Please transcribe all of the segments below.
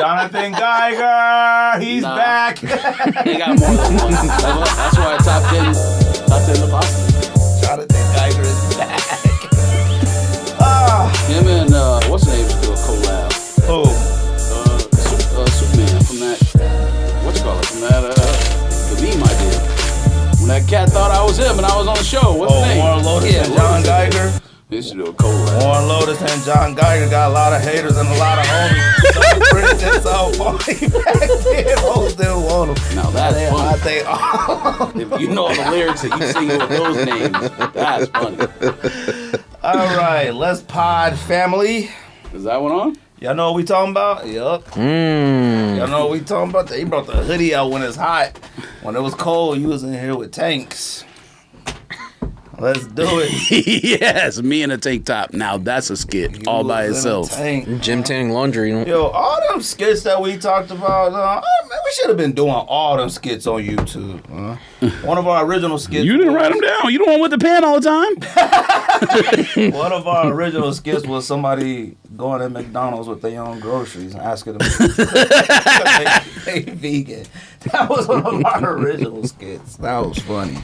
Jonathan Geiger, he's back. They got more than one. That's why top 10 the box. Jonathan Geiger is back. Him and what's his name do a collab? Who? Superman from that. From that the meme I did. When that cat thought I was him and I was on the show. What's his name? Warren Lotus and John Geiger. They should do a collab. Warren Lotus and John Geiger got a lot of haters and a lot of homies. Some British and so funny back then. Hoes didn't want them. Now that's funny. They are. If you know the lyrics that you sing with those names, that's funny. All right, let's pod, family. Is that one on? Y'all know what we talking about? Yup. Y'all know what we talking about? He brought the hoodie out when it's hot. When it was cold, you was in here with tanks. Let's do it. Yes, me in a tank top. Now that's a skit all by itself. Gym tanning laundry. You know? Yo, all them skits that we talked about, man, we should have been doing all them skits on YouTube. One of our original skits. You didn't write them down. You the one with the pen all the time. One of our original skits was somebody going to McDonald's with their own groceries and asking them if they vegan. That was one of our original skits. That was funny.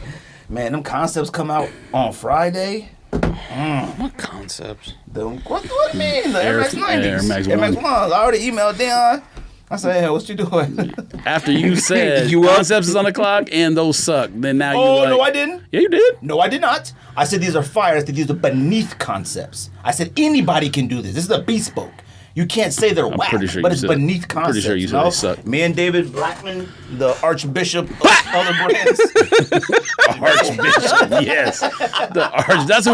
Man, them concepts come out on Friday. What concepts? What do you mean? The Air MX-90s. Max MX-1s. I already emailed Dion. I said, hey, what you doing? After you said concepts is on the clock and those suck, then now you like... no, I didn't. Yeah, you did. No, I did not. I said these are fire. I said these are beneath concepts. I said anybody can do this. This is a bespoke. You can't say they're whack, but it's beneath concepts. Pretty sure you said they suck. Me and David Blackman, the Archbishop of other brands. Archbishop, yes. That's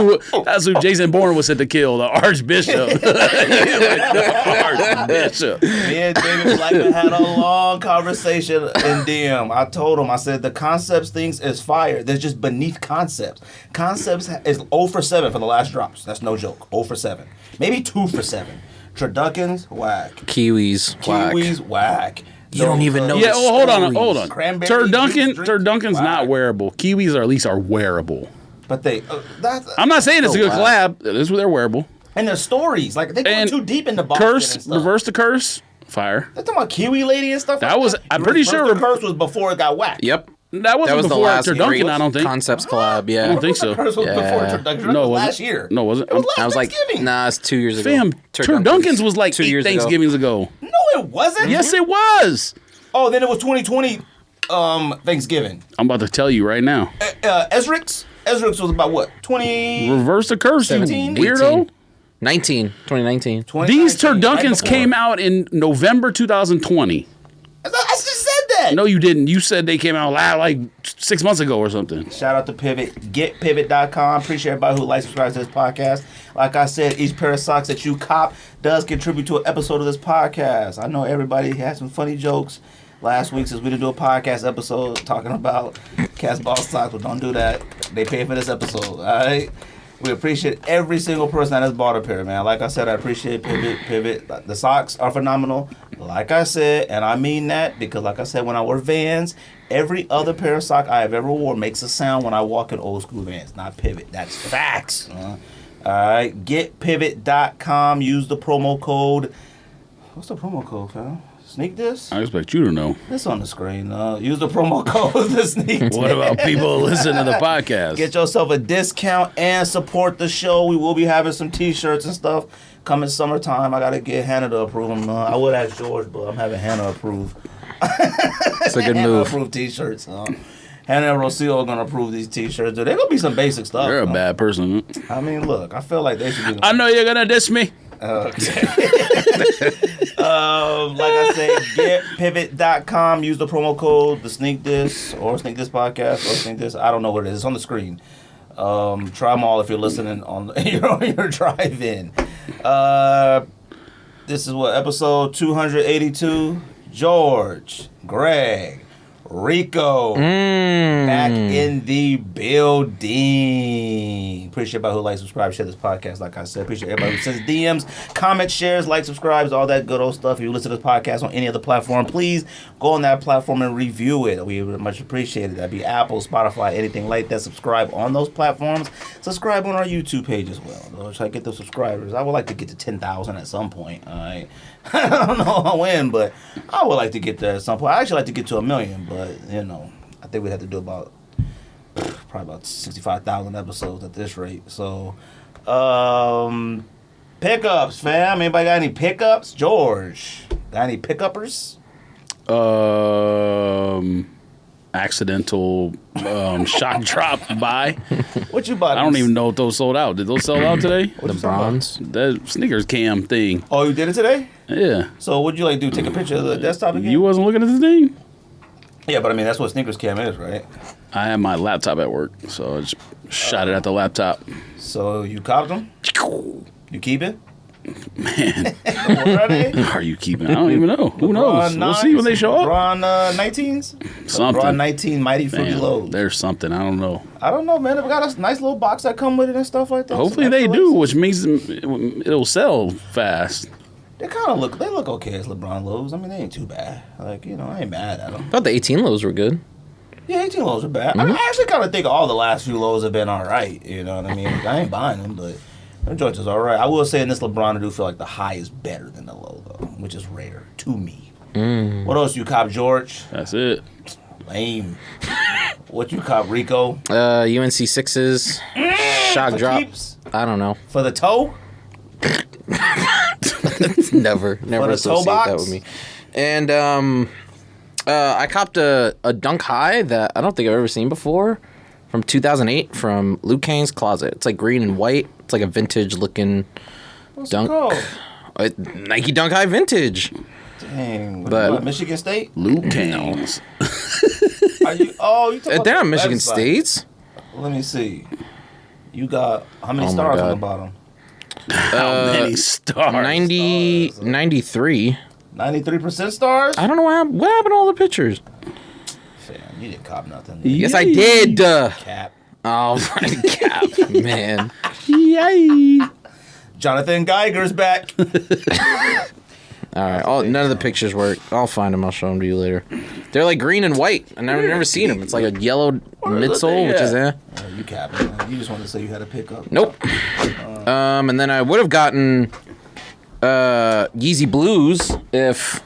who Jason Bourne was said to kill, the Archbishop. The Archbishop. Me and David Blackman had a long conversation in DM. I told him, I said, the concepts things is fire. They're just beneath concepts. Concepts is 0 for 7 for the last drops. That's no joke. 0 for 7. Maybe 2 for 7. Turduckens, whack. Kiwis, whack. You don't even know. Yeah, hold on. Cranberry Turducken's not wearable. Kiwis are at least are wearable. But they, I'm not saying it's a good collab. They're wearable. And their stories, like they go too deep in the box. Reverse the curse, fire. They're talking about Kiwi Lady and stuff. That was, I'm pretty sure. The curse was before it got whacked. Yep. That was the before last Turduncan, I don't think. Concepts collab, yeah. I don't think so. The curse was before Turduncan. No, it was last year. No, was it? It was last I was like, Thanksgiving. nah, it's 2 years ago. Fam, Turduncan's was like 2 Thanksgivings ago. No, it wasn't. Yes, it was. Oh, then it was 2020 Thanksgiving. I'm about to tell you right now. Ezrix was about what? 20... Reverse the curse, 17? you weirdo. 2019. These Turduckens came out in November 2020. I just said that. No, you didn't. You said they came out like 6 months ago or something. Shout out to Pivot. GetPivot.com. Appreciate everybody who likes and subscribes to this podcast. Like I said, each pair of socks that you cop does contribute to an episode of this podcast. I know everybody has some funny jokes. Last week, since we didn't do a podcast episode talking about Cat's Ball socks, but don't do that. They pay for this episode, all right? We appreciate every single person that has bought a pair, man. Like I said, I appreciate Pivot. The socks are phenomenal. Like I said, and I mean that because, like I said, when I wear Vans, every other pair of sock I have ever worn makes a sound when I walk in old school Vans, not Pivot. That's facts. All right, getpivot.com. Use the promo code. What's the promo code, fam? Sneak this? I expect you to know. It's on the screen. Use the promo code to sneak this. What about people listening to the podcast? Get yourself a discount and support the show. We will be having some T-shirts and stuff coming summertime. I got to get Hannah to approve them. I would ask George, but I'm having Hannah approve. It's a good Hannah move. approve T-shirts. Hannah and Rocio are going to approve these T-shirts. They're going to be some basic stuff. You're a bad person. I mean, look, I feel like they should be... I know you're going to diss me. Okay. Like I said, getpivot.com. Use the promo code the Sneak This or Sneak This Podcast or Sneak This. I don't know what it is. It's on the screen. Try them all if you're listening on your drive-in. This is what, episode 282. George, Greg, Ricco, back in the building. Appreciate everybody who likes, subscribe, share this podcast. Like I said, appreciate everybody who sends DMs, comments, shares, likes, subscribes, all that good old stuff. If you listen to this podcast on any other platform, please go on that platform and review it. We would much appreciate it. That'd be Apple, Spotify, anything like that. Subscribe on those platforms. Subscribe on our YouTube page as well. Try to get those subscribers. I would like to get to 10,000 at some point. All right. I don't know when, but I would like to get there at some point. I actually like to get to 1 million, but I think we'd have to do probably about 65,000 episodes at this rate. So, pickups, fam. Anybody got any pickups? George, got any pickuppers? Accidental shock drop buy. What you bought? I don't even know if those sold out. Did those sell out today? The bronze. That sneakers cam thing. Oh, you did it today? Yeah. So what'd you do? Take a picture of the desktop again? You wasn't looking at the thing? Yeah, but I mean that's what sneakers cam is, right? I had my laptop at work, so I just shot it at the laptop. So you copped them? You keep it? Man, What are they? are you keeping? I don't even know. Who knows? We'll see when they show up. LeBron 19s? Something. LeBron 19 Mighty Fruity Man, Lows. there's something. I don't know. I don't know, man. They got a nice little box that come with it and stuff like that. Hopefully Some they extra do, laces. which means it'll sell fast. They kind of look okay as LeBron lows. I mean, they ain't too bad. I ain't mad at them. I thought the 18 lows were good. Yeah, 18 lows are bad. I actually kind of think all the last few lows have been all right. You know what I mean? I ain't buying them, but them joints is all right. I will say in this LeBron, I do feel like the high is better than the low, though, which is rare to me. What else you cop, George? That's it. Lame. What you cop, Ricco? UNC 6s. Shock For drop. keeps? I don't know. For the toe? Never For the toe associate box? that with me. And I copped a Dunk High that I don't think I've ever seen before from 2008 from Luke Kane's Closet. It's like green and white. It's like a vintage looking What's dunk. it called? Nike Dunk High vintage. Dang. But- What, Michigan State? Luke Canes. You talking about They're the not Michigan website. State's. Let me see. You got how many Oh my stars on the God. bottom? How many stars? 93. 93% stars? I don't know what happened to all the pictures. Fam, you didn't cop nothing. Yes, I did. Cap. Oh my cap, man. Yay. Jonathan Geiger's back. All right. None of the pictures work. I'll find them. I'll show them to you later. They're like green and white. I've never seen them. It's like a yellow midsole, which is You capping, man. You just wanted to say you had a pickup. Nope. And then I would have gotten Yeezy Blues if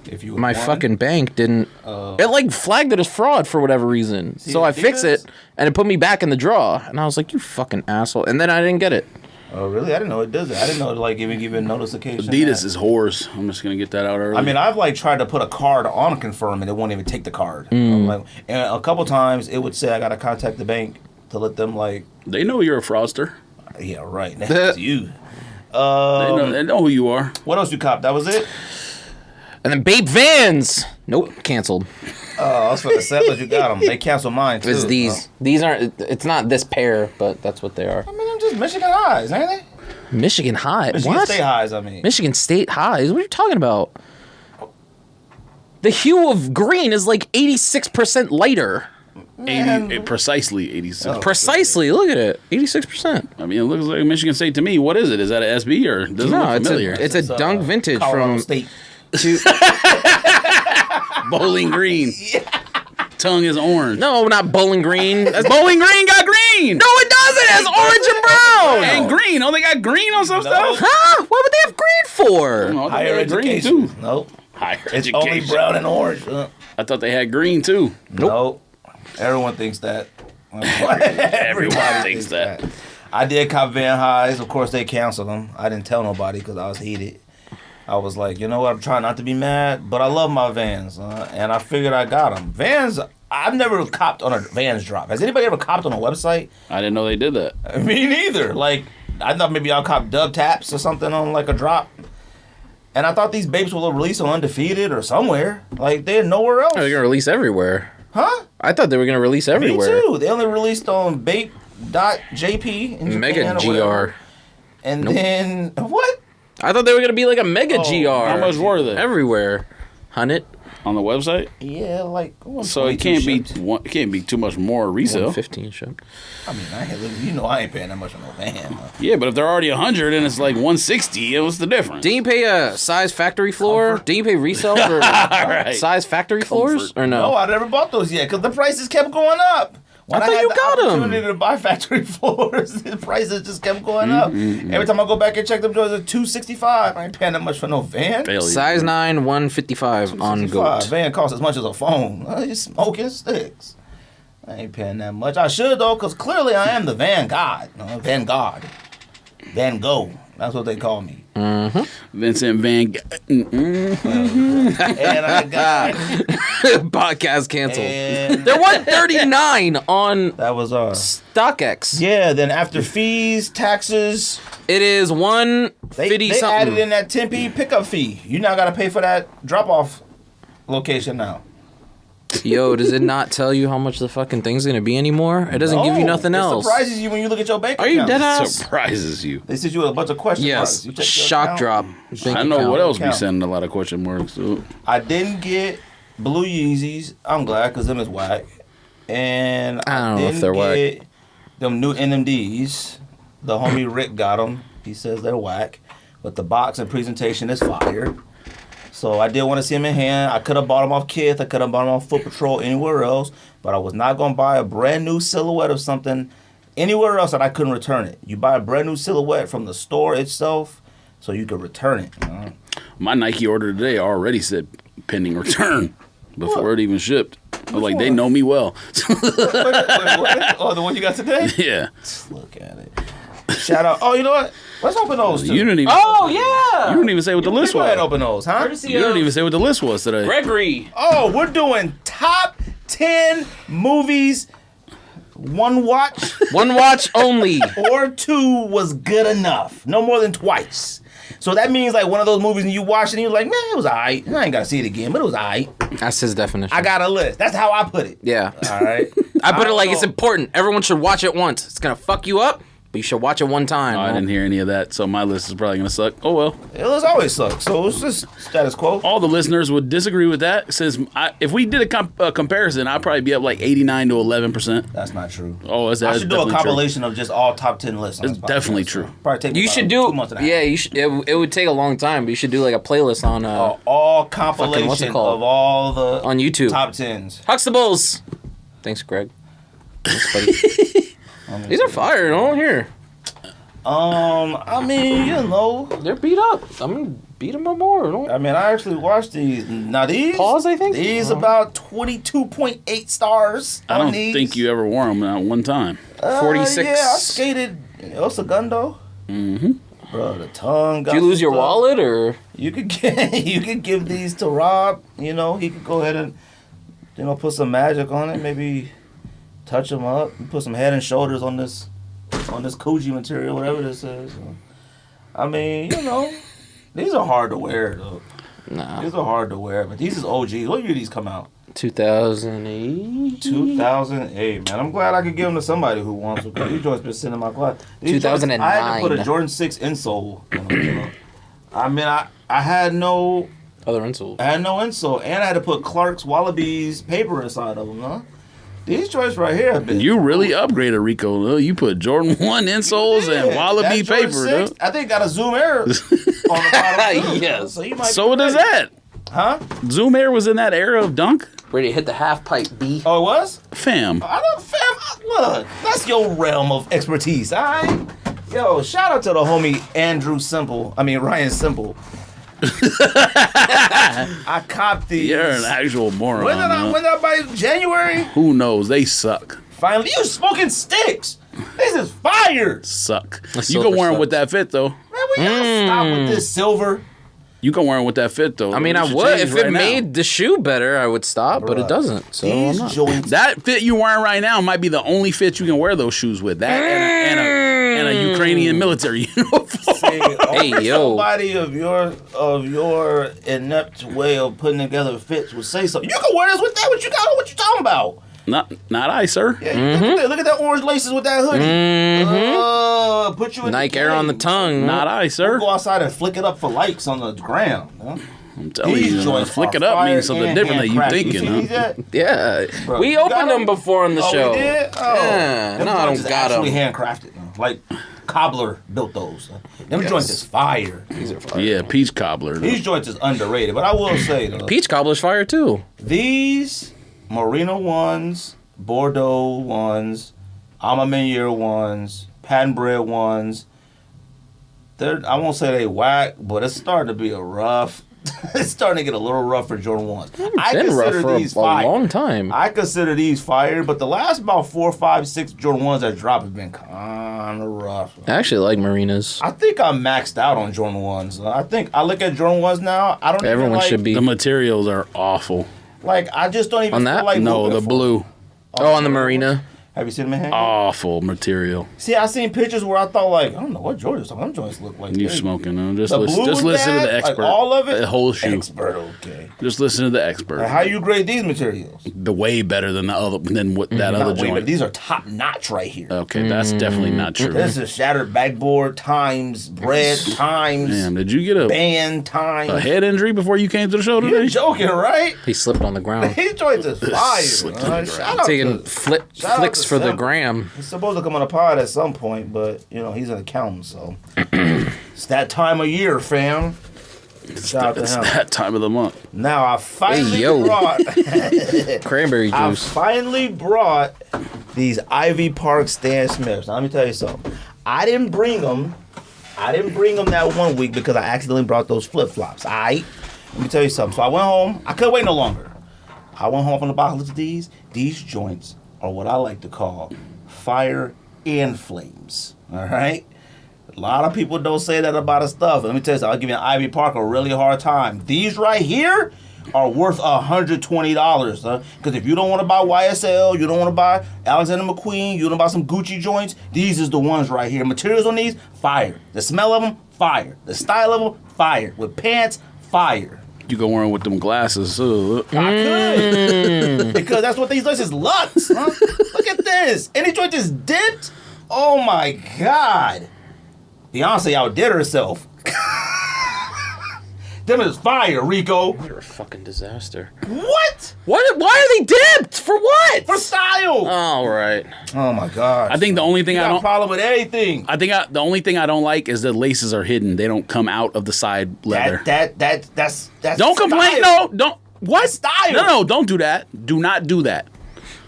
If you my won. fucking bank didn't. It flagged it as fraud for whatever reason. So I fixed Adidas? it and it put me back in the draw. And I was like, you fucking asshole. And then I didn't get it. Oh, really? I didn't know it does it. I didn't know it even give a notification. Adidas is whores. I'm just gonna get that out early. I mean, I've tried to put a card on confirm and it won't even take the card. I'm and a couple times it would say I gotta contact the bank to let them they know you're a fraudster. yeah, right. That's you. They know who you are. What else you cop? That was it? And then Bape Vans. Nope, canceled. I was gonna say I thought you got them. They canceled mine too. It's these. These aren't. It's not this pair, but that's what they are. I mean, I'm just Michigan highs, ain't they? Michigan High. Michigan What? State highs. I mean, Michigan State Highs. What are you talking about? The hue of green is like 86% lighter. 80, precisely 86. Precisely. Look at it. 86%. I mean, it looks like Michigan State to me. What is it? Is that an SB or doesn't No, look it's familiar? a dunk vintage Colorado from State. Bowling green. Tongue is orange. No, not Bowling Green. That's Bowling Green got green. No, it doesn't. It's orange and brown. And green. Oh, they got green on some stuff. Huh? What would they have green for? No, I thought they Higher had green education. too. Nope. Higher It's education. only brown and orange. I thought they had green too. Nope. Everyone thinks that. Everyone thinks that. I did cop Van Highs. Of course, they canceled them. I didn't tell nobody because I was heated. I was like, you know what? I'm trying not to be mad, but I love my Vans, and I figured I got them. Vans. I've never copped on a Vans drop. Has anybody ever copped on a website? I didn't know they did that. Me neither. I thought maybe I'll cop dub taps or something on a drop. And I thought these babes will release on Undefeated or somewhere. They're nowhere else. They're gonna release everywhere. Huh? I thought they were gonna release Me everywhere. too. They only released on Bape.jp in Japan Mega or whatever. GR. And then what? I thought they were gonna be like a Mega GR. How much were they? Everywhere. 100. On the website? Yeah, So it can't be too much more resale. 15 shipped. I mean, I ain't paying that much on no van. Yeah, but if they're already 100 and it's like 160, what's the difference? Didn't you pay a size factory floor? Comfort. Didn't you pay resale for right. size factory floors? Or No, no? I never bought those yet because the prices kept going up. When I thought had you the got 'em. opportunity to buy factory floors, the prices just kept going up. Every time I go back and check them joints, are $265. I ain't paying that much for no van. Failure. Size 9, 155 on GOAT. Van costs as much as a phone. You smoking sticks. I ain't paying that much. I should though, because clearly I am the Van God. Van God. Van Gogh. That's what they call me. Vincent Van. And I got Podcast canceled. and They're 139 on that was StockX. yeah. Then after fees, taxes, It is 150 they something. added in that 10p pickup fee. You now got to pay for that drop off location now. Yo, does it not tell you how much the fucking thing's gonna be anymore? It doesn't give you nothing it else. surprises you when you look at your bank Are account. you dead ass? Surprises you. They sent you a bunch of question Yes. marks. You check your Shock account. drop. Bank I know account. what else be Count. sending a lot of question marks. So. I didn't get blue Yeezys. I'm glad because them is whack. And I don't know if didn't they're whack. get them new NMDs. The homie Rick got them. He says they're whack. But the box and presentation is fire. So I did want to see them in hand. I could have bought them off Kith. I could have bought them off Foot Patrol anywhere else. But I was not going to buy a brand new silhouette of something anywhere else that I couldn't return it. You buy a brand new silhouette from the store itself so you can return it. My Nike order today already said pending return before it even shipped. I was like, they one? know me well. Wait, what? Oh, the one you got today? Yeah. Look at it. Shout out. Oh, you know what? Let's open those two. You didn't even. Oh yeah. You didn't even say what the list Go ahead and was. open those, huh? Courtesy You of didn't even say what the list was today. Gregory. Oh, we're doing top 10 movies. One watch One watch only. or two was good enough. No more than twice. So that means like one of those movies and you watch it and you're like, man, it was alright. I ain't got to see it again, but it was alright. That's his definition. I got a list. That's how I put it. Yeah. All right. I put it don't like it's know. important. Everyone should watch it once. It's gonna fuck you up, but you should watch it one time. Oh, I bro. didn't hear any of that, so my list is probably gonna suck. Oh well. It was always suck. So it's just status quo. All the listeners would disagree with that. Since if we did a comparison, I'd probably be up like 89 to 11%. That's not true. Oh, that's I should do a definitely true. compilation of just all top 10 lists. on It's this podcast. definitely true. Probably take me You about should 2 do. months and a half. Yeah, you should. It would take a long time, but you should do like a playlist on All what's it compilation called? of all the on YouTube. top 10s. Huxtables. Thanks, Greg. Thanks, buddy. These are fire. Don't hear. I mean, you know, They're beat up. I'm gonna beat them up more. Don't I mean, I actually watched these. Now these, Pause, I think? these about 22.8 stars. I on don't these. think you ever wore them at one time. 46. Yeah, I skated El Segundo. Mm-hmm. Bro, the tongue. Did you lose your wallet or? You could get, you could give these to Rob. You know, he could go ahead and, put some magic on it. Maybe touch them up. Put some head and shoulders on this Koji material, whatever this is. I mean, these are hard to wear though. Nah. These are hard to wear, but these is OGs. What year did these come out? 2008. 2008, man. I'm glad I could give them to somebody who wants them. These joints been sitting in my closet. These joints, 2009. I had to put a Jordan 6 insole. I mean, I had no Other insole. insole, and I had to put Clark's Wallabies paper inside of them, huh? These joints right here have been. You really upgraded Ricco. Though. You put Jordan 1 insoles and Wallaby That Jordan paper. 6, I think got a Zoom Air on the bottom. Too. Yes. So you might. So be what is ready. that? Huh? Zoom Air was in that era of dunk? Ready to hit the half pipe, B. Oh, it was? Fam. I don't, fam. Look, that's your realm of expertise, all right? Yo, shout out to the homie Ryan Simple. I copped these. You're an actual moron. When did I buy these? January? Who knows? They suck. Finally, you smoking sticks. This is fire. Suck. The You silver can wear them sucks. with that fit, though. Man, we gotta stop with this silver. You can wear them with that fit, though. I mean, I should would. change If it right now. made the shoe better, I would stop, but it Bruh. doesn't. So I'm These not. joints. That fit you wearing right now might be the only fit you can wear those shoes with. That and a Ukrainian military uniform. Hey, yo. Somebody of your inept way of putting together fits would say something. You can wear this with that. What you got? What you talking about? Not I, sir. Yeah, look at that orange laces with that hoodie. Put you in Nike the Air on the game. tongue. Not I, We'll sir. go outside and flick it up for likes on the ground. Huh? I'm telling These you, joints flick are it up fire means something and different than you handcrafted. thinking, see huh? these yet? Yeah. Bro, We you got opened them 'em? before on the Oh, show. we did? Oh. Yeah. Them No, I joints don't is got actually them. handcrafted. Like Cobbler built those. Them joints is fire. These are fire. Yeah, peach cobbler. These joints is underrated. But I will say, though, Peach cobbler's fire too. these Marino ones, Bordeaux ones, Alma ones, patent bred ones. I won't say they whack, but it's starting to be a rough. It's starting to get a little rough for Jordan 1s. I been rough consider for these a fire. long time. I consider these fire, but the last about 4, 5, 6 Jordan 1s that dropped have been kind of rough. I actually like Marinas. I think I'm maxed out on Jordan 1s. I think I look at Jordan 1s now. I don't Everyone even like, should be. The materials are awful. Like, I just don't even On feel that? like No, moving the for blue. Oh, on the Marina. Have you seen them in hand? Awful material. See, I seen pictures where I thought like, I don't know what Jordans. Them joints look like. You They- smoking, huh? Just The listen, blue just with listen to that, the expert. like all of it? The whole shoe. Expert, okay. Just listen to the expert. How you grade these materials? The way better than the other than what that other Not way, but joint. these are top notch right here. Okay, that's definitely not true. This is shattered backboard times bread times Damn, did you get a band times. head injury before you came to the show You're today? joking, right? He slipped on the ground. These joints is fire. Slipped on the man. ground. Shout out Taking to- shout out flicks to for the Simba. gram. He's supposed to come on a pod at some point, but you know he's an accountant, so it's that time of year, fam. Shout out to It's him. that time of the month. Now I finally Hey, yo. brought. Cranberry I juice. finally brought these Ivy Park Stan Smiths. Now let me tell you something. I didn't bring them that one week because I accidentally brought those flip flops. Alright, let me tell you something. So I went home. I couldn't wait no longer. I went home from the box. Looked at these. These joints are what I like to call fire and flames. All right. A lot of people don't say that about his stuff. Let me tell you something. I'll give you an Ivy Park a really hard time. These right here are worth $120. Because if you don't want to buy YSL, you don't want to buy Alexander McQueen, you don't buy some Gucci joints, these is the ones right here. Materials on these, fire. The smell of them, fire. The style of them, fire. With pants, fire. You go wearing with them glasses. I could. Because that's what these joints is Lux. Huh? Look at this. And these joints is dipped. Oh my God. Beyonce outdid herself. Them is fire, Ricco. You're a fucking disaster. What? What? Why are they dipped? For what? For style. All right. Oh my God. I think the only thing you I got a don't. problem with anything. The only thing I don't like is the laces are hidden. They don't come out of the side leather. That's Don't complain. No, don't. What? That's style. No, don't do that. Do not do that.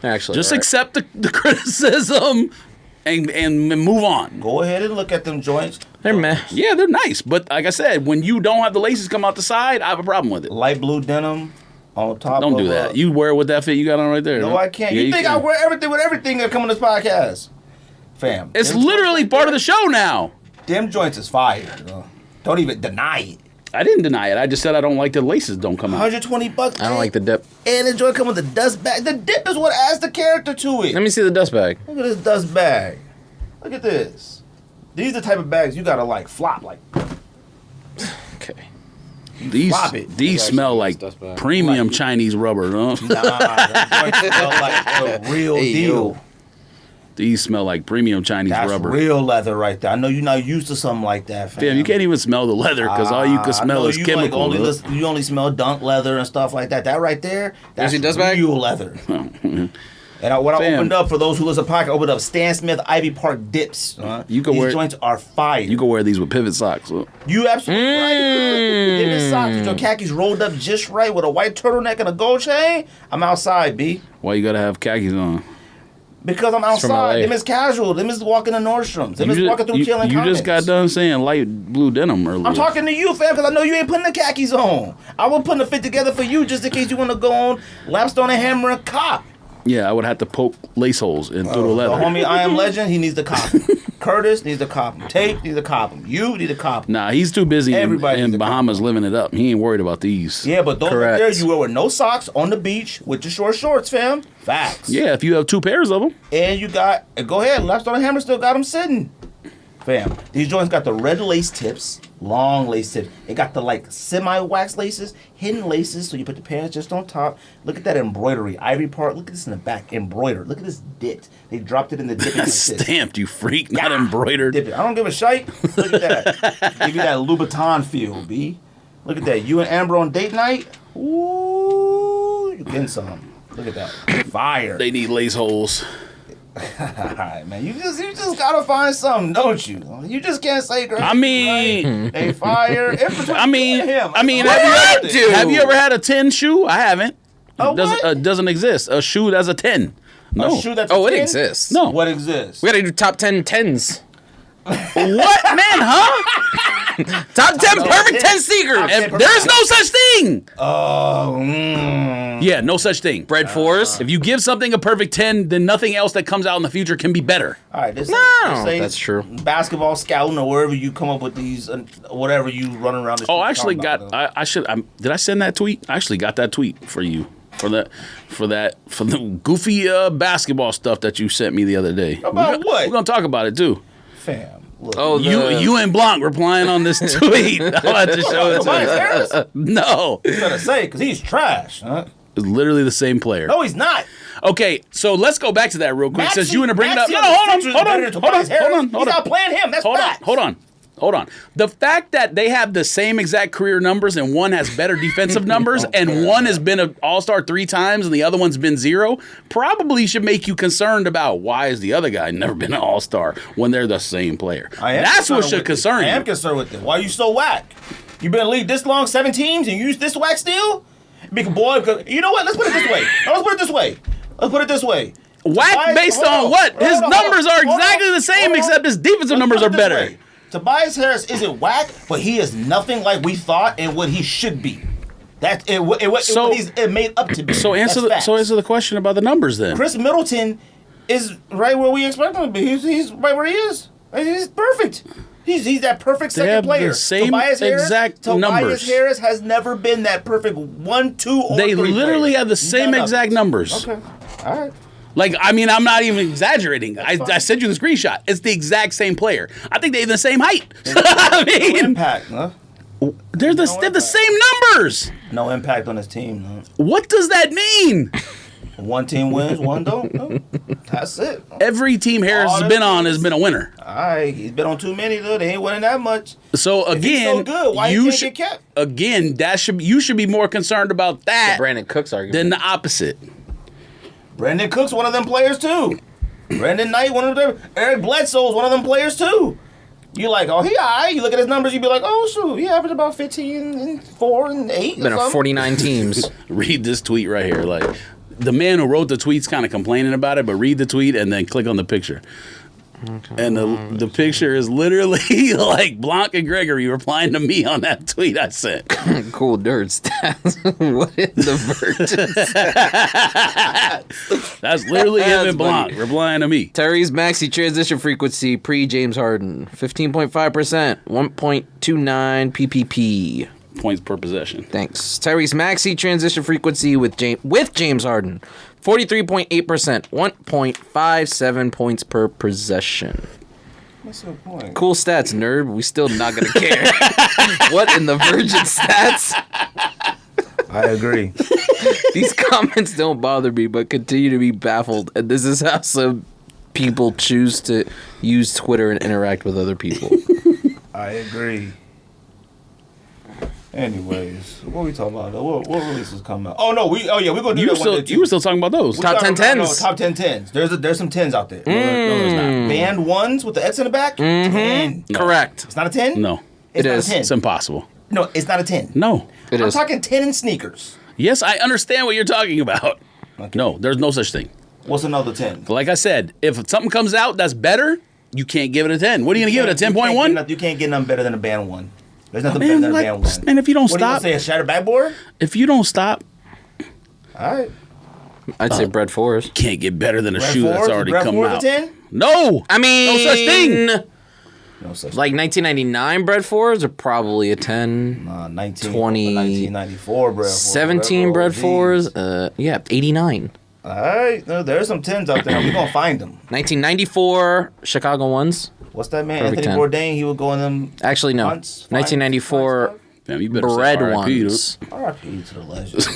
Actually, Just right. accept the criticism and move on. Go ahead and look at them joints. They're meh. Yeah, they're nice, but like I said, when you don't have the laces come out the side, I have a problem with it. Light blue denim on top Don't of do that. You wear it with that fit you got on right there. No, I can't. Yeah, you think can. I wear everything with everything that come on this podcast? Fam. It's them literally joints part of the show now. Them joints is fire. Don't even deny it. I didn't deny it. I just said I don't like the laces don't come out. $120. I don't like the dip. And the joint come with the dust bag. The dip is what adds the character to it. Let me see the dust bag. Look at this dust bag. Look at this. These are the type of bags you gotta like flop like. Okay. Flop it. These smell like dust bag. premium Chinese rubber. Huh? Nah, that joint smell like the real Hey, deal. yo. These smell like premium Chinese That's rubber. real leather right there. I know you're not used to something like that, fam. Damn, you can't even smell the leather because all you can I smell know is you chemical. Like huh? you only smell dunk leather and stuff like that. That right there, that's see dust bag? real leather. And when I Fam. opened up, for those who listen to the podcast, I opened up Stan Smith Ivy Park dips. You can These wear- joints are fire. You can wear these with pivot socks. Huh? You absolutely right. Give me socks with your khakis rolled up just right with a white turtleneck and a gold chain. I'm outside, B. Why you gotta have khakis on? Because I'm from outside. LA. Them is casual. Them is walking to Nordstrom's. Them is walking through chilling you just got done saying light blue denim earlier. I'm talking to you, fam, because I know you ain't putting the khakis on. I was putting a fit together for you just in case you want to go on Lapstone and Hammer and cop. Yeah, I would have to poke lace holes in through the The leather. homie I Am Legend, he needs to cop him. Curtis needs to cop him. Tate needs to cop him. You need to cop him. Nah, he's too busy Everybody in needs to Bahamas living it up. He ain't worried about these. Yeah, but those right Correct. there, you wear with no socks on the beach with your short shorts, fam. Facts. Yeah, if you have 2 pairs of them. And you got, go ahead, Lapstone and Hammer still got them sitting. Fam, these joints got the red lace tips, long lace tips. It got the like semi-wax laces, hidden laces, so you put the pants just on top. Look at that embroidery. Ivy Park, look at this in the back, embroidered. Look at this dipped. They dropped it in the dipping like this. Stamped, you freak, not Yeah. embroidered. Dip it. I don't give a shite. Look at that. Give you that Louboutin feel, B. Look at that. You and Amber on date night? Ooh, you getting some. Look at that. Fire. They need lace holes. Alright, man. You just gotta find something, don't you? You just can't say girl. I mean, right? They fire. I mean, What have you ever had a 10 shoe? I haven't. A It doesn't, what? doesn't exist. A shoe that's a 10. No. A shoe that's Oh, a it 10? exists. No. What exists? We gotta do top 10 tens. What, man, huh? Top 10 perfect 10 sneakers. There's no such thing. Oh, Yeah, no such thing. Bread fours. If you give something a perfect 10, then nothing else that comes out in the future can be better. All right, this That's true. Basketball scouting or wherever you come up with these, whatever you run around the street. Oh, I actually talking got. about, I should. Did I send that tweet? I actually got that tweet for you. For the goofy baskeball stuff that you sent me the other day. About what? We're gonna talk about it too. fam. Look, Oh, You and Blanc replying on this tweet. I'll have to show it Tobias to Harris? you. No, He's gonna say because he's trash. Huh? it's literally the same player. No, he's not. Okay, so let's go back to that real quick. Since you want to bring it up. Maxey No, on the hold Sixers is better than Tobias Harris. on. He's not playing him. That's facts. Hold on. The fact that they have the same exact career numbers and one has better defensive numbers and one has been an all-star 3 times and the other one's been 0 probably should make you concerned about why is the other guy never been an all-star when they're the same player. That's what should concern you. I am concerned with it. Why are you so whack? You been in the league this long, 7 teams, and you use this whack still? Big boy, you know what? Let's put it this way. Let's put it this way. Whack based on what? His numbers are exactly the same except his defensive numbers are better. Tobias Harris isn't whack, but he is nothing like we thought and what he should be. That's what he's made up to be. So answer the question about the numbers then. Chris Middleton is right where we expect him to be. He's right where he is. He's perfect. He's that perfect They second have player. the same Tobias exact numbers. Tobias Harris has never been that perfect 1, 2, or 3 They literally player. have the same None of exact it. numbers. Okay. All right. Like, I mean, I'm not even exaggerating. I sent you the screenshot. It's the exact same player. I think they have the same height. I No mean, impact, huh? they're the same numbers. No impact on his team, huh? What does that mean? One team wins, one don't. No. That's it. Every team Harris has been on has been a winner. All right, he's been on too many though. They ain't winning that much. So If he's again, so good, why he can't get kept? Again, you should be more concerned about that Brandon Cooks argument. than the opposite. Brandon Cook's one of them players too. Brandon Knight, one of them. Eric Bledsoe's one of them players too. You like, oh, he all right. You look at his numbers, you be like, oh, shoot, he averaged about 15 and 4 and 8. Been on 49 teams. Read this tweet right here. Like, the man who wrote the tweet's kind of complaining about it, but read the tweet and then click on the picture. Okay. And the picture is literally like Blanc and Gregory replying to me on that tweet I sent. Cool dirt stats. What in the virgin? That's literally him and Blanc replying to me. Terry's maxi transition frequency pre-James Harden. 15.5%. 1.29 PPP. Points per possession. Thanks. Terry's maxi transition frequency with James Harden. 43.8%. 1.57 points per possession. What's the point? Cool stats, nerd. We still not going to care. What in the virgin stats? I agree. These comments don't bother me, but continue to be baffled. And this is how some people choose to use Twitter and interact with other people. I agree. Anyways, what are we talking about? What releases coming out? Oh no, we're gonna do that one. You were still talking about those. Top 10 tens. No, top 10 tens. There's some 10s out there. No, there's not. Band ones with the X in the back. 10. No. Correct. It's not a 10. No. It's It not is. a 10. It's impossible. No, it's not a 10. No. It I'm is. talking 10 in sneakers. Yes, I understand what you're talking about. Okay. No, there's no such thing. What's another 10? Like I said, if something comes out that's better, you can't give it a 10. What are you going to give it, a 10.1? You can't get nothing better than a band one. There's nothing better than a band one. Man, if you don't What stop. are you gonna say, a shattered backboard? If you don't stop, All right. I'd say bread fours. can't get better than a Brad shoe that's Ford? already Brad come Ford out. a 10? No. I mean, no such thing. No such Like 1999 bread fours are probably a 10. 1994 bread. 17 bread fours, 89. All right. No, there's some 10s out there. We're going to find them. 1994 Chicago ones. What's that man? Perfect Anthony 10. Bourdain. He would go in them. Actually, no. Hunts, 1994 Damn, you better bread say RIP, ones R.I.P. to the legend.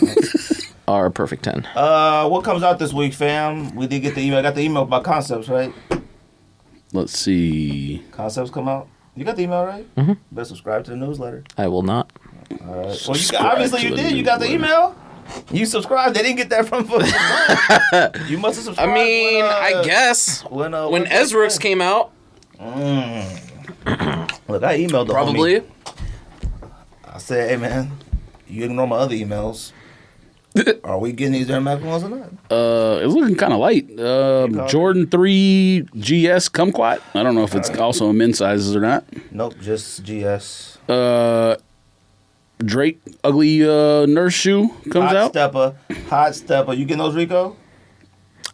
are a perfect 10. What comes out this week, fam? We did get the email. I got the email about Concepts, right? Let's see. Concepts come out. You got the email, right? Mm-hmm. Better subscribe to the newsletter. I will not. All right. Well, Subscribe obviously to you the did. You got the newsletter. email. You subscribed. They didn't get that from. You must have I subscribed. mean, I guess when Ezrix came out, Look, I emailed the probably. homie. I said, hey man, you ignore my other emails. Are we getting these Air Max 1s or not? It's looking kind of light. Jordan 3 GS Kumquat. I don't know if it's also in men's sizes or not. Nope, just GS. Drake ugly nurse shoe comes out. Hot stepper. You getting those, Ricco?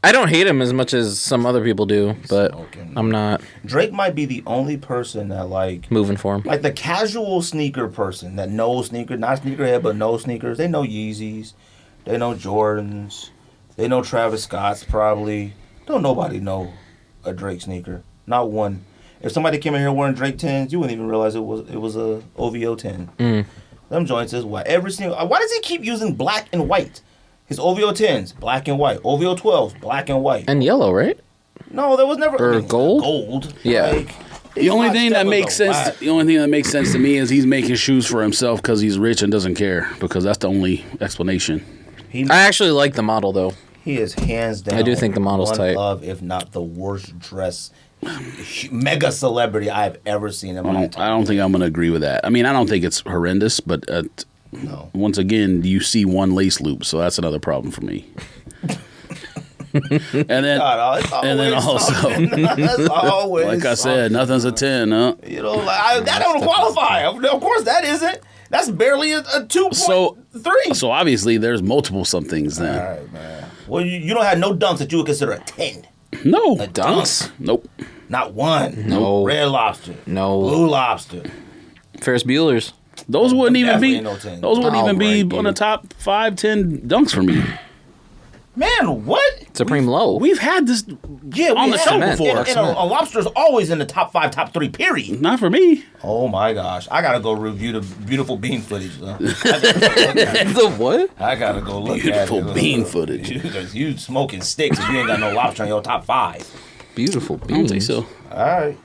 I don't hate him as much as some other people do, but I'm not. Drake might be the only person that moving for him. Like the casual sneaker person that knows sneakers, not sneakerhead, but knows sneakers. They know Yeezys, they know Jordans, they know Travis Scott's probably. Don't nobody know a Drake sneaker. Not one. If somebody came in here wearing Drake 10s, you wouldn't even realize it was a OVO 10. Them joints is white. Every single. Why does he keep using black and white? His OVO 10s, black and white. OVO 12s, black and white. And yellow, right? No, there was never. Or gold. Gold. Yeah. The only thing that makes sense. The only thing that makes sense to me is he's making shoes for himself because he's rich and doesn't care. Because that's the only explanation. I actually like the model though. He is hands down. I do think the model's one tight. of, if not the worst dress mega celebrity I've ever seen in my life. I don't think I'm going to agree with that. I mean, I don't think it's horrendous, but no. Once again, you see one lace loop, so that's another problem for me. and then, also, that's always like I said, nothing's a 10, huh? You know, that don't qualify. Of course, that isn't. That's barely a 2.3. So obviously, there's multiple somethings then. All right, man. Well, you don't have no dunks that you would consider a 10. No. Dunks? Nope. Not one. No. Red Lobster. No. Blue Lobster. Ferris Bueller's. Those wouldn't even be. No 10. Those wouldn't even be on the top 5, 10 dunks for me. Man, what? Supreme Low. We've had this on the show before. And a lobster's always in the top 5, top 3, period. Not for me. Oh my gosh. I gotta go review the beautiful bean footage. The what? I gotta go look at it. Beautiful bean footage. You smoking sticks if you ain't got no lobster in your top 5. Beautiful beans. I don't think so. All right.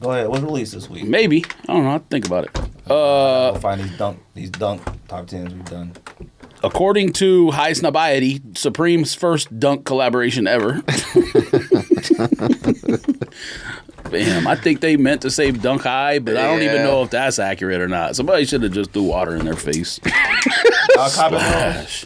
Go ahead. What's released this week? Maybe. I don't know. I'll think about it. I'll find these dunk top 10s we've done. According to High Snobiety, Supreme's first dunk collaboration ever. Damn, I think they meant to say Dunk High, but I don't even know if that's accurate or not. Somebody should have just threw water in their face. Splash.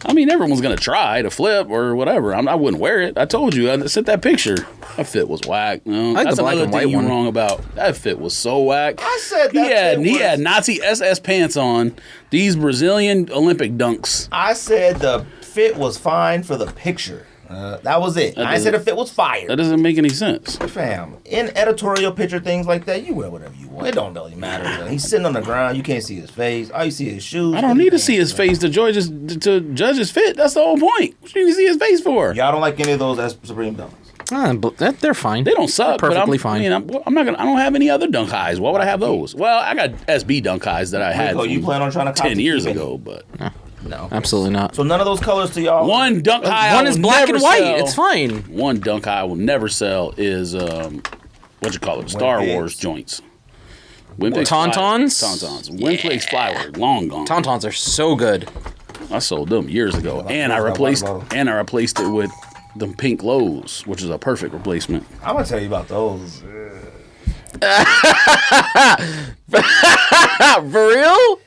I mean, everyone's going to try to flip or whatever. I wouldn't wear it. I told you. I sent that picture. That fit was whack. No, I like that's the black another and thing white you're one. wrong about. That fit was so whack. I said that He had Nazi SS pants on. These Brazilian Olympic dunks. I said the fit was fine for the picture. That was it. I said the fit was fire. That doesn't make any sense. Fam, in editorial picture things like that, you wear whatever you want. It don't really matter. Man. He's sitting on the ground. You can't see his face. All you see is his shoes. I don't need to see his face to judge his fit. That's the whole point. What do you need to see his face for? Y'all don't like any of those as Supreme dunks? They're fine. They don't suck. They're perfectly fine. I mean, I'm not gonna. I don't have any other dunk highs. Why would I have those? Well, I got SB dunk highs that I had. You plan on trying to 10 years ago, but no, absolutely not. So none of those colors to y'all. One dunk high. One is black and white. Sell. It's fine. One dunk high I will never sell is what you call it? Star Wars joints. Tauntauns? Tauntauns. Winflake's Flyward, long gone. Tauntauns are so good. I sold them years ago, and I replaced it with the pink lows, which is a perfect replacement. I'm gonna tell you about those. For real?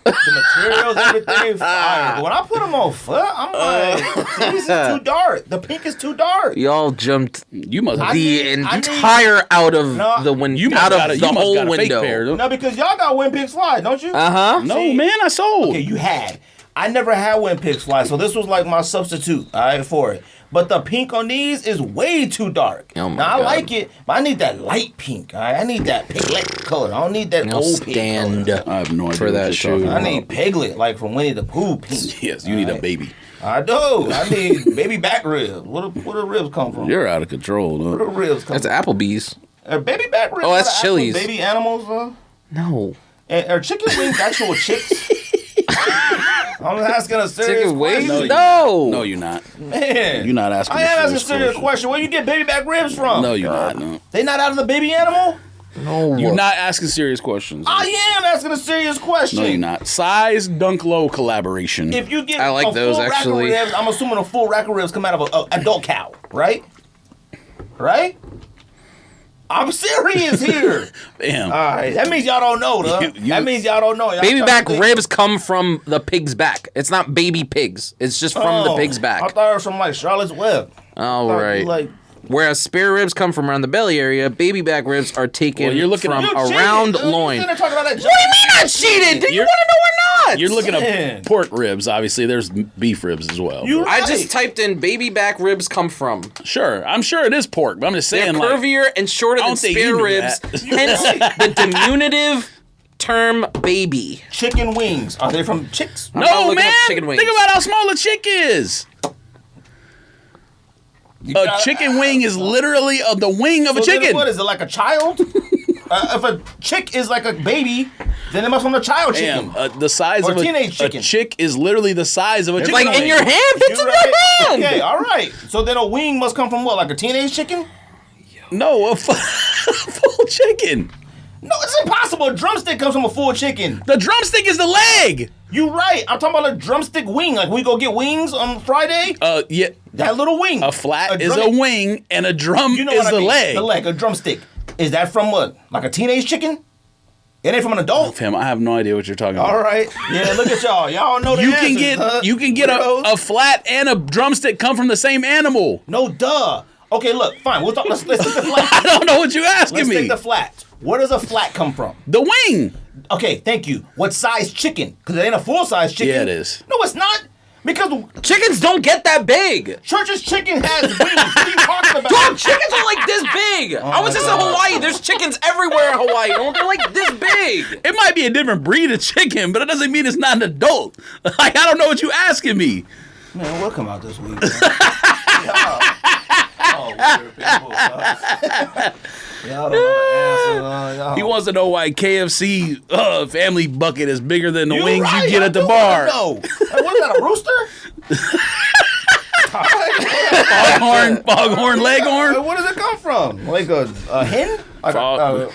The materials, everything fire. But when I put them on foot, I'm like, this is too dark. The pink is too dark. Y'all jumped You must the entire out of the window, out of the whole window. No, because y'all got Win Picks Fly, don't you? No, man, I sold. Okay, you had. I never had Win Picks Fly, so this was like my substitute, all right, for it. But the pink on these is way too dark. Oh my now, I God. like it, but I need that light pink. All right? I need that piglet color. I don't need that old pink color. I have no idea for that shoe. I need piglet, like from Winnie the Pooh pink. Yes, you need a baby. I do. I need baby back ribs. Where the ribs come from? You're out of control, Where the though. ribs come That's from? Applebee's. Are baby back ribs? Oh, that's actual Chili's. Baby animals? No. And are chicken wings actual chicks? I'm asking a serious Chicken wings? question. No. No, you're not. Man. You're not asking I am asking a serious serious question. Where you get baby back ribs from? No, you're not. No. They not out of the baby animal? No. You're not asking serious questions. I am asking a serious question. No, you're not. Size Dunk Low collaboration. If you get I like a those, full actually. rack of ribs, I'm assuming a full rack of ribs come out of an adult cow, right? Right? I'm serious here. Damn. All right, that means y'all don't know, though. That means y'all don't know. Y'all Baby back think- ribs come from the pig's back. It's not baby pigs. It's just from the pig's I back. thought it was from like Charlotte's Web. All Thought right. you, like, Whereas spare ribs come from around the belly area, baby back ribs are taken Well, you're looking from at- you around cheated. loin. You sitting there talking about that What do you mean I cheated? Do you You're- want to know or not? You're looking Man. at pork ribs. Obviously, there's beef ribs as well. You I right. just typed in baby back ribs come from. Sure, I'm sure it is pork, but I'm just They're saying, like, curvier and shorter I than don't think spare you knew ribs. that. Hence the diminutive term baby. chicken wings. Are they from chicks? not no, looking man. up chicken wings. Think about how small a chick is. A chicken wing is literally the wing of a So then chicken. what is it, like a child? If a chick is like a baby, then it must be a child chicken. Damn, the size Or of a teenage chicken. A chick is literally the size of a It's chicken like in wing. your hand. Fits You in right? your hand. Okay, all right. So then a wing must come from what, like a teenage chicken? No, a full chicken. No, it's impossible. A drumstick comes from a full chicken. The drumstick is the leg. You right. I'm talking about a drumstick wing. Like we go get wings on Friday. Yeah. That little wing. A flat is drum- a wing, and a drum You know is what I the mean. leg. The leg, a drumstick. Is that from what? Like a teenage chicken? It ain't from an adult. Fam, I have no idea what you're talking about. All right. Yeah, look at y'all. Y'all know the You answers, can get huh? you can get Weirdos. a flat and a drumstick come from the same animal. No, duh. Okay, look, fine. We'll talk. Let's take the flat. I don't know what you're asking Let's me. take the flat. Where does a flat come from? The wing. Okay, thank you. What size chicken? Because it ain't a full size chicken. Yeah, it is. No, it's not. Because Chickens don't get that big. Church's chicken has wings. What are you talking about? Dog, chickens are like this big. I was just in Hawaii. There's chickens everywhere in Hawaii. They're like this big. It might be a different breed of chicken, but it doesn't mean it's not an adult. Like, I don't know what you're asking me. Man, we'll come out this week. Y'all weird people, y'all don't know the answer. Y'all. He wants to know why KFC family bucket is bigger than the You wings right, you get I at the do bar. wanna know. Like, what is that, a rooster? Foghorn leghorn. Where does it come from? Like a hen? Like Frog.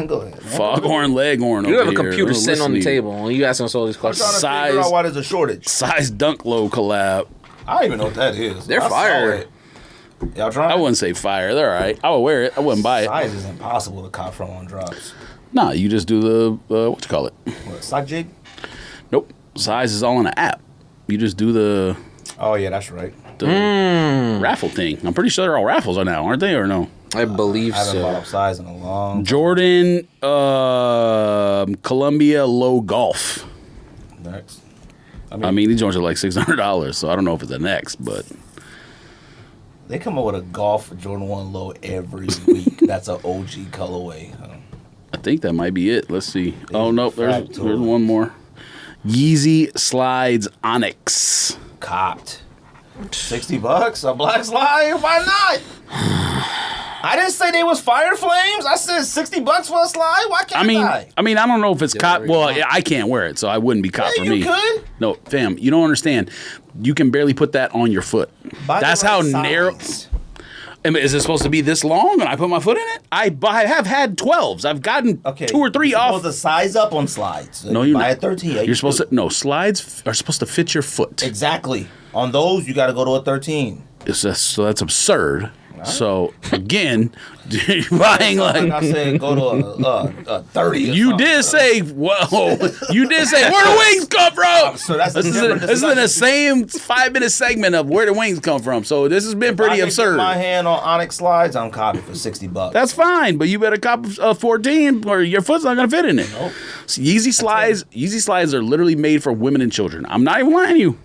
go ahead. Foghorn leghorn. You have over a here. computer Don't sitting on the listen to you. table and you asking us all these I'm questions. trying to Size. figure out why there's a shortage. Size Dunk Low collab. I don't even know what that is. They're I saw fire. it. Y'all trying? I wouldn't say fire. They're all right. I would wear it. I wouldn't buy it. Size is impossible to cop from on drops. Nah, you just do the what you call it? What, sock jig? Nope. Size is all in the app. You just do the Oh yeah, that's right. raffle thing. I'm pretty sure they're all raffles now, aren't they? Or no? I believe I haven't bought so. up size in a long time. Jordan, Columbia Low Golf. Next. I mean, these joints are like $600, so I don't know if it's the next, but They come up with a golf Jordan 1 low every week. That's an OG colorway. Huh? I think that might be it. Let's see. Oh nope, there's Factoid. one more. Yeezy Slides Onyx. Copped. $60, a black slide? Why not? I didn't say they was fire flames. I said $60 for a slide. Why can't I? I mean, I don't know if it's cop. very Well, hot. yeah, I can't wear it, so I wouldn't be cop Yeah, for you me. could. No, fam, you don't understand. You can barely put that on your foot. Buy the That's right how size. narrow. I mean, is it supposed to be this long? And I put my foot in it. I have had 12s. I've gotten Okay. 2 or 3 you're off. supposed to size up on slides. No, you're buy not. a 13. Yeah, You're you supposed do. to. No, slides are supposed to fit your foot. Exactly. On those, you got to go to a 13. So that's absurd. So again, you're buying Like like. I said, go to a 30. Or You something. did say, whoa, you did say, where the wings come from? So that's this is different this is in the same 5-minute segment of where the wings come from. So this has been pretty I can absurd. Get my hand on Onyx slides. I'm copying for $60. That's fine, but you better cop a 14 or your foot's not gonna fit in it. Nope. So Yeezy slides are literally made for women and children. I'm not even lying to you.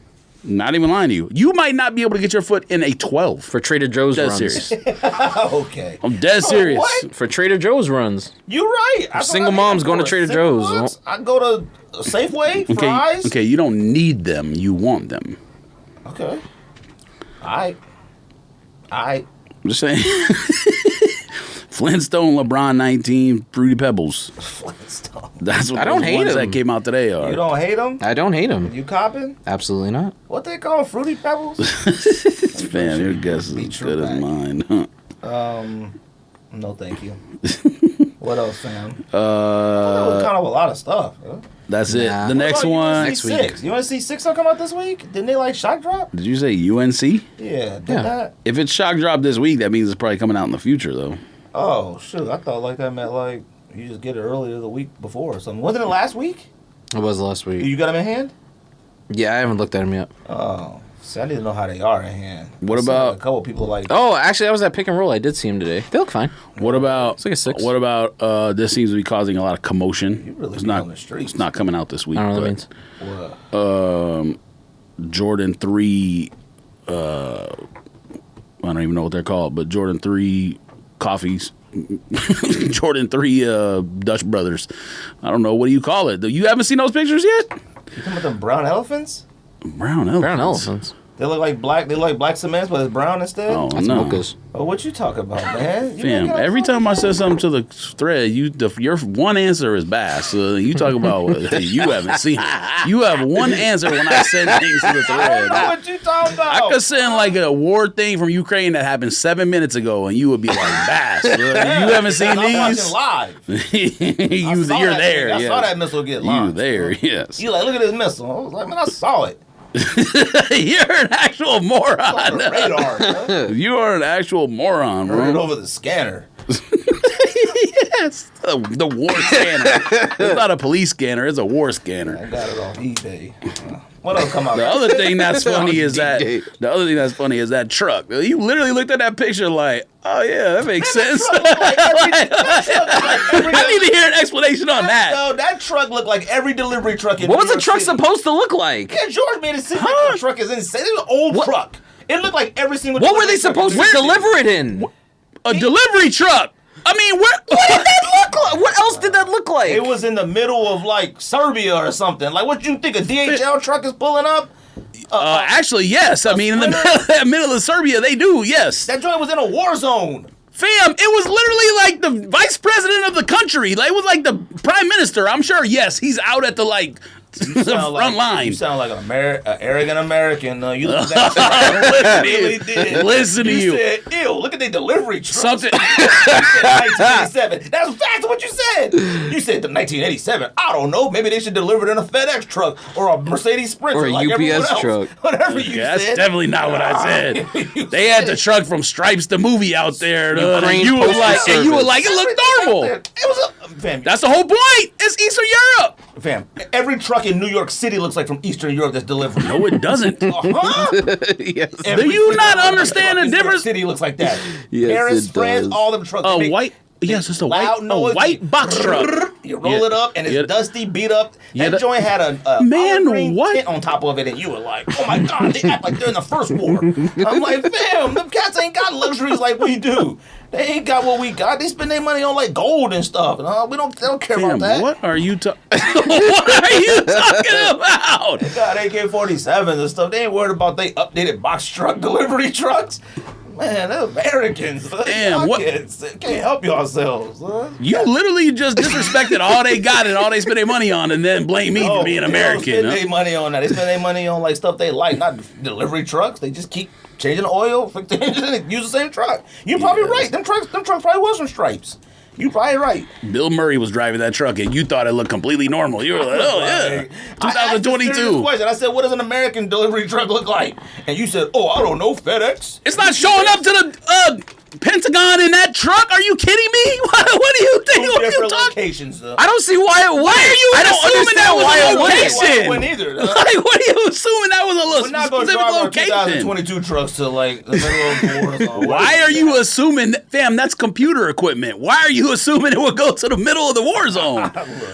Not even lying to you. You might not be able to get your foot in a 12. For Trader Joe's Dead runs. serious. Okay. I'm dead serious. what? For Trader Joe's runs. You're right. That's what single I moms did going to for. Trader Single Joe's. moms, I go to Safeway, Okay, fries. okay, you don't need them. You want them. Okay. All right. I'm just saying. Flintstone, LeBron 19, Fruity Pebbles. Flintstone. That's what I don't those hate ones them. that came out today are. You don't hate them? I don't hate them. You copping? Absolutely not. What they call 'em, Fruity Pebbles? Fam, your guess is as good as mine. Huh? No, thank you. What else, fam? Kind Uh, of a lot of stuff. Huh? that's it. Nah. The next What about one. Next UNC 6? UNC 6 will come out this week? Didn't they like shock drop? Did you say UNC? Yeah, did Yeah. that? If it's shock drop this week, that means it's probably coming out in the future, though. Oh, shoot. I thought like that meant like you just get it earlier the week before or something. Wasn't it last week? It was last week. You got them in hand? Yeah, I haven't looked at them yet. Oh. See, I need to know how they are in hand. What I saw about... a couple people like... Oh, actually, I was at Pick and Roll. I did see them today. They look fine. What about... It's like a 6. What about... this seems to be causing a lot of commotion. You really it's be not on the streets. It's not coming out this week. I don't know what that means. What? Jordan 3... I don't even know what they're called, but Jordan 3 coffees. Jordan 3 Dutch Brothers. I don't know. What do you call it? You haven't seen those pictures yet? You talking about them brown elephants? Brown elephants. Brown elephants. They look like black. They look like black cements, but it's brown instead. Oh, That's no. mochas. Oh, what you talking about, man? You Fam, making up every something? time I said something to the thread, your one answer is bass. You talk about you haven't seen it. You have one answer when I send things to the I don't know thread. what you talking about. I could send like a war thing from Ukraine that happened 7 minutes ago, and you would be like, bass. You haven't seen I'm these? watching live. You're there. I Yeah. saw that missile get You launched. there, yes. You like, look at this missile. I was like, man, I saw it. You're an actual On moron. the radar. Huh? You are an actual moron, Run it bro. over the scanner. Yes, the war scanner. It's not a police scanner. It's a war scanner. I got it off eBay. What else come out? The other thing that's funny is that D-Day. the other thing that's funny is that truck. You literally looked at that picture like, oh yeah, that makes sense. I need to hear an explanation on that. No, that truck looked like every delivery truck in What New was the York truck City. supposed to look like? Yeah, George made it seem like the truck is insane. It was an old What? truck. It looked like every single What were they delivery truck in supposed New to York City. deliver it in? A delivery truck. I mean, What did that look like? What else did that look like? It was in the middle of like Serbia or something. Like, what you think a DHL truck is pulling up? actually, yes. I mean, in the middle of Serbia, they do. Yes. That joint was in a war zone. Fam, it was literally like the vice president of the country. Like, it was like the prime minister. I'm sure, yes, he's out at the, like, the front line. You sound like an arrogant American. You look at that. You really did. Listen to you. said, ew, look at their delivery trucks. Something. You said 1987. That's facts what you said. You said the 1987. I don't know. Maybe they should deliver it in a FedEx truck or a Mercedes Sprinter. Or a like everyone UPS else. truck. Whatever you That's said. definitely not what I said. You They had said. the truck from Stripes the movie out there. Ukraine And you were Postal like, Service. it looked normal. It was a fam. That's the whole point. It's Eastern Europe. Fam. Every truck in New York City looks like from Eastern Europe that's delivering. No, it doesn't. Uh-huh. Yes. Every Do you single not truck understand the in New York difference? City looks like that. Yes, Paris, it France, does. all them trucks. A they make white. Yes, it's a loud noise. white box truck. You roll Yeah. it up and it's Yeah. dusty, beat up. Yeah, That joint had a Man, olive green what? tint on top of it, and you were like, "Oh my god, they act like they're in the first war." I'm like, "Fam, them cats ain't got luxuries like we do. They ain't got what we got. They spend their money on like gold and stuff. We don't care Damn, about that." what are you talking? What are you talking about? Got AK-47s and stuff. They ain't worried about they updated box truck delivery trucks. Man, they're Americans. Damn, Y'all what- can't help yourselves. You literally just disrespected all they got and all they spend their money on, and then blame me for being They don't American. spend huh? their money on that. They spend their money on like stuff they like, not delivery trucks. They just keep changing the oil, fix the engine, and use the same truck. You're probably right. Them trucks probably was from Stripes. You probably right. Bill Murray was driving that truck, and you thought it looked completely normal. You were like, oh yeah, I asked a serious 2022. question. I said, "What does an American delivery truck look like?" And you said, "Oh, I don't know, FedEx." It's not showing up to the Pentagon in that truck. Are you kidding me? What do you think? Two What are you different talking? locations. I don't see why it would. Why are you I don't assuming that understand was why a it wouldn't. location? Wouldn't either. Like, what are you assuming that was a We're not going to specific drive our location? 2022 trucks to like the middle of war. Why are you assuming, fam, that's computer equipment. Why are you assuming it would go to the middle of the war zone?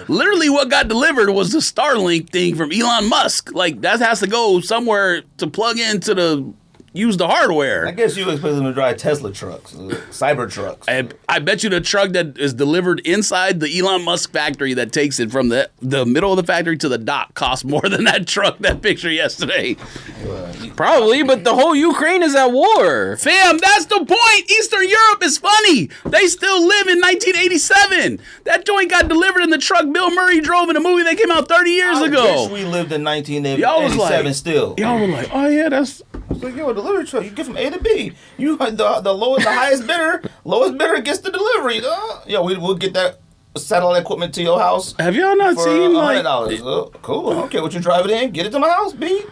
Literally what got delivered was the Starlink thing from Elon Musk. Like, that has to go somewhere to plug into use the hardware. I guess you expect them to drive Tesla trucks, cyber trucks. I bet you the truck that is delivered inside the Elon Musk factory that takes it from the middle of the factory to the dock costs more than that truck, that picture yesterday. Probably, but the whole Ukraine is at war. Fam, that's the point. Eastern Europe is funny. They still live in 1987. That joint got delivered in the truck Bill Murray drove in a movie that came out 30 years I ago. wish we lived in Y'all was 1987 like, still. Y'all were like, oh yeah, that's... It's like, yo, a delivery truck, you get from A to B. You the lowest, the highest bidder gets the delivery. Yo, we'll get that satellite equipment to your house Have y'all not for seen like... $100. Cool. I don't care what you drive it in. Get it to my house, B.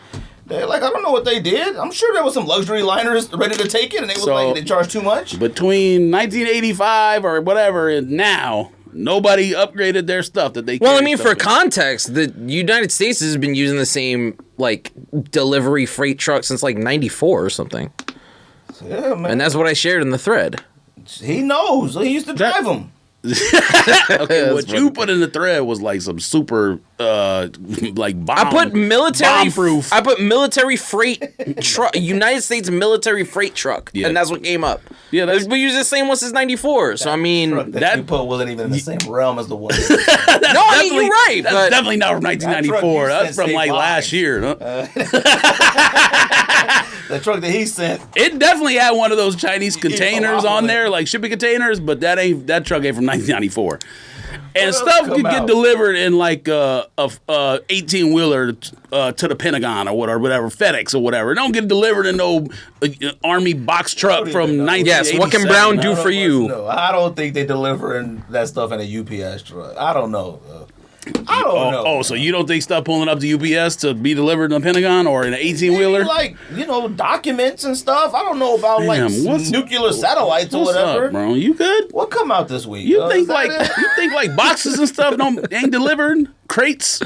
They're like, I don't know what they did. I'm sure there was some luxury liners ready to take it, and they was like, they charged too much. Between 1985 or whatever and now, nobody upgraded their stuff that they. Well, I mean, for context, the United States has been using the same like delivery freight truck since like '94 or something. Yeah, man. And that's what I shared in the thread. He knows. He used to drive them. Okay, what you put in the thread was like some super like bomb. I put military proof. I put military freight truck, United States military freight truck, and that's what came up. Yeah, we use the same one since '94. So I mean, that you put wasn't even in the same realm as the one. No, I mean you're right. That's but definitely not from 1994. That's from like last year. Huh? The truck that he sent. It definitely had one of those Chinese containers on there, like shipping containers, but that truck ain't from 1994. And stuff could get delivered in like a 18-wheeler to the Pentagon or whatever, FedEx or whatever. It don't get delivered in no Army box truck from 1987. Yes, what can Brown do for you? No, I don't think they delivering that stuff in a UPS truck. I don't know. I don't know. Oh, so you don't think stuff pulling up to UPS to be delivered in the Pentagon or in an 18-wheeler? Like, documents and stuff. I don't know about nuclear satellites or whatever. Up, bro? You good? What come out this week? You think boxes and stuff ain't delivered? Crates?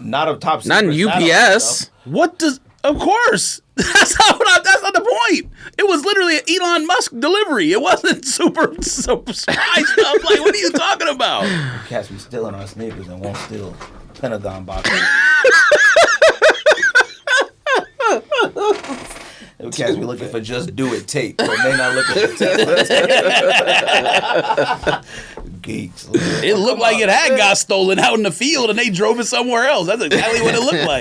Not a top Not secret in UPS. What does? Of course. That's not the point. It was literally an Elon Musk delivery. It wasn't super spy stuff. Like, what are you talking about? Cats be stealing our sneakers and won't steal Pentagon boxes. Cats be looking for Just Do It tape, but they not looking for Tesla tape. Geeks. It looked like it had got stolen out in the field and they drove it somewhere else. That's exactly what it looked like.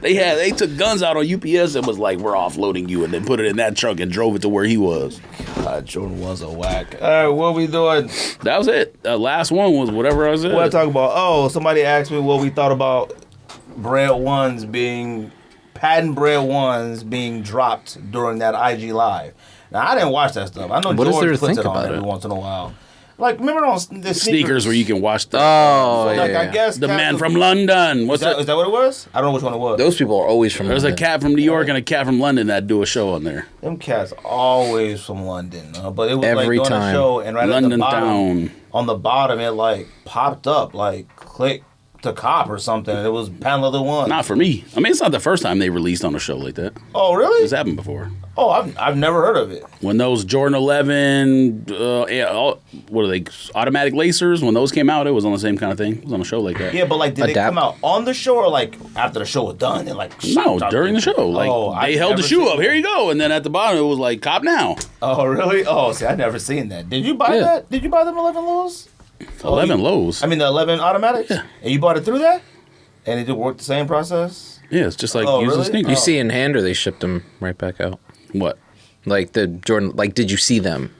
They took guns out on UPS and was like, we're offloading you, and then put it in that truck and drove it to where he was. God, Jordan was a whack. All right, what we doing? That was it. The last one was whatever I said. What I talk about? Oh, somebody asked me what we thought about patent Bread Ones being dropped during that IG Live. Now, I didn't watch that stuff. I know George puts it on every once in a while. Like, remember on the sneakers where you can watch the... Oh, so, yeah. I guess the man from London. Is that what it was? I don't know which one it was. Those people are always from There's London. a cat from New York and a cat from London that do a show on there. Them cats always from London. But it was Every like doing time. a show, and right London at the bottom, town. on the bottom, it like popped up, like click to cop or something. It was Patent Leather One. Not for me. I mean, it's not the first time they released on a show like that. Oh, really? It's happened before. Oh, I've never heard of it. When those Jordan 11, what are they, automatic lacers, when those came out, it was on the same kind of thing. It was on a show like that. Yeah, but like, did they come out on the show or like after the show was done? And like, no, during the show. Like, they held the shoe up. Here you go. And then at the bottom, it was like, cop now. Oh, really? Oh, see, I've never seen that. Did you buy that? Did you buy them 11 lows? 11 lows? I mean, the 11 automatics? Yeah. And you bought it through that? And it did work the same process? Yeah, it's just like using sneakers. You see in hand, or they shipped them right back out? What? Like the Jordan, like, did you see them?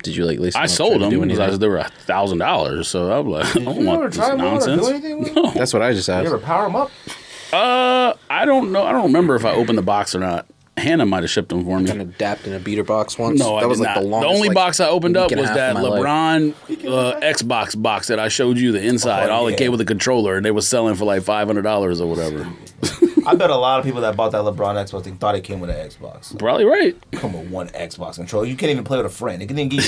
Did you like lace them I up, sold try to do them because anything? they were $1,000. So I'm like, I don't want this nonsense. Do anything with No. That's what I just asked. You ever power them up? I don't know. I don't remember if I opened the box or not. Hannah might have shipped them for me. Kind of dapped in a beater box once. No, that I was did like not. the longest. The only box I opened up week and a was half that of my life. LeBron Xbox box that I showed you the inside. All it came with a controller, and they was selling for like $500 or whatever. I bet a lot of people that bought that LeBron Xbox thing thought it came with an Xbox. Probably right. Come with one Xbox controller. You can't even play with a friend. It can even get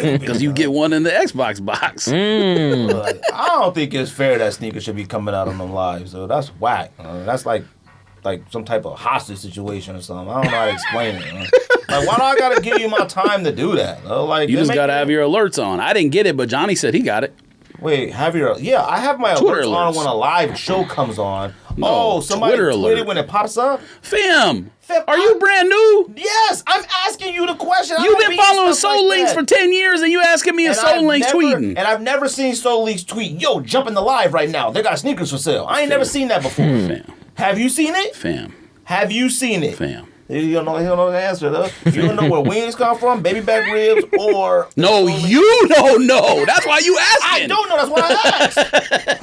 you. Because you get one in the Xbox box. I don't think it's fair that sneakers should be coming out on them lives. So that's whack. That's like some type of hostage situation or something. I don't know how to explain it. Like, why do I gotta give you my time to do that? Like, You just gotta have your alerts on. I didn't get it, but Johnny said he got it. Wait, I have my Twitter alerts on alerts. when a live show comes on. No, Somebody Twitter tweeted alert. when it pops up. Fam, are you brand new? Yes, I'm asking you the question. You've been following Soul Links for 10 years and you asking me if Soul Links tweeting. And I've never seen Soul Links tweet, yo, jump in the live right now. They got sneakers for sale. I ain't never seen that before. Fam. Have you seen it? Fam. Have you seen it? Fam. You don't know the answer, though. You don't know where wings come from, baby back ribs, or... No, you don't know. That's why you asking. I don't know. That's why I asked.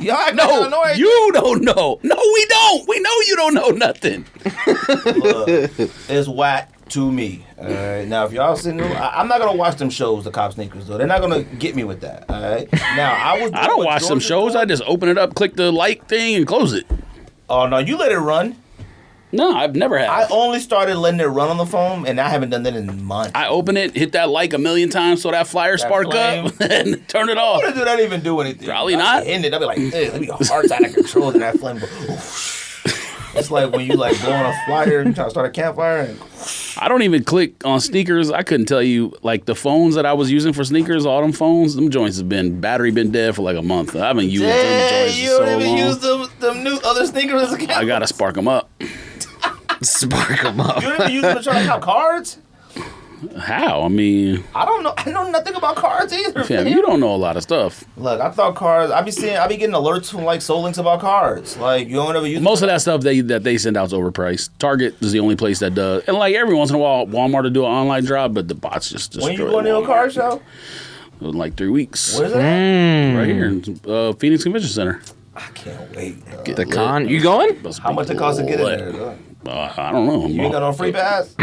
Y'all act like I know everything. You don't know. No, we don't. We know you don't know nothing. It's whack to me. All right. Now, if y'all sitting there, I'm not gonna watch them shows, the cop sneakers, though. They're not gonna get me with that. All right. Now, I don't watch them shows. I just open it up, click the like thing, and close it. Oh no, you let it run. No, I've never had. I only started letting it run on the phone, and I haven't done that in months. I open it, hit that like a million times so that flyer spark flame. up, and turn it off. What do that even do anything? Probably not. In it, I'll be like, let me go hearts out of control, and that flame go. It's like when you like blow on a flyer and try to start a campfire. And I don't even click on sneakers. I couldn't tell you, like the phones that I was using for sneakers, all them phones, them joints have been battery been dead for like a month. I haven't used them joints you so don't even long. use them new other sneakers as a campfire. I gotta spark them up. Spark them up. You don't even use them to try to cop cards? How? I mean, I don't know. I know nothing about cards either. fam, man. you don't know a lot of stuff. Look, I thought cards. I be getting alerts from like Soul Links about cards. Like you don't ever use Most of that stuff that they send out is overpriced. Target is the only place that does, and like every once in a while, Walmart will do an online drop, but the bots just destroy. When you going to a card show? In like 3 weeks. Where's that? Right here in Phoenix Convention Center. I can't wait. The con. You going? How much it costs to get in there? Dog? I don't know. You ain't got no free pass?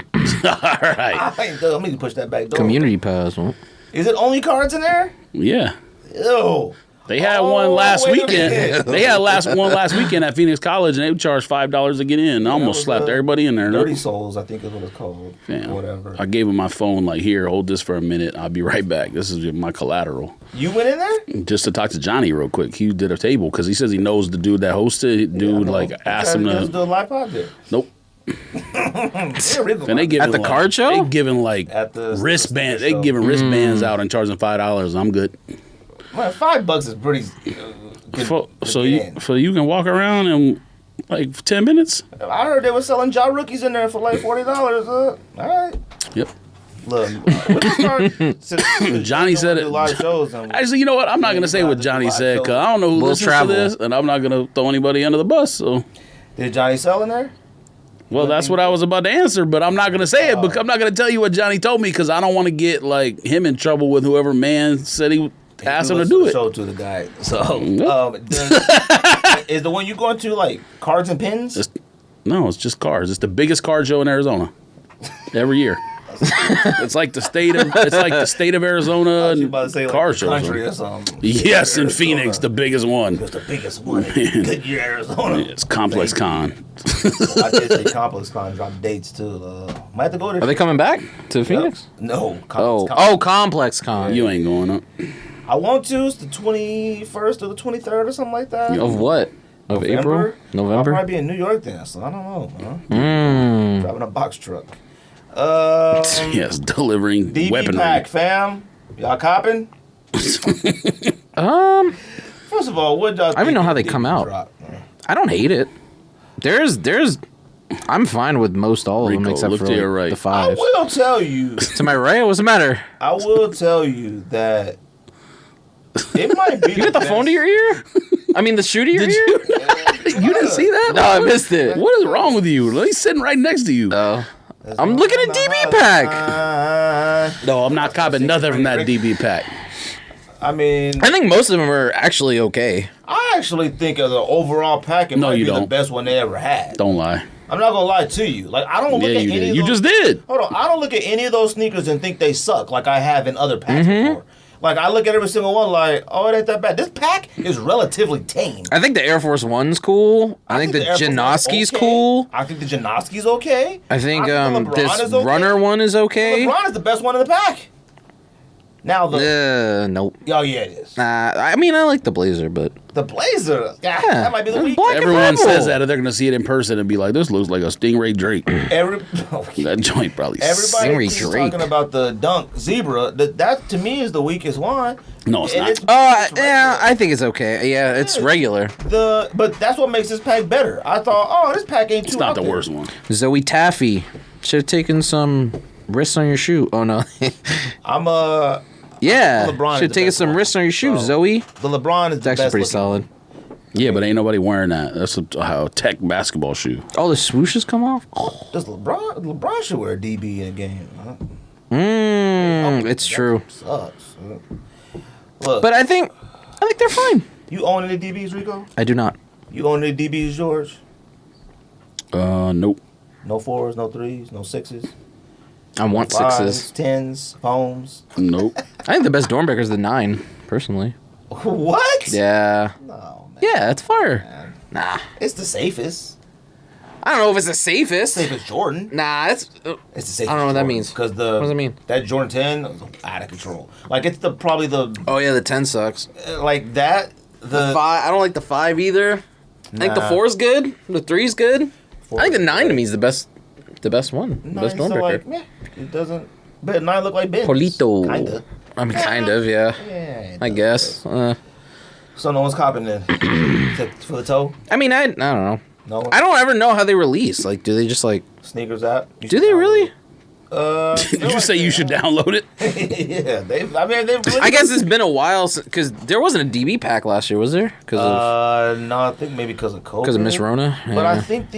All right. Let me push that back door. Community pass. Huh? Is it only cards in there? Yeah. Ew. They had one last wait a weekend. minute. They had one last weekend at Phoenix College, and they charged $5 to get in. I almost slapped everybody in there. Dirty Souls, I think is what it's called. Yeah. Whatever. I gave him my phone, like, here, hold this for a minute. I'll be right back. This is my collateral. You went in there? Just to talk to Johnny real quick. He did a table because he says he knows the dude that hosted. Dude, asked him Just to. do a live pod there. Nope. Yeah, really And they giving At the card show? They giving like At the wristbands. show. They giving wristbands out and charging $5. I'm good. Man, $5 is pretty. Good, So you can walk around in like 10 minutes. I heard they were selling jaw rookies in there for like $40. All right. Yep. Look, Johnny said it. A lot of shows. Actually, you know what? I'm not gonna say what Johnny said because I don't know who We'll listens travel. to this, and I'm not gonna throw anybody under the bus. So, Did Johnny sell in there? well, that's what I was about to answer, but I'm not gonna say it because I'm not gonna tell you what Johnny told me because I don't want to get like him in trouble with whoever man said he asked him to do it. Show to the guy. So, is the one you going to like cards and pins? No, it's just cars. It's the biggest card show in Arizona every year. It's like the state of Arizona You about to say like car the shows. country or something. Yes, in Arizona. Phoenix, the biggest one. It's the biggest one in Goodyear, Arizona. It's Complex Con. I did say Complex Con drop dates too. Might have to go there. Are they coming back to Phoenix? No. Complex Con. You ain't going up. I want to. It's the 21st or the 23rd or something like that. Of what? Of April? I'll November? probably be in New York then, so I don't know. Huh? Driving a box truck. Yes, delivering DB weaponry. pack, fam. Y'all copping? Um, First of all, what y'all I don't even know how they come out. I don't hate it. I'm fine with most all of them Ricco, except look for to like, your right. the I fives. will tell you. To my right, what's the matter? I will tell you that it might be. You got the phone to your ear? I mean, the shoe to your ear? You didn't see that? No, I missed it. What is wrong with you? He's sitting right next to you. I'm looking at DB pack. No, I'm not copping nothing from that DB pack. I mean, I think most of them are actually okay. I actually think as an overall pack, it No, might you be the don't. best one they ever had. Don't lie. I'm not gonna lie to you. Like I don't look Yeah, at you any did. of You those. just did. Hold on, I don't look at any of those sneakers and think they suck like I have in other packs before. Like I look at every single one like, oh, it ain't that bad. This pack is relatively tame. I think the Air Force One's cool. I think the Air Force One's Janoski's okay. cool. I think the Janoski's okay. I think the LeBron this is okay. runner one is okay. LeBron is the best one in the pack. Now the Nope. oh yeah it is. I mean, I like the Blazer, but The Blazer. Yeah, that might be the weak. black and Everyone purple. says that, and they're going to see it in person and be like, this looks like a Stingray Drake. That joint probably Everybody Stingray keeps Drake. talking about the Dunk Zebra. That to me is the weakest one. No, it's And not. it's yeah, regular. I think it's okay. Yeah, it's regular. But that's what makes this pack better. I thought, oh, this pack ain't too. It's not out the there. worst one. Zoe Taffy should have taken some wrists on your shoe. Oh no. I'm Yeah, LeBron is should the take best some one. wrist on your shoes, So, Zoe. the LeBron is It's the actually best pretty looking solid. one. Yeah, but ain't nobody wearing that. That's a tech basketball shoe. Oh, the swooshes come off. Does LeBron should wear a DB in a game? Huh? It's true. Sucks. Look, But I think they're fine. you own any DBs, Ricco? I do not. You own any DBs, George? Nope. No 4s, no 3s, no 6s. I want 5s, sixes. 10s, homes. Nope. I think the best Dornbecker is the 9, personally. What? Yeah. No, man. Yeah, it's fire. Nah. It's the safest. I don't know if it's the safest. Safest Jordan. Nah, it's the safest. I don't know what that means. Because what does it mean? That Jordan 10 is out of control. Like it's probably the. Oh yeah, the 10 sucks. Like that. The 5. I don't like the 5 either. I think the 4 is good. The 3 is good. I think the 9 to me is the best. The best one. The best one like, it doesn't. But 9 look like Ben. Polito. Kinda. I mean, kind of, yeah. I guess. So no one's copping then for the toe. I mean, I don't know. No one? I don't ever know how they release. Like, do they just like sneakers app? Do they really? Did you say you should download it? Yeah, they've really I guess it's been a while because there wasn't a DB pack last year, was there? No, I think maybe because of COVID. Because of Miss Rona. Yeah. But I think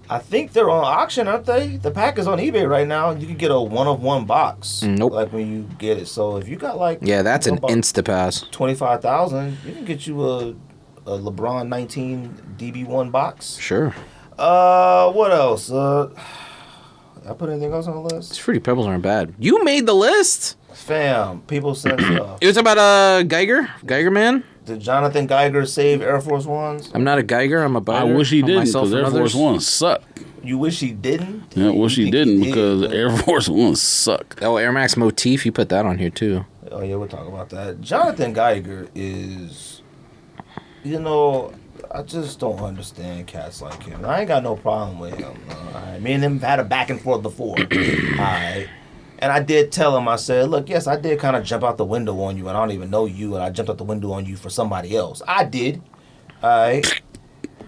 I think they're on auction, aren't they? The pack is on eBay right now. You can get a 1-of-1 box. Nope. Like when you get it. So if you got like that's an Instapass. 25,000, you can get you a LeBron 19 DB1 box. Sure. What else? I put anything else on the list? These Fruity Pebbles aren't bad. You made the list. Fam, people said stuff. It was about Geiger man. Did Jonathan Geiger save Air Force Ones? I'm not a Geiger. I'm a buyer. I wish he didn't because Air Force Ones suck. You wish he didn't? Yeah, I wish he didn't because Air Force Ones suck. Oh, Air Max Motif. You put that on here too. Oh yeah, we'll talk about that. Jonathan Geiger is, I just don't understand cats like him. I ain't got no problem with him. Right? Me and him had a back and forth before. Alright. And I did tell him, I said, look, yes, I did kind of jump out the window on you, and I don't even know you, and I jumped out the window on you for somebody else. I did. Alright.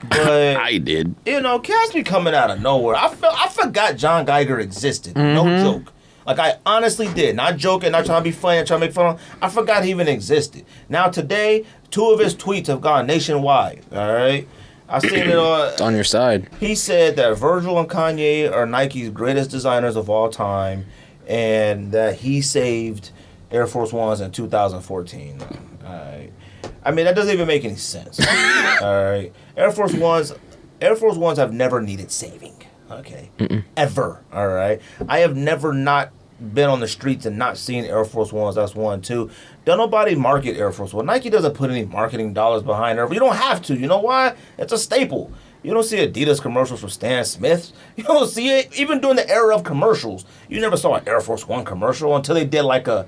But I did. Cats be coming out of nowhere. I forgot John Geiger existed. No joke. Like, I honestly did. Not joking, not trying to be funny, not trying to make fun of him. I forgot he even existed. Now, today, 2 of his tweets have gone nationwide. Alright? I seen it on... It's on your side. He said that Virgil and Kanye are Nike's greatest designers of all time, and that he saved Air Force Ones in 2014. All right. I mean, that doesn't even make any sense. All right. Air Force Ones have never needed saving. Okay. Ever. All right. I have never not been on the streets and not seen Air Force Ones. That's 1. 2. Don't nobody market Air Force One. Nike doesn't put any marketing dollars behind Air Force. You don't have to. You know why? It's a staple. You don't see Adidas commercials for Stan Smith. You don't see it. Even during the era of commercials, you never saw an Air Force One commercial until they did remember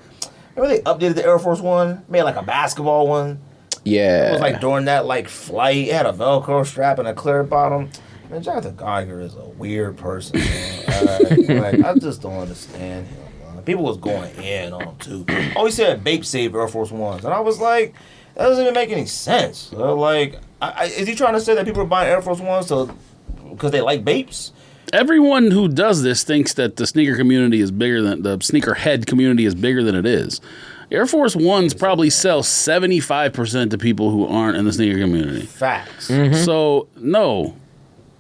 they updated the Air Force One? Made like a basketball one? Yeah. It was like during that flight. It had a Velcro strap and a clear bottom. Man, Jonathan Geiger is a weird person, man. I just don't understand him. People was going in on him, too. Oh, he said Bape saved Air Force Ones. And I was like, that doesn't even make any sense. Is he trying to say that people are buying Air Force Ones because they like Bapes? Everyone who does this thinks that the sneaker community is bigger than the sneakerhead community is bigger than it is. Air Force Ones probably sell 75% to people who aren't in the sneaker community. Facts. So, no.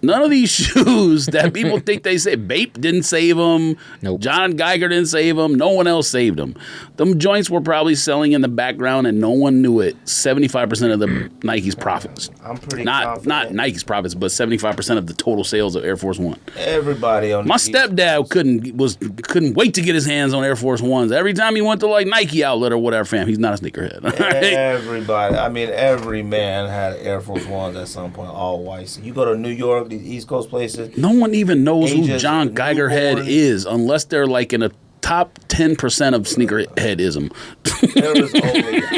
None of these shoes that people think they say, Bape didn't save them. Nope. John Geiger didn't save them. No one else saved them. Them joints were probably selling in the background and no one knew it. 75% of the Nike's profits. I'm pretty not Nike's profits, but 75% of the total sales of Air Force One. Everybody on my stepdad couldn't wait to get his hands on Air Force Ones. Every time he went to Nike outlet or whatever, fam, he's not a sneakerhead. Everybody. I mean, every man had Air Force Ones at some point, all white. So you go to New York, these East Coast places. No one even knows who John Geigerhead is unless they're in a top 10% of sneakerheadism.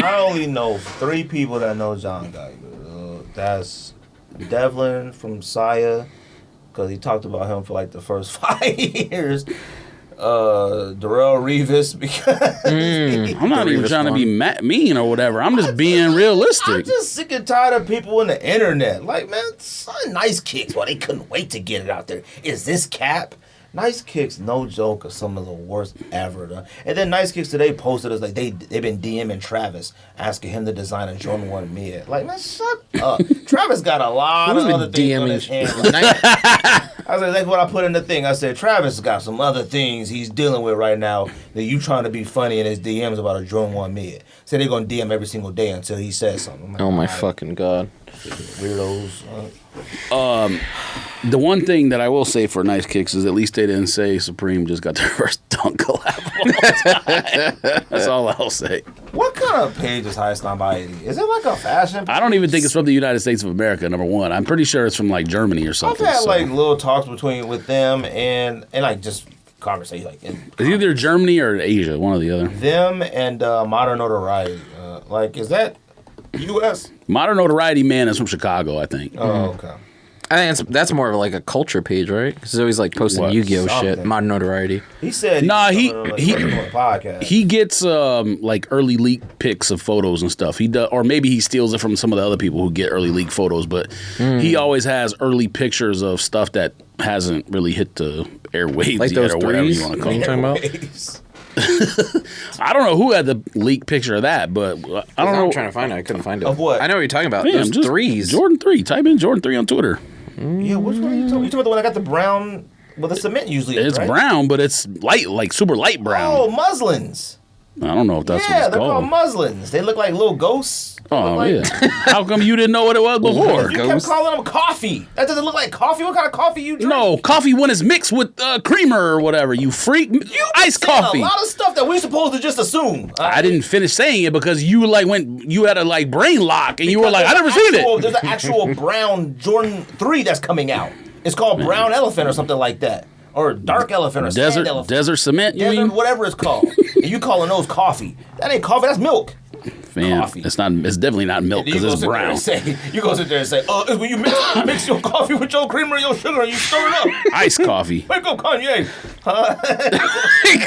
I only know 3 people that know John Geiger. That's Devlin from Saya, because he talked about him for the first 5 years. Darrell Revis, because I'm not even trying to be mean or whatever. I'm just being realistic. I'm just sick and tired of people on the internet. Man, son, Nice Kicks. Well, they couldn't wait to get it out there. Is this cap? Nice Kicks, no joke, are some of the worst ever. Though. And then Nice Kicks today posted us they've been DMing Travis, asking him to design a Jordan 1 mid. Man, shut up. Travis got a lot of other things on his hands. I was that's what I put in the thing. I said, Travis got some other things he's dealing with right now that you trying to be funny in his DMs about a Jordan 1 mid. So they're going to DM every single day until he says something. Oh, my fucking God. Weirdos. The one thing that I will say for Nice Kicks is at least they didn't say Supreme just got their first dunk collab of all time. That's all I'll say. What kind of page is High Snobiety? Is it like a fashion page? I don't even think it's from the United States of America, number one. I'm pretty sure it's from like Germany or I've something. had like little talks with them and like just conversation like it's either Germany or Asia, one or the other. them and Modern Notoriety. Like, is that U.S.? Modern Notoriety Man is from Chicago, I think. Oh, okay. I think that's more of like a culture page, right? Because he's always like posting What? Yu-Gi-Oh shit, Something. Modern Notoriety. He said Nah, he doing a podcast. he gets like early leak pics of photos and stuff. He does, or maybe he steals it from some of the other people who get early leak photos. But he always has early pictures of stuff that hasn't really hit the airwaves Like yet, those or whatever threes? you want to What call are you it. talking about? Airwaves. I don't know who had the leak picture of that, but I don't know. I'm trying to find it. I couldn't find it. Of what? I know what you're talking about. Damn, Those just threes. Jordan 3. Type in Jordan 3 on Twitter. Yeah, which one are you talking about? You talking about the one that got the brown with the cement usually? It's right? brown, but it's light, like super light brown. Oh, muslins. I don't know if that's Yeah, what it's they're called. called muslins. They look like little ghosts. They Oh, look like, yeah. How come you didn't know what it was before? You kept Ghosts? calling them coffee. That doesn't look like coffee. What kind of coffee you drink? No, coffee when it's mixed with creamer or whatever. You freak. Iced Saying coffee. A lot of stuff that we're supposed to just assume. I didn't finish saying it because you like you had a like brain lock and you were like, I never seen it. There's an actual brown Jordan 3 that's coming out. It's called Brown Elephant or something like that. Or Dark Elephant or Sand Elephant. Desert cement, you Desert, mean? whatever it's called. And you calling those coffee. That ain't coffee, that's milk. Fam, Coffee. it's not. It's definitely not milk You because go it's sit there brown. and say, you go sit there and say, it's when you mix your coffee with your creamer and your sugar and you stir it up. Iced coffee. Wake up, Kanye.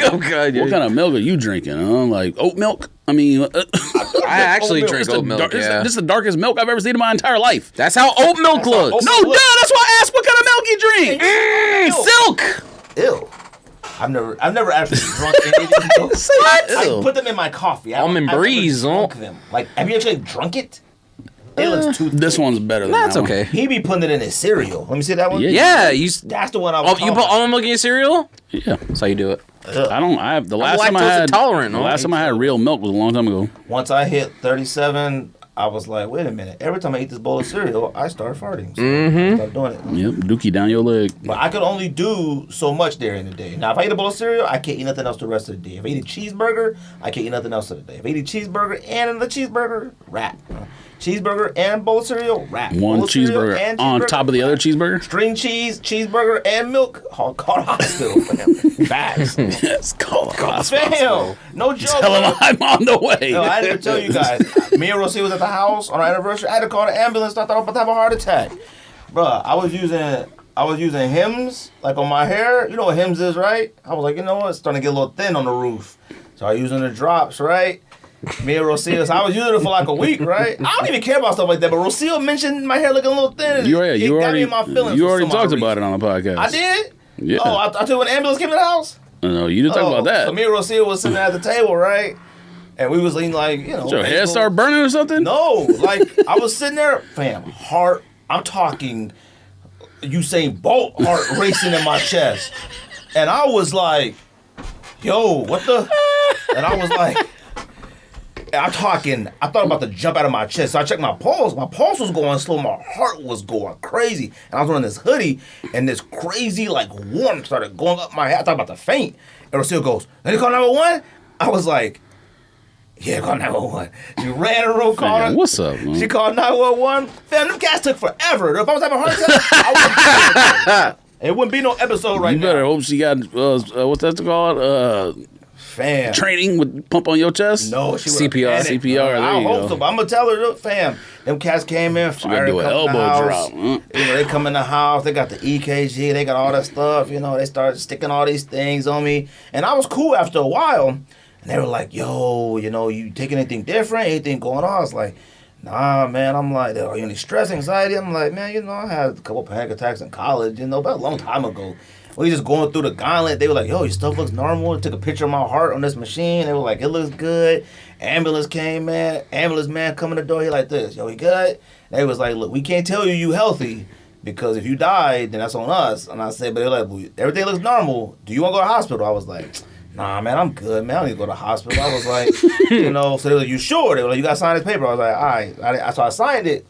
Oh god, What kind of milk are you drinking? Like oat milk? I mean, I actually Oat milk. drink it's the oat milk. dark- Yeah, this is the darkest milk I've ever seen in my entire life. that's how oat milk looks. oat No, milk. duh. That's why I asked what kind of milk you drink. Silk. Ew. I've never actually drunk any of these milks. What? I put them in my coffee. Almond I've never breeze, drunk huh? them. Like, have you actually drunk it? It looks too This thick. one's better than That's that one. okay. He be putting it in his cereal. Let me see that one. Yeah. Yeah, you. That's the one I was Oh, you put almond milk in your cereal? Yeah. That's how you do it. I don't. I have the last time I lactose had intolerant, the no? last time I had real milk was a long time ago. Once I hit 37, I was like, wait a minute. Every time I eat this bowl of cereal, I start farting. So I started doing it. Yep, dookie down your leg. But I could only do so much during the day. Now, if I eat a bowl of cereal, I can't eat nothing else the rest of the day. If I eat a cheeseburger, I can't eat nothing else of the day. If I eat a cheeseburger and another cheeseburger, wrap. Cheeseburger and bowl of cereal, wrap. One Bowl of cereal cheeseburger and on cheeseburger, top of the other wrap. cheeseburger. String cheese, cheeseburger, and milk. Call hospital, fam. Facts. Yes, call it hospital. Fam, no joke. Tell him bro. I'm on the way. No, I didn't tell you guys. Me and Rosie was at the house on our anniversary. I had to call the ambulance. I thought I was about to have a heart attack. Bruh, I was using Hims, like on my hair. You know what Hims is, right? I was like, you know what? It's starting to get a little thin on the roof. So I was using the drops, right? Me and Rocio, I was using it for like a week, right? I don't even care about stuff like that, but Rocio mentioned my hair looking a little thin. You It got me in my feelings. you for already some odd talked reason. about it on the podcast. I did? Yeah. Oh, I told you when the ambulance came to the house? No, you didn't talk about that. So me and Rocio was sitting at the table, right? And we was eating like, you know. Did your hair baseball- start burning or something? No, like I was sitting there, fam, heart. I'm talking Usain Bolt heart racing in my chest. And I was like, yo, what the? And I was like, I thought I'm about to jump out of my chest. So I checked my pulse. My pulse was going slow. My heart was going crazy. And I was wearing this hoodie, and this crazy, like, warmth started going up my head. I thought about to faint. And Rocio goes, "Let me call 911?" I was like, yeah, call 911. She ran the room, called Man, her. what's up, man? She called 911. Fam, them cats took forever. If I was having a heart attack, I wouldn't. It wouldn't be no episode right You better now. hope she got what's that called? Fam. Training with pump on your chest. No, she would've CPR. panicked. CPR, there I you hope go. so, but I'm gonna tell her, look, fam, them cats came in, She gotta fired, do an come in the elbow house. drop. You know, they come in the house, they got the EKG, they got all that stuff. You know, they started sticking all these things on me, and I was cool after a while. And they were like, "Yo, you know, you taking anything different? Anything going on?" I was like, "Nah, man." I'm like, "Are you any stress, anxiety?" I'm like, "Man, you know, I had a couple panic attacks in college, you know, about a long time ago." We just going through the gauntlet. They were like, "Yo, your stuff looks normal." Took a picture of my heart on this machine. They were like, "It looks good." Ambulance came, man. Ambulance man come in the door. He like this. "Yo, he good?" They was like, "Look, we can't tell you healthy because if you die, then that's on us." And I said, "But they're like, well, everything looks normal. Do you want to go to the hospital?" I was like, "Nah, man, I'm good, man. I don't need to go to the hospital." I was like, you know, so they were like, "You sure?" They were like, "You got to sign this paper." I was like, "All right." So I signed it.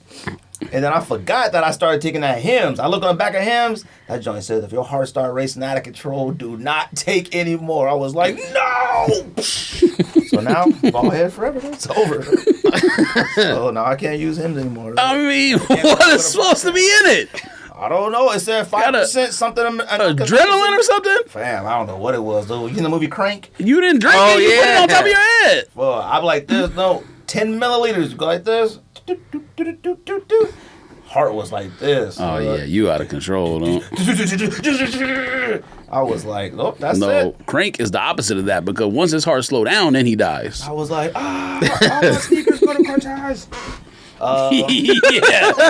And then I forgot that I started taking that Hims. I look on the back of Hims. That joint says, if your heart start racing out of control, do not take any more. I was like, no! So now, bald head forever. It's over. So now I can't use Hims anymore. I mean, what is supposed to be in it? I don't know. It said 5% something. Adrenaline or something? Fam, I don't know what it was, though. You in the movie Crank? You didn't drink it. You put it on top of your head. Well, I'm like this. No, 10 milliliters. Go like this. Heart was like this. Oh, yeah. You out of control, though. I was like, nope, that's No, it. Crank is the opposite of that because once his heart slow down, then he dies. I was like, all my sneakers go to Cortez. Yeah,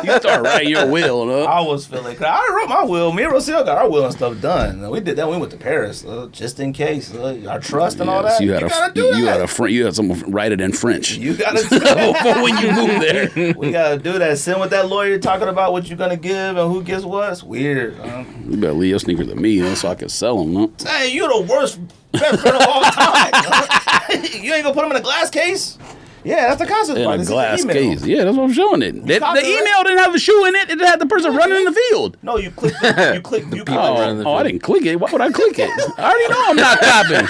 you start writing your will, huh? I was feeling, cause I wrote my will. Me and Rocio got our will and stuff done. We did that when we went to Paris, just in case. Our trust and all that. You had someone write it in French. You gotta do that. For when you move there. We gotta do that. Send with that lawyer talking about what you're gonna give and who gets what. It's weird. You better leave your sneakers to me, huh, so I can sell them, huh? Hey, you're the worst best friend of all time. You ain't gonna put them in a glass case? Yeah, that's the concept. In part. a This is glass the email. case. Yeah, that's what I'm showing it. The email didn't have the shoe in it. It had the person running in the field. No, you click. I didn't click it. Why would I click it? I already know I'm not copying.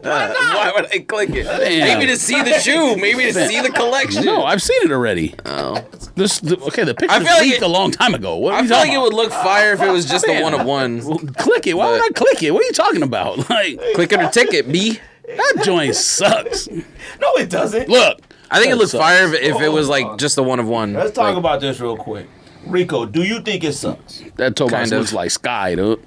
Why would I click it? Damn. Maybe to see the shoe. Maybe to see the collection. No, I've seen it already. Oh. The picture I feel like leaked a long time ago. What are I you feel like talking it would look fire if it was just a Man. one of one. Well, click it. Why would I click it? What are you talking about? Like, Click it or ticket, B. that joint sucks. No, it doesn't. Look. I think it looks sucks. fire if it was like just a one of one. Let's talk about this real quick. Rico, do you think it sucks? That toe box Kind of. looks like Sky, dude.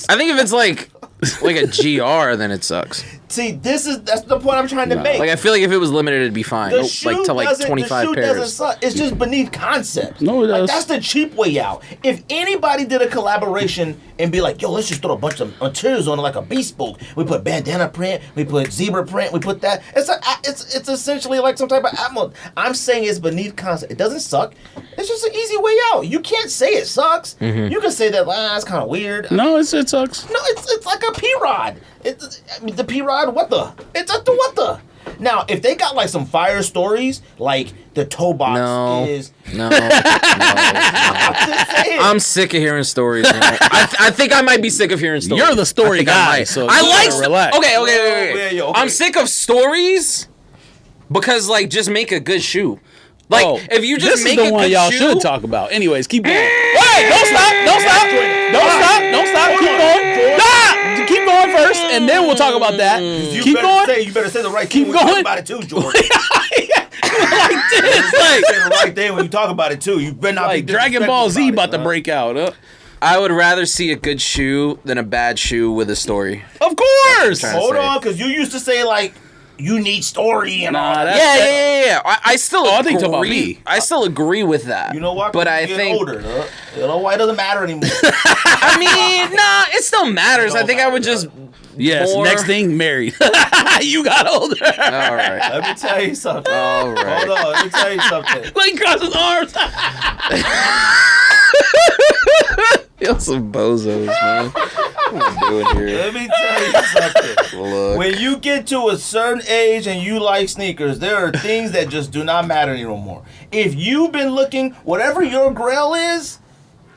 I think if it's like a GR, then it sucks. See, that's the point I'm trying to make. Like I feel like if it was limited, it'd be fine. The shoe Like to like doesn't- 25 the shoe pairs. doesn't suck. It's just beneath concept. No, it does. Like, that's the cheap way out. If anybody did a collaboration and be like, yo, let's just throw a bunch of materials on it like a bespoke. We put bandana print, we put zebra print, we put that. It's essentially like some type of atmo. I'm saying it's beneath concept. It doesn't suck. It's just an easy way out. You can't say it sucks. Mm-hmm. You can say that, it's kind of weird. No, it sucks. No, it's like a P-Rod. The P-Rod, what the? It's a what the? Now, if they got like some fire stories, like the toe box is... No. I'm just saying. I'm sick of hearing stories. Man. I think I might be sick of hearing stories. You're the story I think I guy, might. so I you like gotta relax. Okay. Okay. I'm sick of stories because like just make a good shoe. Like if you just this make is the a one good y'all shoe, should talk about. Anyways, keep going. Wait, don't stop. Keep going. Nah, keep going first, and then we'll talk about that. Keep going. You better say the right Keep thing when you going. talk about it too, George. Like this, Say the right thing when you talk about it too. You better not like be Dragon Ball Z about to it, break out. Huh? I would rather see a good shoe than a bad shoe with a story. Of course. Hold on, because you used to say like you need story and all Nah, that. Yeah. I still I agree. think talking about me. I still agree with that. You know what? But I You're think older. You know why it doesn't matter anymore. I mean, nah, it still matters. I think I would just Yes. more- Next thing, married. You got older. All right. Let me tell you something. All right. Hold on. Let me tell you something. Like cross his arms. Y'all some bozos, man. What am I doing here? Let me tell you something. Look. When you get to a certain age and you like sneakers, there are things that just do not matter anymore. If you've been looking, whatever your grail is,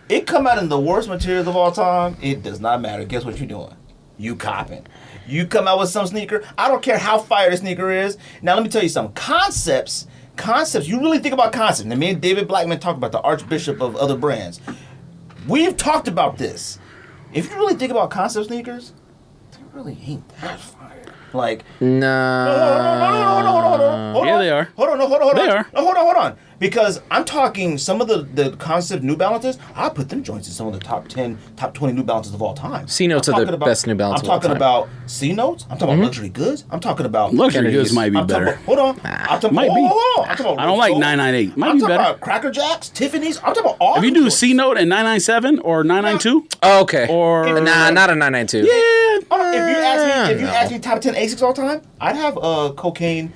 it come out in the worst materials of all time. It does not matter. Guess what you're doing? You copping. You come out with some sneaker. I don't care how fire the sneaker is. Now let me tell you something. Concepts. You really think about concepts. And me and David Blackman talk about the Archbishop of other brands. We've talked about this. If you really think about concept sneakers, they really ain't that fire. Like, No. hold on. Yeah, they are. Hold on. They are. No, hold on. Because I'm talking some of the concept New Balances, I put them joints in some of the top 10, top 20 New Balances of all time. C Notes are the best New Balance I'm of all talking time. about C Notes. I'm talking about luxury goods. I'm talking about Luxury Kennedy's. goods might be I'm talking better. about, hold on. I'm talking Might about, be. hold on. I'm talking about I don't like Ricco. 998. Might I'm be talking better. about Cracker Jacks, Tiffany's. I'm talking about all If you them do joints. C Note and 997 or 992, Oh, okay. Or- nah, not a 992. yeah. If you ask me top 10 Asics all time, I'd have cocaine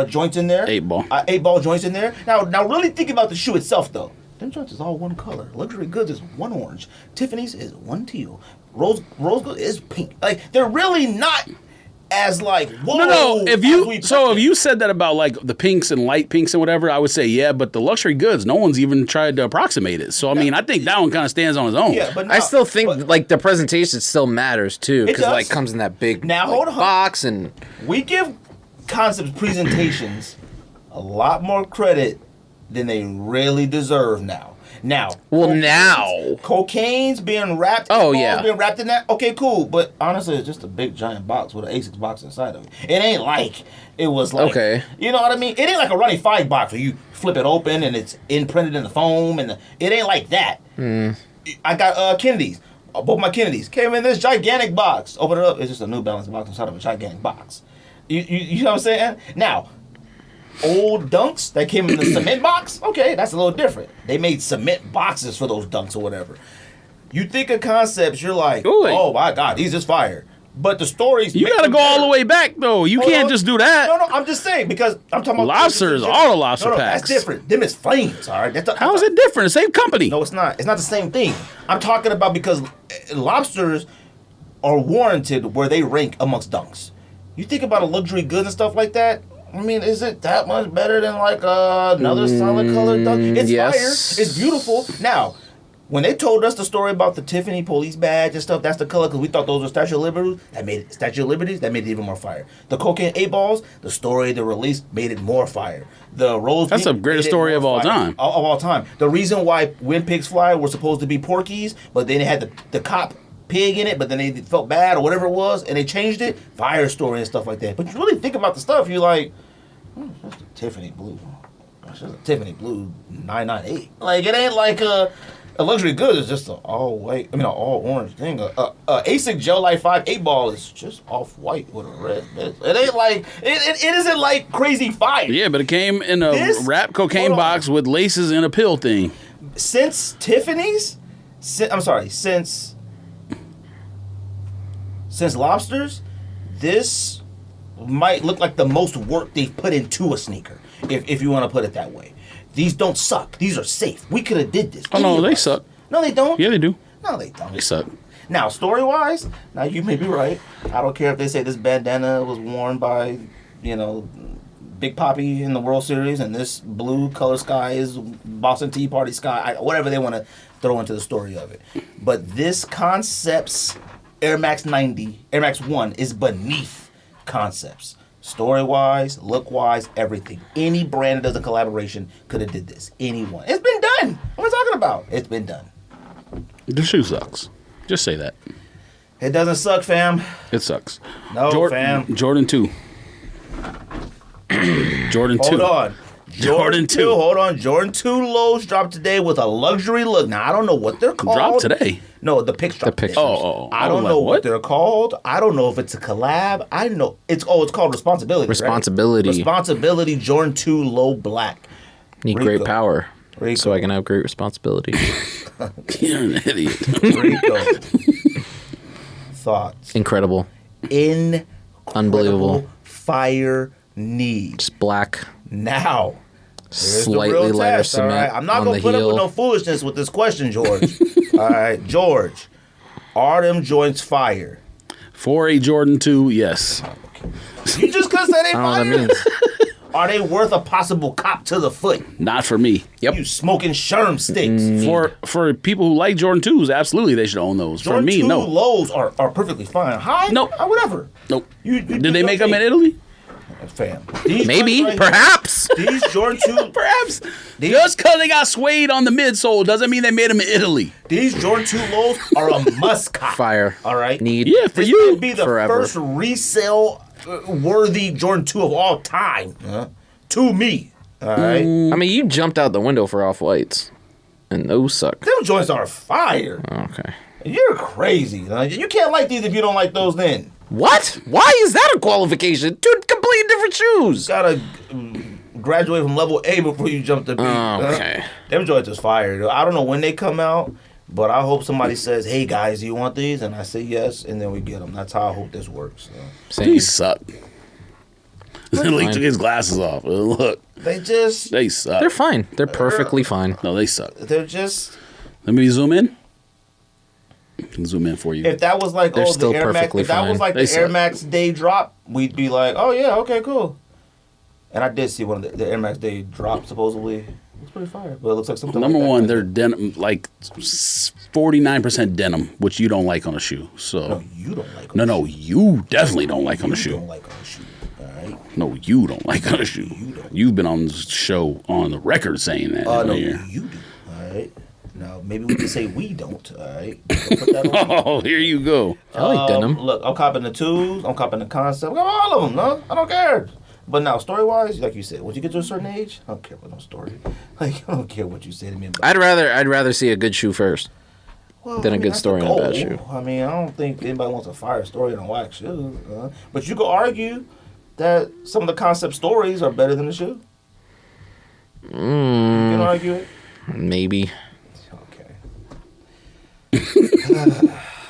joints in there. 8-ball. 8-ball joints in there. Now really think about the shoe itself though. Them joints is all one color. Luxury goods is one orange. Tiffany's is one teal. Rose gold is pink. Like they're really not as like, whoa. No. If you said that about like the pinks and light pinks and whatever, I would say yeah. But the luxury goods, no one's even tried to approximate it. So I mean, I think that one kind of stands on its own. Yeah, but I still think like the presentation still matters too, because like comes in that big hold on. box, and we give concept presentations a lot more credit than they really deserve now. Cocaine's being wrapped. Being wrapped in that. Okay, cool. But honestly, it's just a big giant box with an A6 box inside of it. It ain't like it was like. Okay. You know what I mean? It ain't like a Ronnie 5 box where you flip it open and it's imprinted in the foam, and it ain't like that. I got Kennedy's. Both my Kennedys came in this gigantic box. Open it up. It's just a New Balance box inside of a gigantic box. You know what I'm saying? Now. Old Dunks that came in the cement box, okay, that's a little different. They made cement boxes for those Dunks or whatever. You think of concepts, you're like, oh my God, these is fire. But the stories... You got to go all the way back, though. You can't just do that. No, I'm just saying, because I'm talking about... Lobsters, all the lobster packs. That's different. Them is flames, all right? How is it different? The same company. No, it's not. It's not the same thing. I'm talking about because lobsters are warranted where they rank amongst Dunks. You think about a luxury goods and stuff like that... I mean, is it that much better than like another solid colored dunk? It's fire. It's beautiful. Now, when they told us the story about the Tiffany police badge and stuff, that's the color because we thought those were Statue of Liberty. That made it even more fire. The cocaine 8 balls, the story, the release made it more fire. The rose. That's the greatest story of all time. Of all time. The reason why when pigs fly were supposed to be porkies, but then they had the cop pig in it, but then they felt bad or whatever it was, and they changed it. Fire story and stuff like that. But you really think about the stuff, you're like. That's a Tiffany blue. That's just a Tiffany blue 998. Like it ain't like a luxury good. It's just an all white. I mean, an all orange thing. A ASIC Gel Light 5 8 ball is just off white with a red. It ain't like it isn't like crazy fire. Yeah, but it came in a wrapped cocaine box with laces and a pill thing. Since Tiffany's, since Lobsters, this might look like the most work they've put into a sneaker, if you want to put it that way. These don't suck. These are safe. We could have did this. Oh, no, they suck. No, they don't. Yeah, they do. No, they don't. They suck. Now, story-wise, now you may be right. I don't care if they say this bandana was worn by, Big Papi in the World Series, and this blue color sky is Boston Tea Party sky, whatever they want to throw into the story of it. But this Concepts Air Max 90, Air Max 1 is beneath Concepts. Story-wise, look-wise, everything. Any brand that does a collaboration could have did this. Anyone. It's been done. What am I talking about? It's been done. The shoe sucks. Just say that. It doesn't suck, fam. It sucks. No, fam. Jordan 2. Jordan 2. Hold on. Jordan 2. Hold on. Jordan 2 lows dropped today with a luxury look. Now, I don't know what they're called. Dropped today? No, the pics dropped today. I don't know what they're called. I don't know if it's a collab. I know. It's called Responsibility. Responsibility. Right? Responsibility Jordan 2 low black. Need Ricco. great power. Ricco. So I can have great responsibility. You're an idiot. Ricco. Thoughts. Incredible. Unbelievable. Fire need. Just black. Now. Slightly lighter test, cement. right? I'm not going to put up with no foolishness with this question, George. All right, George. Are them joints fire? For a Jordan 2, yes. You just because that ain't I don't fire? know what that means. Are they worth a possible cop to the foot? Not for me. Yep. You smoking sherm sticks. For people who like Jordan 2s, absolutely they should own those. Jordan for me, 2 no. lows are perfectly fine. High? Nope. Whatever. Nope. Did they make them in Italy? Fam. Maybe. Perhaps. These Jordan 2... Perhaps. Just because they got suede on the midsole doesn't mean they made them in Italy. These Jordan 2 lows are a must cop. Fire. All right? Need. Yeah, for this you. would be the Forever. first resale worthy Jordan 2 of all time. To me. All right? I mean, you jumped out the window for off-whites. And those suck. Them joints are fire. Okay. You're crazy. You can't like these if you don't like those then. What? Why is that a qualification? Two completely different shoes. Gotta graduate from level A before you jump to B. Okay. Them joints is fire. I don't know when they come out, but I hope somebody says, hey guys, do you want these? And I say yes, and then we get them. That's how I hope this works. So. These suck. Lee took his glasses off. Look. They suck. They're fine. They're perfectly fine. No, they suck. They're just... Let me zoom in. I can zoom in for you. If that was like, They're the still Air Max, perfectly if that was fine. like They the Air suck. Max Day drop, we'd be like, oh yeah, okay, cool. And I did see one of the Air Max Day drop supposedly. It's pretty fire, but it looks like something. Number like that. one, they're denim, like 49% denim, which you don't like on a shoe. So No, you don't like. On a no, shoe. you definitely don't like on a You shoe. don't like on a shoe. All right. No, you don't like on a shoe. You've been on the show on the record saying that. No, here. you do. All right. Now maybe we can say we don't. All right. Don't put that on. Oh, here you go. I like denim. Look, I'm copping the twos. I'm copping the concept. I got all of them. No, I don't care. But now, story-wise, like you said, once you get to a certain age, I don't care about no story. Like, I don't care what you say to me about. I'd rather see a good shoe first than a good that's story the and a bad goal. shoe. I mean, I don't think anybody wants a fire story and a whack shoe. But you could argue that some of the concept stories are better than the shoe. You can argue it. Maybe. Okay.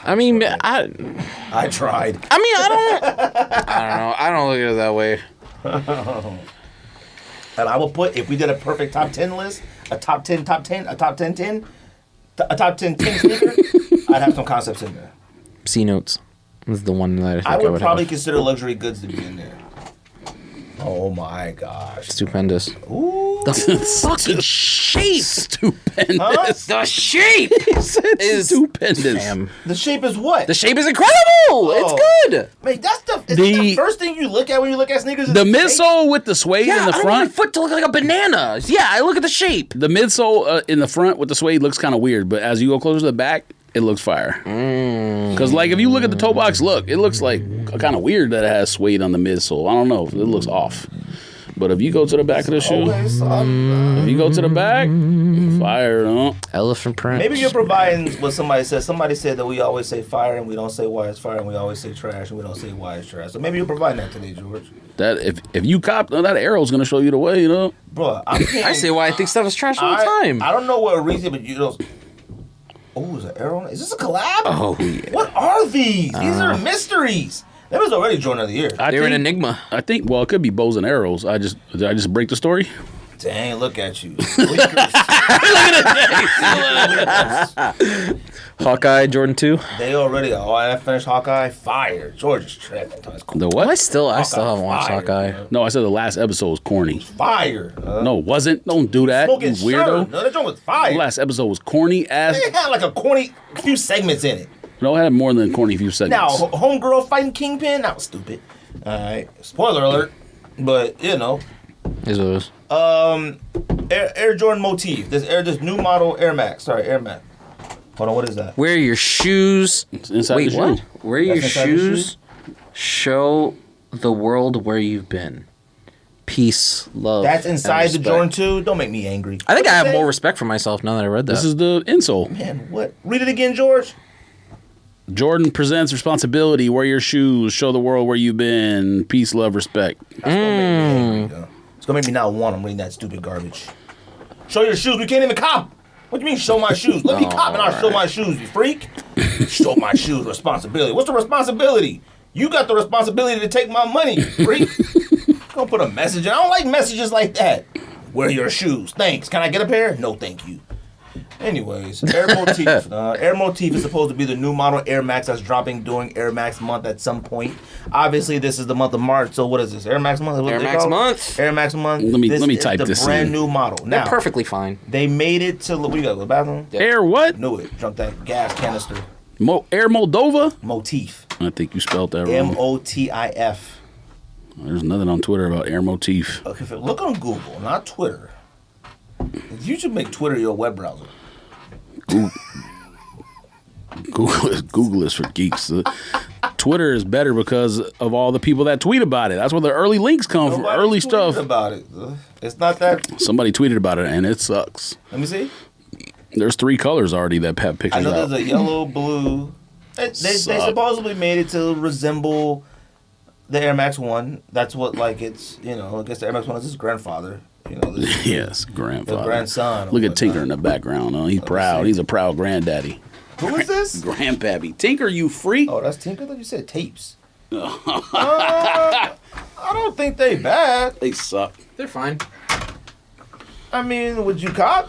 I mean, I tried. I don't know. I don't look at it that way. And I will put, if we did a perfect top 10 list, a top 10, a top 10 sneaker, I'd have some concepts in there. C Notes is the one that I think I would probably have. consider luxury goods to be in there. Oh my gosh. Stupendous. Ooh. The fucking shape. Stupendous. The shape is Stupendous. Damn. The shape is what? The shape is incredible. It's good. Man, that's the first thing you look at when you look at sneakers. The is shape? midsole with the suede Yeah, in the I don't want my front. foot to look like a banana. Yeah, I look at the shape. The midsole in the front with the suede looks kind of weird, but as you go closer to the back, it looks fire. Because like if you look at the toe box, it looks like kind of weird that it has suede on the midsole. I don't know, it looks off. But if you go to the back of the shoe, if you go to the back, fire. Elephant print. Maybe you're providing what somebody said. Somebody said that we always say fire and we don't say why it's fire, and we always say trash and we don't say why it's trash. So maybe you're providing that today, George. That if you cop that arrow's gonna show you the way, Bro, I say why I think stuff is trash all the time. I don't know what reason, but you know. Oh, is an arrow? Is this a collab? Oh, yeah. What are these? These are mysteries. That was already joint of the year. They're an enigma. I think. Well, it could be bows and arrows. Did I just break the story? Dang, look at you. Bleakers. Hawkeye, Jordan 2. They already. Oh, I finished Hawkeye. Fire. George is tripping. The what? I still haven't watched fire, Hawkeye. man. No, I said the last episode was corny. Fire. No, it wasn't. Don't do that, you Smoking weirdo. shirt. No, that joint was fire. The last episode was corny ass. It had like a corny few segments in it. No, it had more than corny few segments. Now, homegirl fighting Kingpin. That was stupid. All right. Spoiler alert. But you know. Is what it is. Air Jordan motif. This new model Air Max. Sorry, Air Max. Hold on, what is that? Wear your shoes. It's inside Wait, the what? shoe. Wear your That's inside the shoes. Show the world where you've been. Peace, love. That's and inside the respect. Jordan 2. Don't make me angry. I think What'd I you have say? more respect for myself now that I read that. This is the insole. Man, what? Read it again, George. Jordan presents responsibility. Wear your shoes. Show the world where you've been. Peace, love, respect. That's gonna make me angry, though. It's gonna make me not want them reading that stupid garbage. Show your shoes. We can't even cop. What do you mean, show my shoes? Let me cop and I'll show my shoes, you freak. Show my shoes. Responsibility. What's the responsibility? You got the responsibility to take my money, you freak. Don't put a message in. I don't like messages like that. Wear your shoes. Thanks. Can I get a pair? No, thank you. Anyways, Air Motif. Air Motif is supposed to be the new model Air Max that's dropping during Air Max month at some point. Obviously, this is the month of March, so what is this? Air Max month? What Air they Max call it? month. Air Max month. Let me This type is this the brand in. new model. They're Now, perfectly fine. they made it to, what do you got, the bathroom? Air what? Knew it. Drunk that gas canister. Air Moldova? Motif. I think you spelled that wrong. MOTIF. There's nothing on Twitter about Air Motif. Okay, look on Google, not Twitter. You should make Twitter your web browser. Google is for geeks. Twitter is better because of all the people that tweet about it. That's where the early links come from. Nobody Early tweeted stuff. about it. It's not that. Somebody tweeted about it and it sucks. Let me see. There's 3 colors already that have I pictures know out. there's a yellow, blue. They supposedly made it to resemble the Air Max 1. That's what, like, it's, you know, I guess the Air Max 1 is his grandfather. You know, this, Yes, grandfather. the grandson. or Look at whatnot. Tinker in the background. He's proud. He's a proud granddaddy. Who is this? Grandpappy. Tinker, you freak. Oh, that's Tinker? I thought you said tapes. I don't think they bad. They suck. They're fine. I mean, would you cop?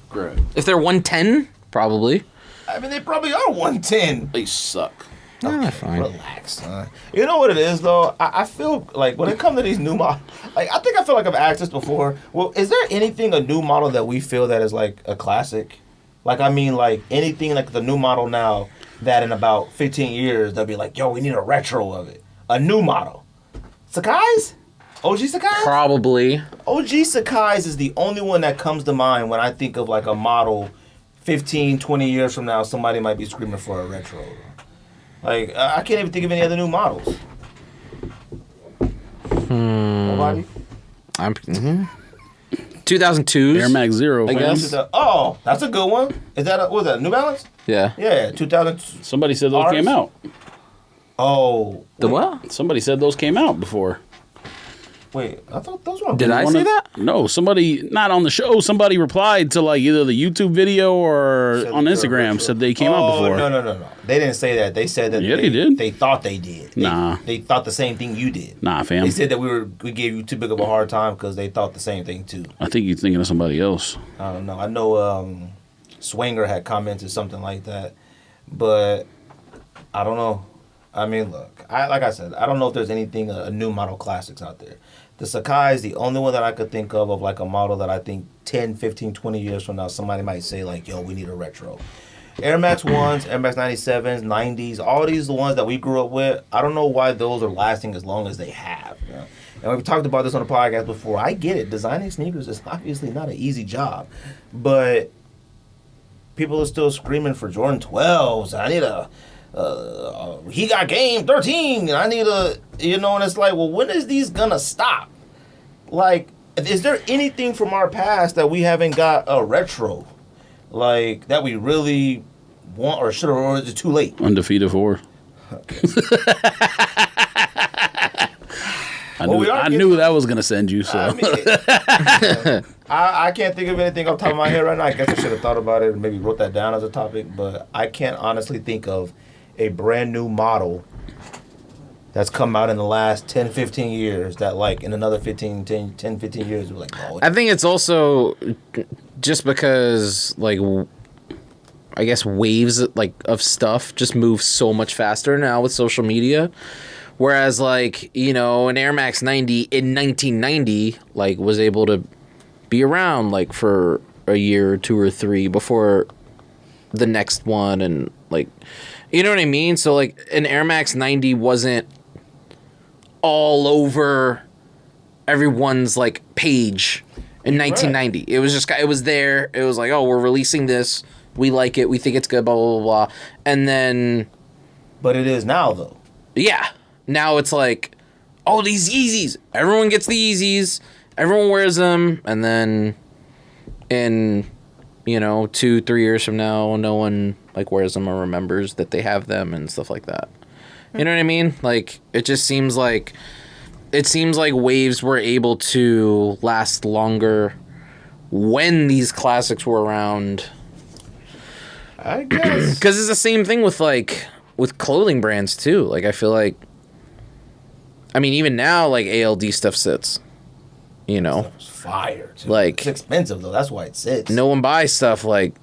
Great. If they're 110, probably. I mean, they probably are 110. They suck. Okay, fine. Relax, son. You know what it is, though? I feel like when it comes to these new models, like I feel like I've asked this before. Well, is there anything a new model that we feel that is like a classic? Like, I mean, like anything like the new model now that in about 15 years they'll be like, yo, we need a retro of it. A new model. Sakai's? OG Sakai's? Probably. OG Sakai's is the only one that comes to mind when I think of like a model 15, 20 years from now, somebody might be screaming for a retro. Like, I can't even think of any other new models. Nobody? 2002s. Air Max Zero. I guess. Oh, that's a good one. Is that what was that, New Balance? Yeah. Yeah, 2000. Somebody said those Ours? came out. Oh. The what? Somebody said those came out before. Wait, I thought those were. Did I say that? No, somebody, not on the show, somebody replied to like either the YouTube video or Said on they were Instagram retro. said they came out before. No. They didn't say that. They said that Yeah, they did. They thought they did. Nah. They thought the same thing you did. Nah, fam. They said that we gave you too big of a hard time because they thought the same thing too. I think you're thinking of somebody else. I don't know. I know Swanger had commented something like that, but I don't know. I mean, look, like I said, I don't know if there's anything a new model classics out there. The Sakai is the only one that I could think of like a model that I think 10, 15, 20 years from now somebody might say like, yo, we need a retro. Air Max 1s, Air Max 97s, 90s, all these the ones that we grew up with. I don't know why those are lasting as long as they have. You know? And we've talked about this on the podcast before. I get it. Designing sneakers is obviously not an easy job. But people are still screaming for Jordan 12s. I need he got game 13. And I need and it's like, well, when is these gonna stop? Like, is there anything from our past that we haven't got a retro? Like, that we really want or should have, or is it too late? Undefeated 4. Okay. I knew that was gonna send you. So I mean, I can't think of anything off the top of my head right now. I guess I should have thought about it and maybe wrote that down as a topic, but I can't honestly think of a brand new model that's come out in the last 10, 15 years that like in another 10, 15 years we're like, oh. I think it's also just because like I guess waves like of stuff just move so much faster now with social media. Whereas like, an Air Max 90 in 1990 like was able to be around like for a year or 2 or 3 before the next one, and like, you know what I mean? So like an Air Max 90 wasn't all over everyone's like page in 1990. Right. It was just, it was there. It was like, oh, we're releasing this. We like it. We think it's good, blah, blah, blah, blah. And then. But it is now though. Yeah. Now it's like, oh, these Yeezys. Everyone gets the Yeezys. Everyone wears them. And then in, 2-3 years from now, no one like wears them or remembers that they have them and stuff like that. You know what I mean? Like, it just seems like waves were able to last longer when these classics were around. I guess. Because it's the same thing with clothing brands too. Like, I feel like, I mean, even now, like, ALD stuff sits. Stuff's fire too. Like, it's expensive though. That's why it sits. No one buys stuff like.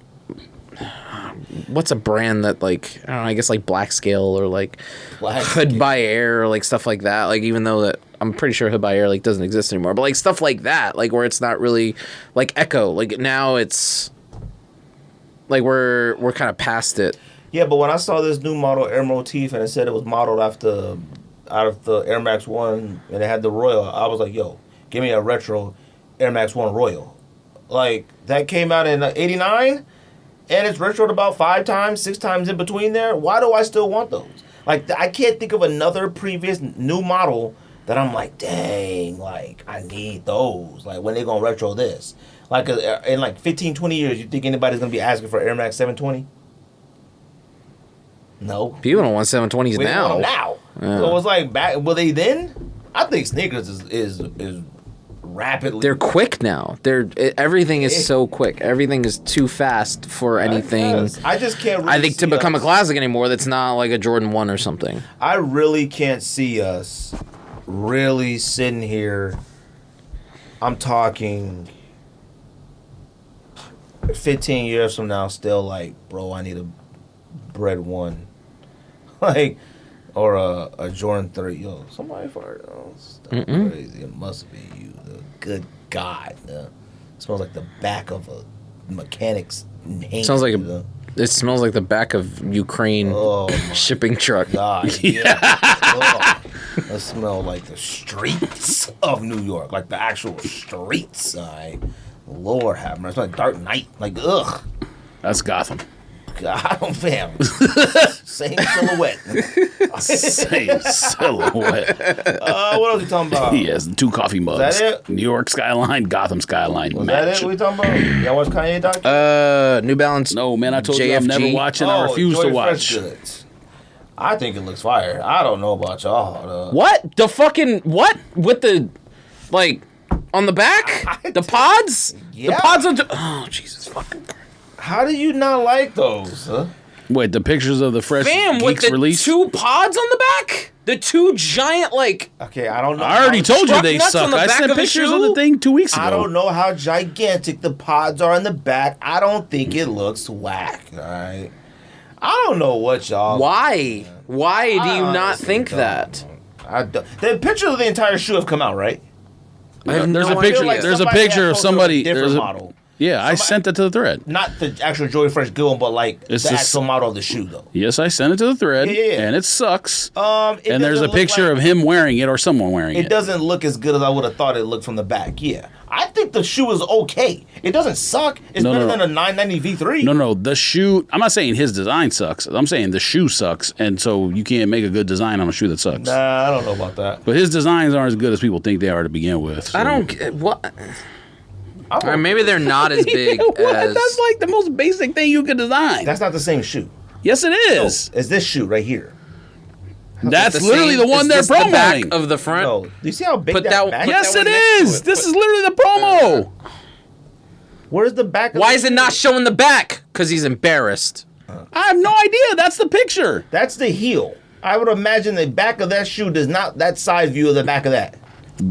What's a brand that like, I don't know, I guess like Black Scale or like Hood by Air or like stuff like that. Like, even though that I'm pretty sure Hood by Air like doesn't exist anymore, but like stuff like that, like where it's not really like Echo. Like now it's like we're kind of past it. Yeah, but when I saw this new model Air MOTIF and it said it was modeled out of the Air Max 1 and it had the Royal, I was like, yo, give me a retro Air Max 1 Royal. Like, that came out in 89 and it's retroed about 5 times, 6 times in between there. Why do I still want those? Like, I can't think of another previous new model that I'm like, dang, like, I need those. Like, when they gonna retro this? Like, in like 15, 20 years, you think anybody's gonna be asking for Air Max 720? No. People don't want 720s now. Want them now. Yeah. So it's like, back, were they then? I think sneakers is rapidly. They're quick now. Everything is so quick. Everything is too fast for anything. I just can't really I think to become a classic anymore, that's not like a Jordan 1 or something. I really can't see us really sitting here. I'm talking 15 years from now still like, bro, I need a Bred 1. Like, or a Jordan 3. Yo, somebody farted. Oh, that's crazy. It must be you. Good God. It smells like the back of a mechanic's hand. It smells like the back of Ukraine shipping truck. God, yeah. Oh, it smells like the streets of New York, like the actual streets. Lord have mercy. It's like Dark Knight. Like, ugh. That's Gotham. God, fam. Same silhouette. Same silhouette. What else you talking about? Yes, 2 coffee mugs. Is that it? New York skyline, Gotham skyline. Was match. that it? What you talking about? Y'all watch Kanye doc? New Balance. No, man, I told you I'm JFG. never watching. I refuse to Joy watch. Fresh Goods. I think it looks fire. I don't know about y'all. What? The fucking what? With the like on the back? The pods? Yeah. The pods are oh Jesus fucking Christ. How do you not like those? Huh? Wait, the pictures of the Fresh Fam, with Geeks the release? 2 pods on the back? The 2 giant like Okay, I don't know. I already told you truck they nuts suck. on the I back sent of a pictures shoe? of the thing 2 weeks ago. I don't know how gigantic the pods are in the back. I don't think it looks whack. All right. I don't know what y'all. why? Why do you not honestly think don't. that? I don't. The pictures of the entire shoe have come out, right? I have There's no a picture. idea. like There's a somebody picture had of posted somebody. a different There's a model. Yeah, I sent it to the thread. Not the actual Joy Fresh good one, but like It's the this- actual model of the shoe, though. Yes, I sent it to the thread, Yeah. and it sucks. It And there's doesn't a look picture like- of him wearing it or someone wearing It it. doesn't look as good as I would have thought it looked from the back. Yeah, I think the shoe is okay. It doesn't suck. It's No, better no, than a 990 V3. No, the shoe. I'm not saying his design sucks. I'm saying the shoe sucks, and so you can't make a good design on a shoe that sucks. Nah, I don't know about that. But his designs aren't as good as people think they are to begin with. So. I don't get what. I'm Or maybe they're not as big What? as. That's like the most basic thing you can design. That's not the same shoe. Yes, it is. It's this shoe right here. That's the literally same- the one is they're this the back promoting. of the front. No, do you see how big Put that that- back? put Yes, that it one next to is. it. This is literally the promo. Where's the back? Of Why the is it shoe? not showing the back? Because he's embarrassed. I have no idea. That's the picture. That's the heel. I would imagine the back of that shoe does not that side view of the back of that.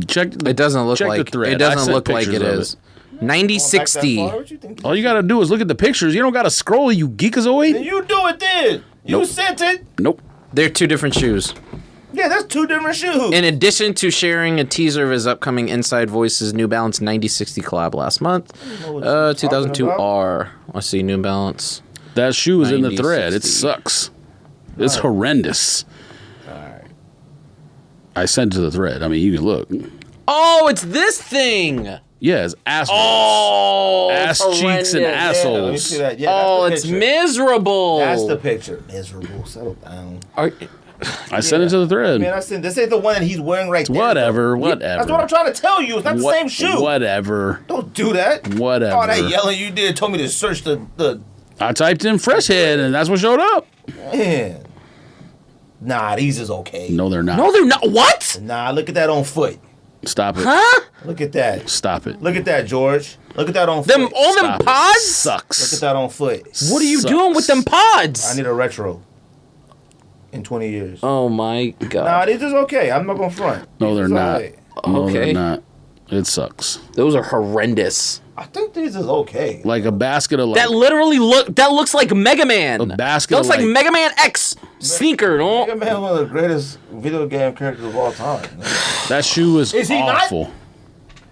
Check. It doesn't look check like the thread. it I doesn't sent look like pictures it of is. 9060. What you think? All you gotta do is look at the pictures. You don't gotta scroll, you geekazoid. You do it then. You Nope. sent it. Nope. They're 2 different shoes. Yeah, that's 2 different shoes. In addition to sharing a teaser of his upcoming Inside Voices New Balance 9060 collab last month, know what you're talking 2002R. I see New Balance. That shoe is in the thread. It 90-60. sucks. It's horrendous. I sent it to the thread. I mean, you can look. Oh, it's this thing. Yeah, it's assholes. Oh, Ass it's cheeks and horrendous. Yeah, let me assholes. see that. Yeah, Oh, that's it's the picture. miserable. That's the picture. Miserable. Settle down. I sent it to the thread. Man, I said this ain't the one that he's wearing right there. Whatever, though. whatever. That's what I'm trying to tell you. It's not the What- same shoe. Whatever. Don't do that. Whatever. Oh, that yelling you did told me to search the I typed in fresh head and that's what showed up. man. Nah, these is okay. No, they're not. No, they're not. What? Nah, look at that on foot. Stop it. Huh? Look at that. Stop it. Look at that, George. Look at that on Them foot. all them Stop it. pods? Sucks. Look at that on foot. What are you Sucks. doing with them pods? I need a retro. In 20 years. Oh my Nah, god. these is okay. I'm not gonna front. No, they're These is not. alright. No, Okay. they're not. It sucks. Those are horrendous. I think these is okay. Like a basket of like. That literally looks like Mega Man. A basket That looks of, like like- Mega Man X sneaker. No? Mega Man, one of the greatest video game characters of all time. That shoe is Is he not? awful.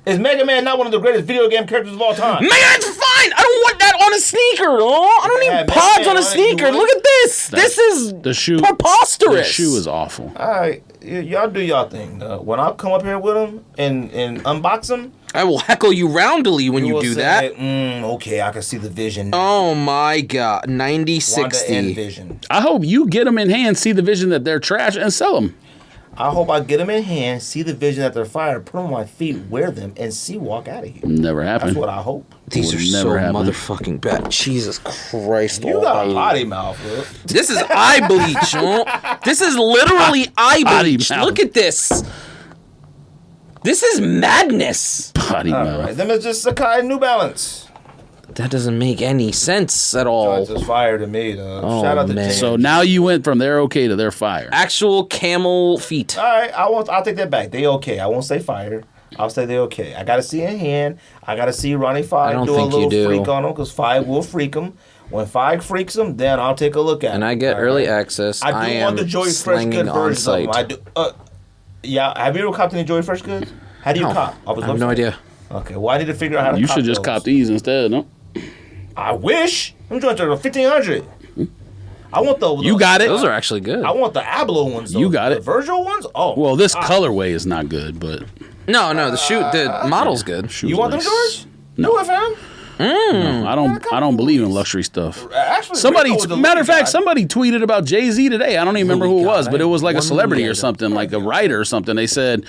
Is Mega Man not one of the greatest video game characters of all time? Man, it's fine. I don't want that on a sneaker. No? I don't Yeah, need Mega pods Man on a on it, you sneaker. would. Look at this. This is The shoe. preposterous. The shoe is awful. All right, y'all do y'all thing. When I come up here with them and unbox them, I will heckle you roundly when you will do say, that. Okay, I can see the vision. Oh my god. Wanda and 9060. Vision. I hope you get them in hand, see the vision that they're trash, and sell them. I hope I get them in hand, see the vision that they're fire, put them on my feet, wear them, and see walk out of here. Never That's happened. what I hope. These Would are never so happen. motherfucking bad. Jesus Christ. You got a almighty. potty mouth, bro. This is eye bleach. Huh? This is literally eye Potty bleach. mouth. Look at this. This is madness. Potty All mouth. right, them is just Sakai New Balance. That doesn't make any sense at all. It's just fire to me, though. Oh, Shout out to man. James. So now you went from they're okay to they're fire. Actual camel feet. All right, I'll take that back. They okay. I won't say fire. I'll say they okay. I gotta see in hand. I gotta see Ronnie I Five don't do a think you little do. freak on them because Five will freak them. When Fike freaks them, then I'll take a look at it. And I get early access. I do want the Joy Fresh Good version of them. I do. Yeah, have you ever copped any Joy Fresh Goods? How do you cop? I have no idea. Okay, well, I need to figure out how to You cop should just those. cop these instead, no? I wish. I'm joints are $1,500. I want the. You got it. Those are actually good. I want the Ablo ones. Though. You got the it. Virgil ones. Oh. Well, this colorway is not good, but No, the model's good. You want them, George? No. Do it, fam. No, I don't believe in luxury stuff. Actually, Somebody, Ricco was a matter of Louis fact, guy. somebody tweeted about Jay-Z today. I don't even remember who it was, but it was like a One celebrity Louis or something, like a writer or something. They said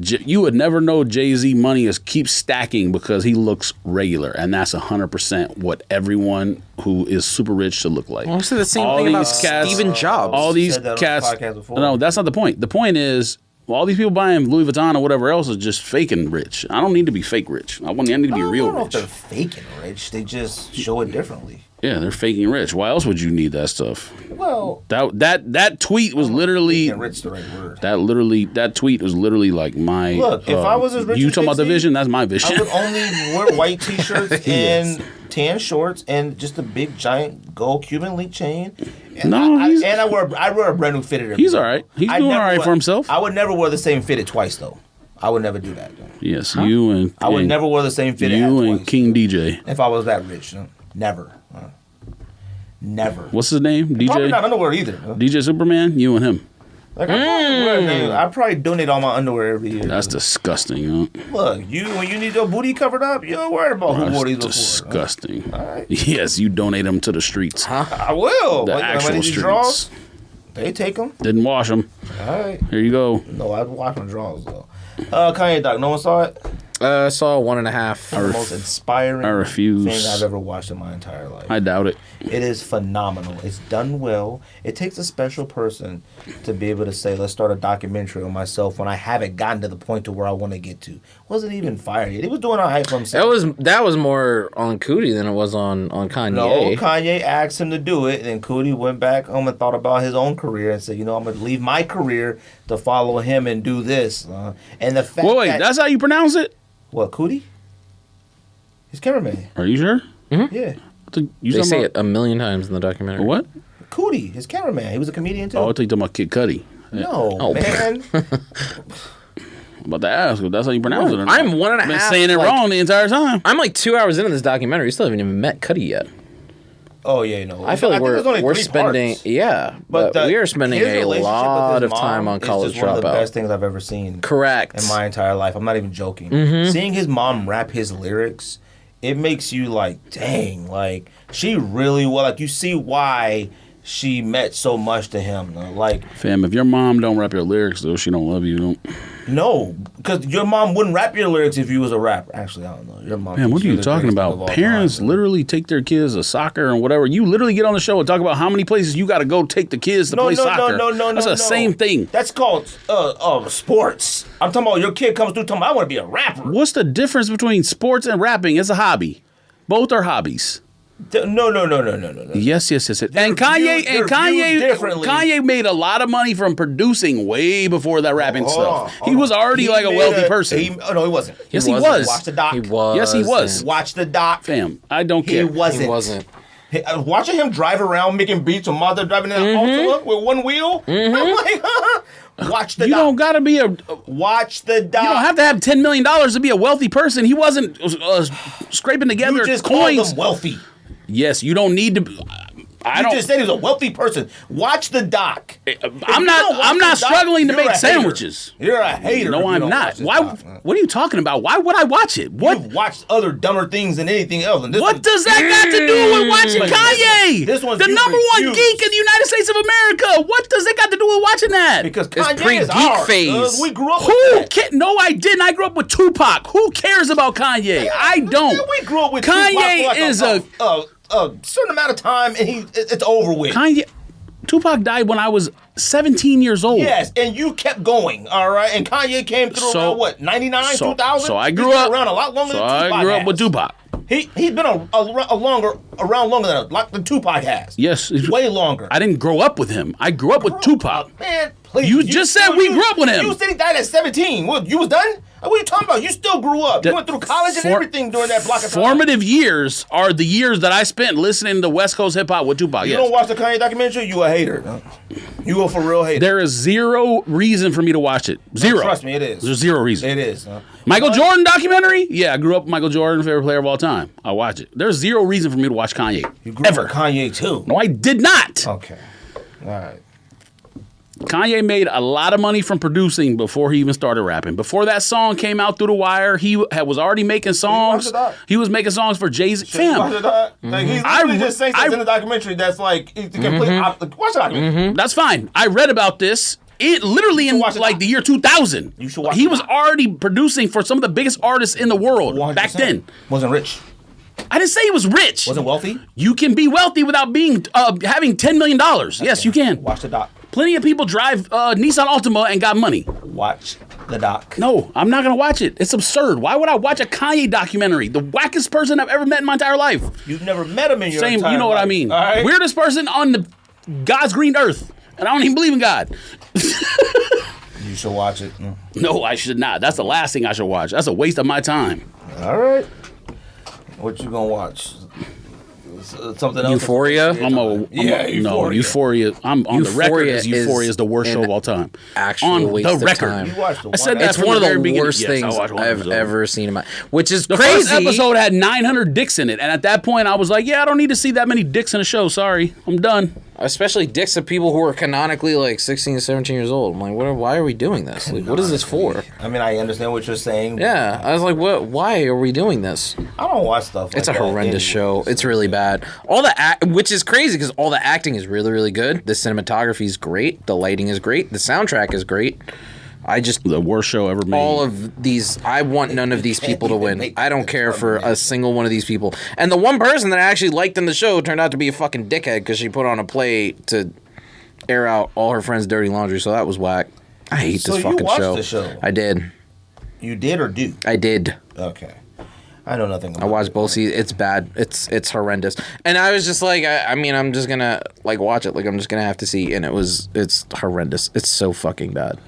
you would never know Jay-Z money is keep stacking because he looks regular, and that's 100% what everyone who is super rich should look like. I say the same All thing about these cats- Stephen Jobs. All these said that on the cats. podcast before. No, that's not the point. The point is, all these people buying Louis Vuitton or whatever else is just faking rich. I don't need to be fake rich. I need to be real I don't know if rich. they're faking rich. They just show it differently. Yeah, they're faking rich. Why else would you need that stuff? Well, That tweet was literally faking rich the right word. that tweet was literally like my Look, if I was as rich you as talking about the Big C, vision, that's my I vision. would only wear white t-shirts and tan shorts and just a big giant gold Cuban link chain. And No, he's- I wear a brand new fitted. He's all right. He's doing all right for himself. I would never wear the same fitted twice though. I would never do that. Though. Yes, you and I would never wear the same fitted hat you and twice. King DJ. If I was that rich, never. Never. What's his name? Probably not DJ underwear either. DJ Superman. You and him. Like I probably donate all my underwear every year. That's disgusting. Huh? Look, when you need your booty covered up, you don't worry about who wore these That's before. disgusting. All right. Yes, you donate them to the streets. I will. The Like, when actual these streets. draws, they take them. Didn't wash them. All right. Here you go. No, I watch my draws though. Kanye Doc, no one saw it. I saw 1.5. The most inspiring I refuse. thing I've ever watched in my entire life. I doubt it. It is phenomenal. It's done well. It takes a special person to be able to say, let's start a documentary on myself when I haven't gotten to the point to where I want to get to. Wasn't even fired yet. He was doing all right for himself. That was more on Cootie than it was on Kanye. No, Kanye asked him to do it, and then Cootie went back home and thought about his own career and said, I'm going to leave my career to follow him and do this. And the fact Wait, that's how you pronounce it? What, Cootie? His cameraman. Are you sure? Yeah. You They talking say about- it a million times in the documentary. What? Cootie, his cameraman. He was a comedian too. Oh, I thought you talking about Kid Cudi. No, Oh. man. I'm about to ask if that's how you pronounce it. Or not. I'm 1.5. I've been saying it like- wrong the entire time. I'm like 2 hours into this documentary. We still haven't even met Cuddy yet. Oh, yeah, no. I feel like think there's only we're 3 spending parts. but we are spending his a relationship lot with of his time mom on College is just one of the Dropout. best things I've ever seen. Correct. In my entire life. I'm not even joking. Seeing his mom rap his lyrics, it makes you like, dang, like, she really, well, like, you see why she meant so much to him. Like, Fam, if your mom don't rap your lyrics, though, she don't love you. Don't. no, because your mom wouldn't rap your lyrics if you was a rapper. Actually, I don't know. Your mom. Man, what are you're you the talking greatest thing of about? all Parents time. literally take their kids to soccer and whatever. You literally get on the show and talk about how many places you got to go take the kids to play soccer. That's the same thing. That's called sports. I'm talking about your kid comes through talking about, I want to be a rapper. What's the difference between sports and rapping? It's a hobby. Both are hobbies. No. Yes. And They're Kanye viewed differently. Kanye made a lot of money from producing way before that rapping Hold stuff. on. He was already like a made wealthy person. No, he wasn't. Yes, he wasn't. was. Watch the doc. He was. Yes, he was. Watch the doc. Fam, I don't He care. wasn't. He wasn't. Watching him drive around making beats with mother driving in an Altima with one wheel. I'm like, watch the You doc. don't got to be a. Watch the doc. You don't have to have $10 million to be a wealthy person. He wasn't scraping together You just called coins. him wealthy. Yes, you don't need to. I You don't. just said he was a wealthy person. Watch the doc. I'm not struggling to make sandwiches. You're a hater. No, if you I'm don't not. watch this Why? doc. What are you talking about? Why would I watch it? What? You've watched other dumber things than anything else. And this What one- does that got to do with watching But Kanye? this one's the you number one refuse. geek in the United States of America. What does it got to do with watching that? Because It's Kanye is pre-geek ours. phase. We grew up Who? with that. No, I didn't. I grew up with Tupac. Who cares about Kanye? I don't. We grew up with Tupac Kanye for like is a certain amount of time, and it's over with. Kanye. Tupac died when I was 17 years old. Yes, and you kept going, all right? And Kanye came through So- around, what, 99, So, 2000? so I He's grew been up around a lot longer so than Tupac I grew up has. with Tupac. He's been around longer than Tupac has. Yes, Way longer. I didn't grow up with him. I grew up with Tupac. Man, please. You just said we grew up with him. You said he died at 17. What, you was done? What are you talking about? You still grew up. You went through college and everything during that block of time. Formative years are the years that I spent listening to West Coast hip hop with Tupac. You don't watch the Kanye documentary? You a hater. You a for real hater. There is zero reason for me to watch it. Zero. Trust me, it is. There's zero reason. It is. Michael Jordan documentary? Yeah, I grew up with Michael Jordan, favorite player of all time. I watch it. There's zero reason for me to watch Kanye. You grew up with Kanye too. No, I did not. Okay. All right. Kanye made a lot of money from producing before he even started rapping. Before that song came out through the wire, he was already making songs. He was making songs for Jay-Z. Fam. Like, he's literally just saying something in the documentary that's like it's complete. Watch the documentary. That's fine. I read about this. It literally in like the year 2000. You should watch He it. was already producing for some of the biggest artists in the world 100%. back then. Wasn't rich. I didn't say he was rich. Wasn't wealthy. You can be wealthy without being having $10 million. Yes, you can. Watch the doc. Plenty of people drive Nissan Altima and got money. Watch the doc. No, I'm not going to watch it. It's absurd. Why would I watch a Kanye documentary? The wackest person I've ever met in my entire life. You've never met him in your Same, entire you know what life. I mean. All right? Weirdest person on the God's green earth. And I don't even believe in God. You should watch it. No, I should not. That's the last thing I should watch. That's a waste of my time. All right. What you gonna watch? Something else? Euphoria? Euphoria. I'm on the record as Euphoria is the worst show of all time. Actual on waste the of record. time. You watched the I said one that's It's one of very the beginning. worst Yes, things I watched one I've episode. ever seen in my... Which is The crazy. first episode had 900 dicks in it, and at that point I was like, yeah, I don't need to see that many dicks in a show. Sorry, I'm done. Especially dicks of people who are canonically like 16 to 17 years old. I'm like, why are we doing this? Like, what is this for? I mean, I understand what you're saying. Yeah, I was like, what? Why are we doing this? I don't watch stuff like It's a that horrendous show. It's really bad. Which is crazy because all the acting is really, really good. The cinematography is great. The lighting is great. The soundtrack is great. The worst show ever made. All of these, I want none of these people to win. I don't care for a single one of these people. And the one person that I actually liked in the show turned out to be a fucking dickhead because she put on a play to air out all her friends' dirty laundry. So that was whack. I hate this fucking watched show. the show? I did. You did or do? I did. Okay. I know nothing about I watched both seasons. It's bad. It's horrendous. And I was just like, I mean, I'm just gonna like watch it. Like I'm just gonna have to see. And it's horrendous. It's so fucking bad.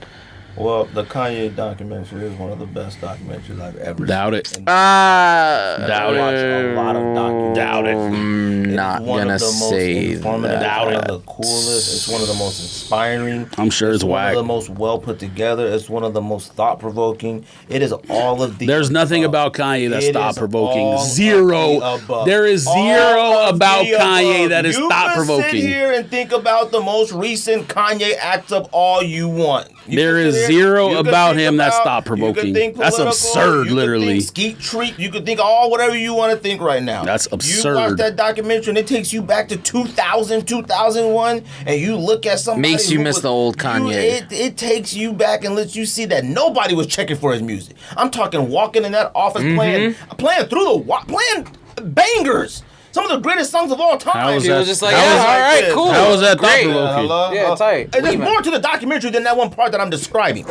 Well, the Kanye documentary is one of the best documentaries I've ever Doubt seen. it. Doubt it. Watch a lot of documentaries. Doubt it. Not gonna say that. It's one of the coolest. It's one of the most inspiring. I'm sure it's one whack. of the most well put together. It's one of the most thought provoking. It is all of the. There's nothing about Kanye that's It is thought provoking. all Zero. of the above. There is All zero of about the Kanye above. that is You thought can sit provoking. here and think about the most recent Kanye acts of all you want. There is zero about him that's thought-provoking. That's absurd, literally. Skeet treat. You could think all whatever you want to think right now. That's absurd. You watch that documentary and it takes you back to 2000, 2001, and you look at somebody. Makes you miss the old Kanye. It takes you back and lets you see that nobody was checking for his music. I'm talking walking in that office playing playing bangers. Some of the greatest songs of all time. How was He that? was just like, how yeah, was all that- right, cool. How was that Great. thought-provoking? Yeah, tight. And there's Leave it. more to the documentary than that one part that I'm describing.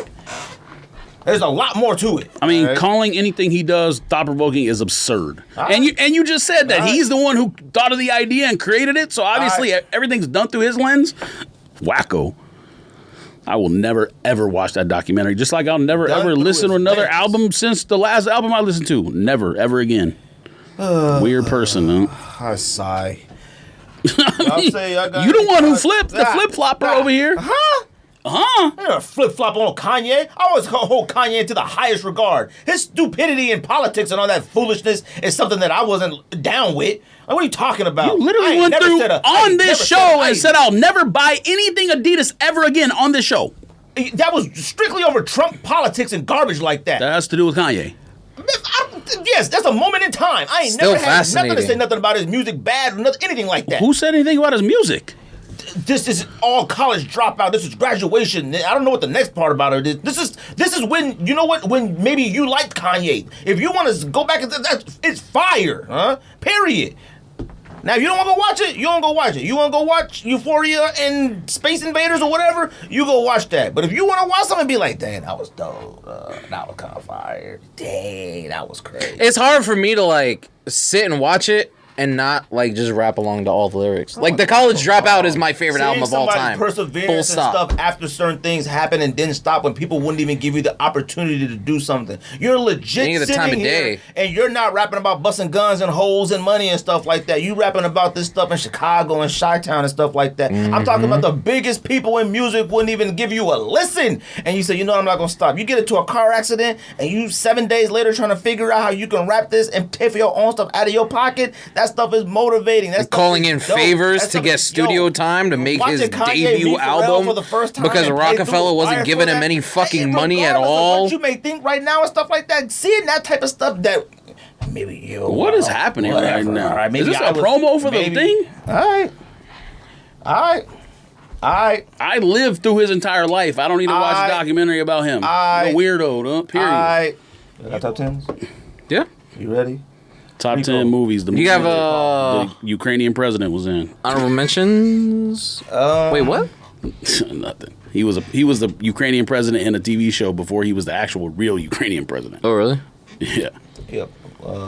There's a lot more to it. I mean, all right? calling anything he does thought-provoking is absurd. And you just said that he's the one who thought of the idea and created it, so obviously everything's done through his lens. Wacko. I will never, ever watch that documentary. Just like I'll never, Done ever through listen to his another lens. album since the last album I listened to. Never, ever again. Weird person, huh? I sigh. I'll say I got You the one who flipped the flip-flopper over here. Huh? Huh? I never flip-flop on Kanye. I always hold Kanye to the highest regard. His stupidity in politics and all that foolishness is something that I wasn't down with. Like, what are you talking about? You I literally ain't went never through said on this show and said I'll never buy anything Adidas ever again on this show. That was strictly over Trump politics and garbage like that. That has to do with Kanye. Yes, that's a moment in time. I ain't Still never had nothing to fascinating. say nothing about his music bad or nothing, anything like that. Who said anything about his music? This is all college dropout. This is graduation. I don't know what the next part about it is. This is when, you know what, when maybe you liked Kanye. If you want to go back and it's fire, huh? Period. Now, if you don't want to go watch it, you don't go watch it. You want to go watch Euphoria and Space Invaders or whatever, you go watch that. But if you want to watch something and be like, dang, that was dope. That was kind of fire. Dang, that was crazy. It's hard for me to like sit and watch it and not like just rap along to all the lyrics. Like the College Dropout is my favorite album of all time. Perseverance and stuff after certain things happen and didn't stop when people wouldn't even give you the opportunity to do something. You're legit sitting here and you're not rapping about busting guns and hoes and money and stuff like that. You rapping about this stuff in Chicago and Chi-Town and stuff like that. I'm talking about the biggest people in music wouldn't even give you a listen. And you say, you know, I'm not going to stop. You get into a car accident and you 7 days later trying to figure out how you can rap this and pay for your own stuff out of your pocket. That stuff is motivating. That's calling in favors to get studio time to make his debut album for the first time because Rockefeller wasn't giving him any fucking money at all. What you may think right now and stuff like that, seeing that type of stuff that maybe you. What is happening right now? Right, maybe is this a promo for the thing? All right. I lived through his entire life. I don't need to watch a documentary about him. A weirdo, period. You got top 10s? Yeah. You ready? Top Ricco. 10 movies. The the Ukrainian president was in. Honorable mentions. Wait, what? Nothing. He was the Ukrainian president in a TV show before he was the actual real Ukrainian president. Oh, really? Yeah. Yep.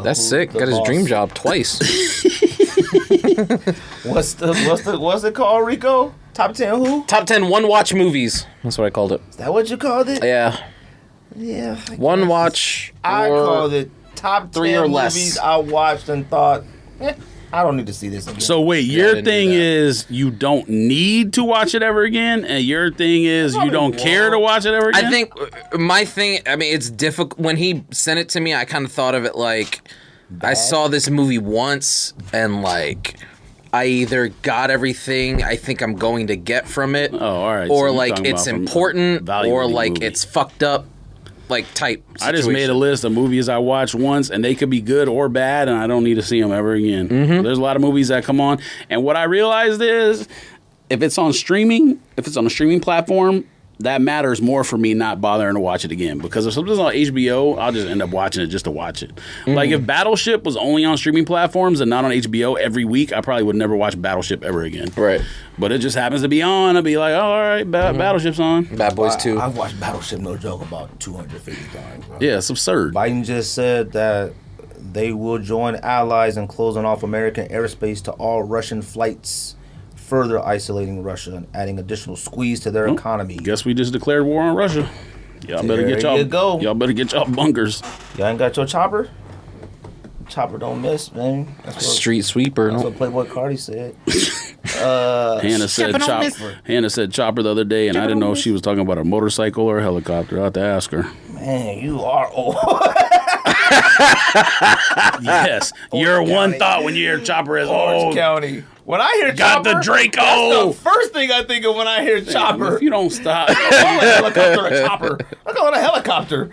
That's sick. Got his dream job twice. What's it called, Ricco? Top 10 who? Top 10 one-watch movies. That's what I called it. Is that what you called it? Yeah. Yeah. One watch. I called it top 3 or less movies I watched and thought, I don't need to see this again. So wait, your thing is you don't need to watch it ever again, and your thing is you don't care to watch it ever again? I think my thing, I mean, it's difficult. When he sent it to me, I kind of thought of it like, I saw this movie once, and like, I either got everything I think I'm going to get from it, all right, or like it's important, or like it's fucked up. Like type situation. I just made a list of movies I watched once, and they could be good or bad, and I don't need to see them ever again. There's a lot of movies that come on, and what I realized is, if it's on a streaming platform, that matters more for me not bothering to watch it again. Because if something's on HBO, I'll just end up watching it just to watch it. Like if Battleship was only on streaming platforms and not on HBO every week, I probably would never watch Battleship ever again. Right. But it just happens to be on. I'd be like, oh, all right, Battleship's on. Bad Boys 2. I've watched Battleship, no joke, about 250 times. Bro. Yeah, it's absurd. Biden just said that they will join allies in closing off American airspace to all Russian flights, further isolating Russia and adding additional squeeze to their economy. Guess we just declared war on Russia. Y'all better get y'all. Y'all better get y'all bunkers. Y'all ain't got your chopper? Chopper don't miss, man. That's street sweeper. That's what Playboy Cardi said. Hannah said chopper. Hannah said chopper the other day, and I didn't know if she was talking about a motorcycle or a helicopter. I'll have to ask her. Man, you are old. Yes, your one thought when you hear chopper is Orange County. When I hear got chopper, the Draco. That's the first thing I think of when I hear chopper. If you don't stop, I call it a helicopter a chopper. I call it a helicopter.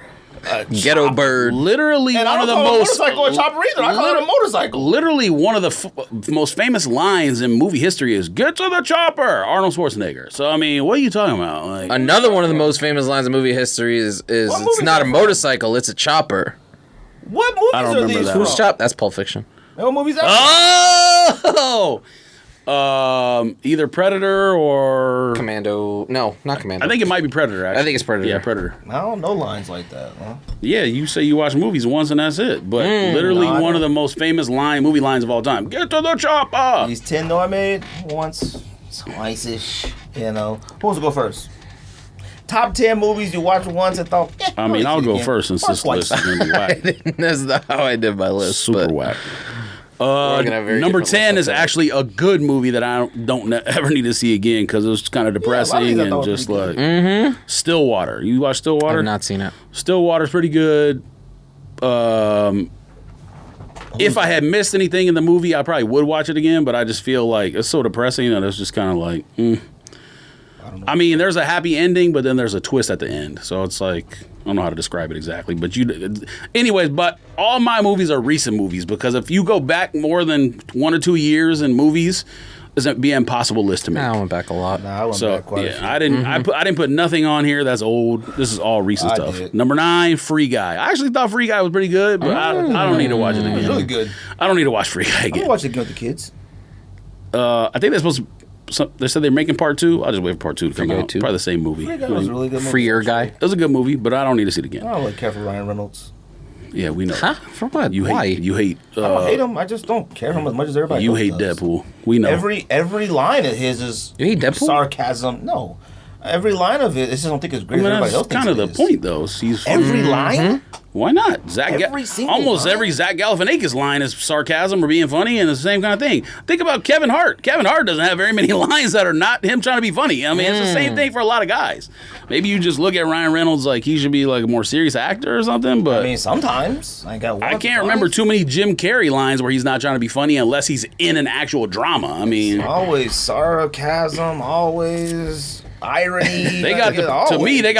Ghetto bird. Literally and one of the most. I don't call a motorcycle a chopper either. I call it a motorcycle. Literally one of the most famous lines in movie history is "Get to the chopper," Arnold Schwarzenegger. So I mean, what are you talking about? Like, another one of the most famous lines in movie history is it's not a motorcycle, it's a chopper. What movies I don't are remember these that. from? Who's Chop? That's Pulp Fiction. What movies are either Predator or Commando. No, not Commando. I think it might be Predator. Actually. I think it's Predator. Yeah, Predator. I don't know lines like that. Huh? Yeah, you say you watch movies once and that's it. But literally one of the most famous movie lines of all time. Get to the chopper. These 10 though I made once, twice-ish. You know, who wants to go first? Top 10 movies you watched once and thought. I mean, I'll go first since this list is gonna be whack. That's not how I did my list. Super whack. Number 10 is actually a good movie that I don't ever need to see again because it was kind of depressing and just like Stillwater. You watch Stillwater? I've not seen it. Stillwater's pretty good. If I had missed anything in the movie, I probably would watch it again, but I just feel like it's so depressing that it's just kind of like, I mean, there's a happy ending, but then there's a twist at the end. So it's like, I don't know how to describe it exactly. But anyways, but all my movies are recent movies because if you go back more than 1 or 2 years in movies, it's going to be an impossible list to make. I went back a lot. Nah, I went back quite a few. I didn't. I didn't put nothing on here that's old. This is all recent stuff. Did. Number 9, Free Guy. I actually thought Free Guy was pretty good, but I don't need to watch it again. It's really good. I don't need to watch Free Guy again. I'm watch it again with the kids. I think they're supposed to. They said they're making part 2. I'll just wait for part 2 to come out. Probably the same movie. Free Guy was a really good movie. Freer Guy. It was a good movie, but I don't need to see it again. I don't really care for Ryan Reynolds. Yeah, we know. Huh? For what? You hate. Why? You hate. I don't hate him. I just don't care for him as much as everybody You else hate does. Deadpool. We know. Every line of his is You hate Deadpool? sarcasm. No. Every line of it, I just don't think it's great as everybody else that's thinks kind of it the is. point, though. He's Every line? Why not? Every single almost line? every Zach Galifianakis line is sarcasm or being funny, and it's the same kind of thing. Think about Kevin Hart. Kevin Hart doesn't have very many lines that are not him trying to be funny. I mean, it's the same thing for a lot of guys. Maybe you just look at Ryan Reynolds like he should be like a more serious actor or something, but I mean, sometimes. I can't remember too many Jim Carrey lines where he's not trying to be funny unless he's in an actual drama. I mean, Always sarcasm, always irony. they got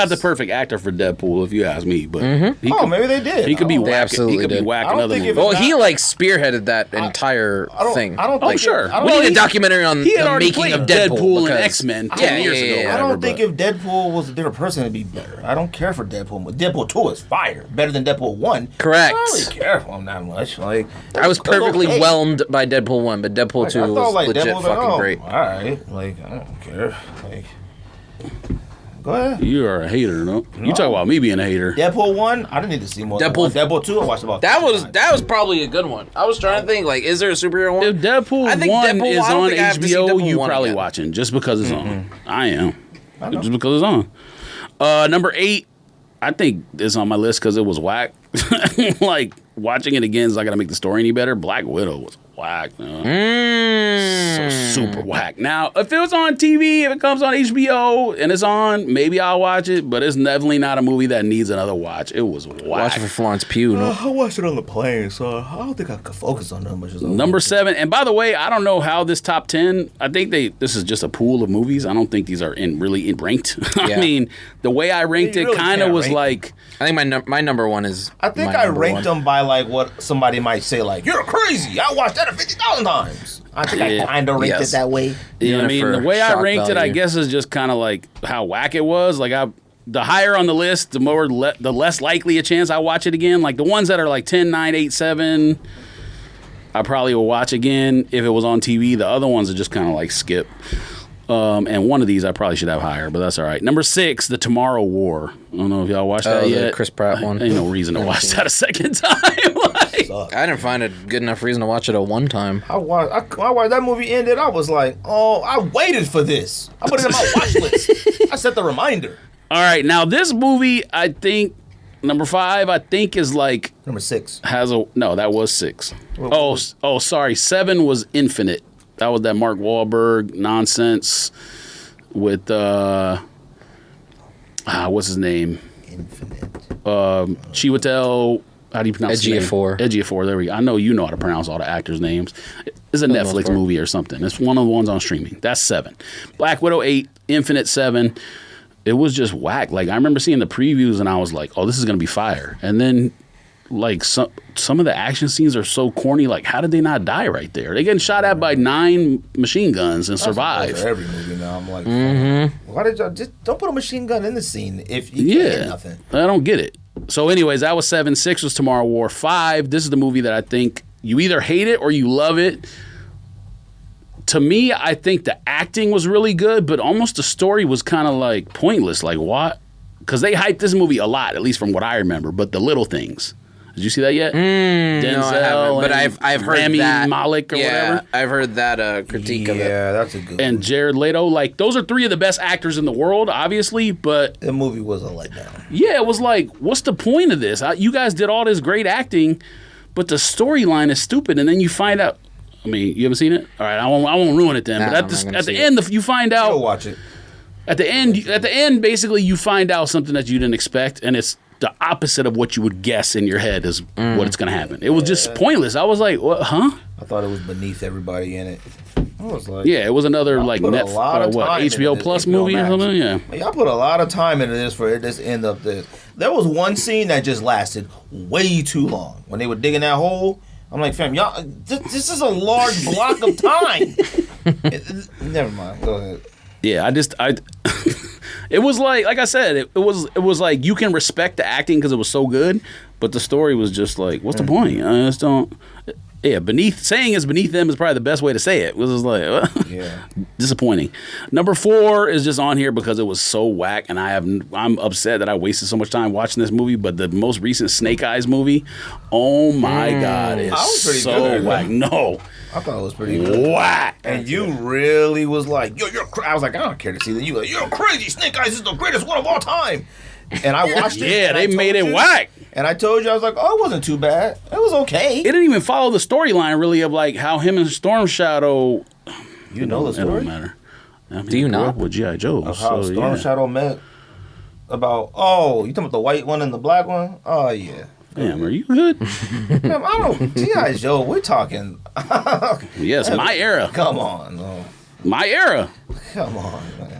the perfect actor for Deadpool, if you ask me. But Maybe they did. he could be I don't- whack. He absolutely could be did. whack I don't another think movie. if Well, not- he like spearheaded that entire thing. I don't Oh, think sure. I don't We Well, need think a documentary on He had the already making played of Deadpool, and because- X-Men 10 years ago. I whatever, don't think but- if Deadpool was a different person, it'd be better. I don't care for Deadpool. Deadpool 2 is fire. Better than Deadpool 1. Correct. I don't really care for him that much. Like, I was it's perfectly okay. whelmed by Deadpool 1, but Deadpool Like, 2 I thought, was like, legit Deadpool was fucking like, oh, great. All right. Like, I don't care. Like, go ahead. You are a hater, no? You talk about me being a hater. Deadpool 1, I didn't need to see more. than Deadpool- one. Deadpool 2, I watched about That 50 was times. probably a good one. I was trying to think, like, is there a superhero one? If Deadpool I 1 think Deadpool- is I don't on think I have to see HBO, Deadpool you 1 probably again. watching just because it's on. I am. know. Just because it's on. Number 8, I think it's on my list because it was whack. Like, watching it again is not going to make the story any better. Black Widow was whack. So super whack. Now, if it was on TV, if it comes on HBO and it's on, maybe I'll watch it, but it's definitely not a movie that needs another watch. It was whack. Watch it for Florence Pugh. No? I watched it on the plane, so I don't think I could focus on that much. As I Number want to. 7, and by the way, I don't know how this top 10. I think this is just a pool of movies. I don't think these are really ranked. I Yeah. mean, the way I ranked You it really kind of can't was rank like, I think my number one is. I think my I number ranked one. them by like what somebody might say, like, you're crazy. I watched that 50,000 times. I think Yeah. I kind of ranked Yes. it that way. yeah, I Even mean, for the way I shock ranked it, I value. guess is just kind of like how whack it was. Like the higher on the list, the less likely a chance I watch it again. Like the ones that are like 10, 9, 8, 7, I probably will watch again if it was on TV. The other ones are just kind of like skip. And one of these I probably should have higher, but that's all right. Number 6, The Tomorrow War. I don't know if y'all watched that the yet. Chris Pratt one. Ain't no reason to watch that a second time. Like, I didn't find a good enough reason to watch it at one time. I watched that movie ended. I was like, oh, I waited for this. I put it in my watch list. I set the reminder. all right, now this movie, I think, number 5, I think is like, Number 6. no, that was 6. What Oh, sorry. 7 was Infinite. That was that Mark Wahlberg nonsense with what's his name? Infinite. Chiwetel. How do you pronounce his name? Ejiofor. Ejiofor. There we go. I know you know how to pronounce all the actors' names. It's a Netflix part. movie or something. It's one of the ones on streaming. That's 7. Black Widow 8. Infinite 7. It was just whack. Like I remember seeing the previews and I was like, "Oh, this is gonna be fire." And then, like some of the action scenes are so corny. Like, how did they not die right there? They getting shot at by 9 machine guns and survive. For every movie now, I'm like, why did y'all just don't put a machine gun in the scene if you can't hit Yeah, nothing? I don't get it. So, anyways, that was 7. 6 was Tomorrow War. 5. This is the movie that I think you either hate it or you love it. To me, I think the acting was really good, but almost the story was kind of like pointless. Like what? Because they hyped this movie a lot, at least from what I remember. But the little things. Did you see that yet? Denzel No, I haven't, but and I've heard Rami that. Malek or whatever. I've heard that critique of it. Yeah, that's a good. And Jared Leto, like those are 3 of the best actors in the world, obviously. But The movie was a letdown. yeah, it was like, what's the point of this? You guys did all this great acting, but the storyline is stupid. And then you find out. I mean, you haven't seen it? All right, I won't ruin it then. Nah, but I'm not gonna at the see end, you find Go out. watch it. At the end, basically, you find out something that you didn't expect, and it's the opposite of what you would guess in your head is what it's going to happen. It was just pointless. I was like, what? Huh? I thought it was beneath everybody in it. I was like, Yeah, it was another like put a Netflix, lot of time into HBO this, Plus HBO movie or Max. something. Yeah. Man, y'all put a lot of time into this for it to end up this. There was one scene that just lasted way too long. When they were digging that hole, I'm like, fam, y'all, this is a large block of time. Never mind. Go ahead. Yeah, it was like I said, it was like you can respect the acting because it was so good, but the story was just like, what's the point? I just don't. Yeah, saying it's beneath them is probably the best way to say it. It was like, Yeah. disappointing. Number 4 is just on here because it was so whack, and I'm upset that I wasted so much time watching this movie. But the most recent Snake Eyes movie, oh my god, it's was pretty so good. whack. No, I thought it was pretty good. whack. And you really was like, I was like, I don't care to see that. You were like, you're crazy. Snake Eyes is the greatest one of all time. And I watched it. Yeah, and they made it whack. And I told you, I was like, oh, it wasn't too bad. It was okay. It didn't even follow the storyline really of like how him and Storm Shadow. You know the It story? don't matter. I mean, Do you I grew not? up with G.I. Joe. Of how So, Storm yeah. Shadow met. About, you talking about the white one and the black one? Oh, yeah. Damn, are you good? Damn, I don't, G.I. Joe, we're talking. Yes, my era. Come on. Oh, My era. come on, man.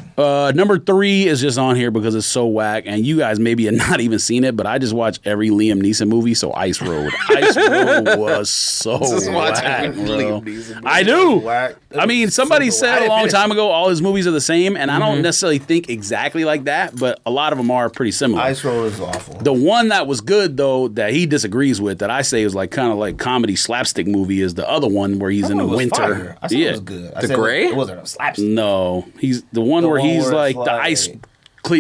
Number 3 is just on here because it's so whack, and you guys maybe have not even seen it, but I just watch every Liam Neeson movie, so Ice Road. Ice Road was so whack, bro. I do. Whack. I mean, somebody Super whack. said I a didn't long finish time ago all his movies are the same, and I don't necessarily think exactly like that, but a lot of them are pretty similar. Ice Road is awful. The one that was good though that he disagrees with that I say is like kind of like comedy slapstick movie is the other one where he's That in the one was winter. fire. I said it was good. I The said Gray? It wasn't a slapstick. No, he's the one where one he's where like it's the like- ice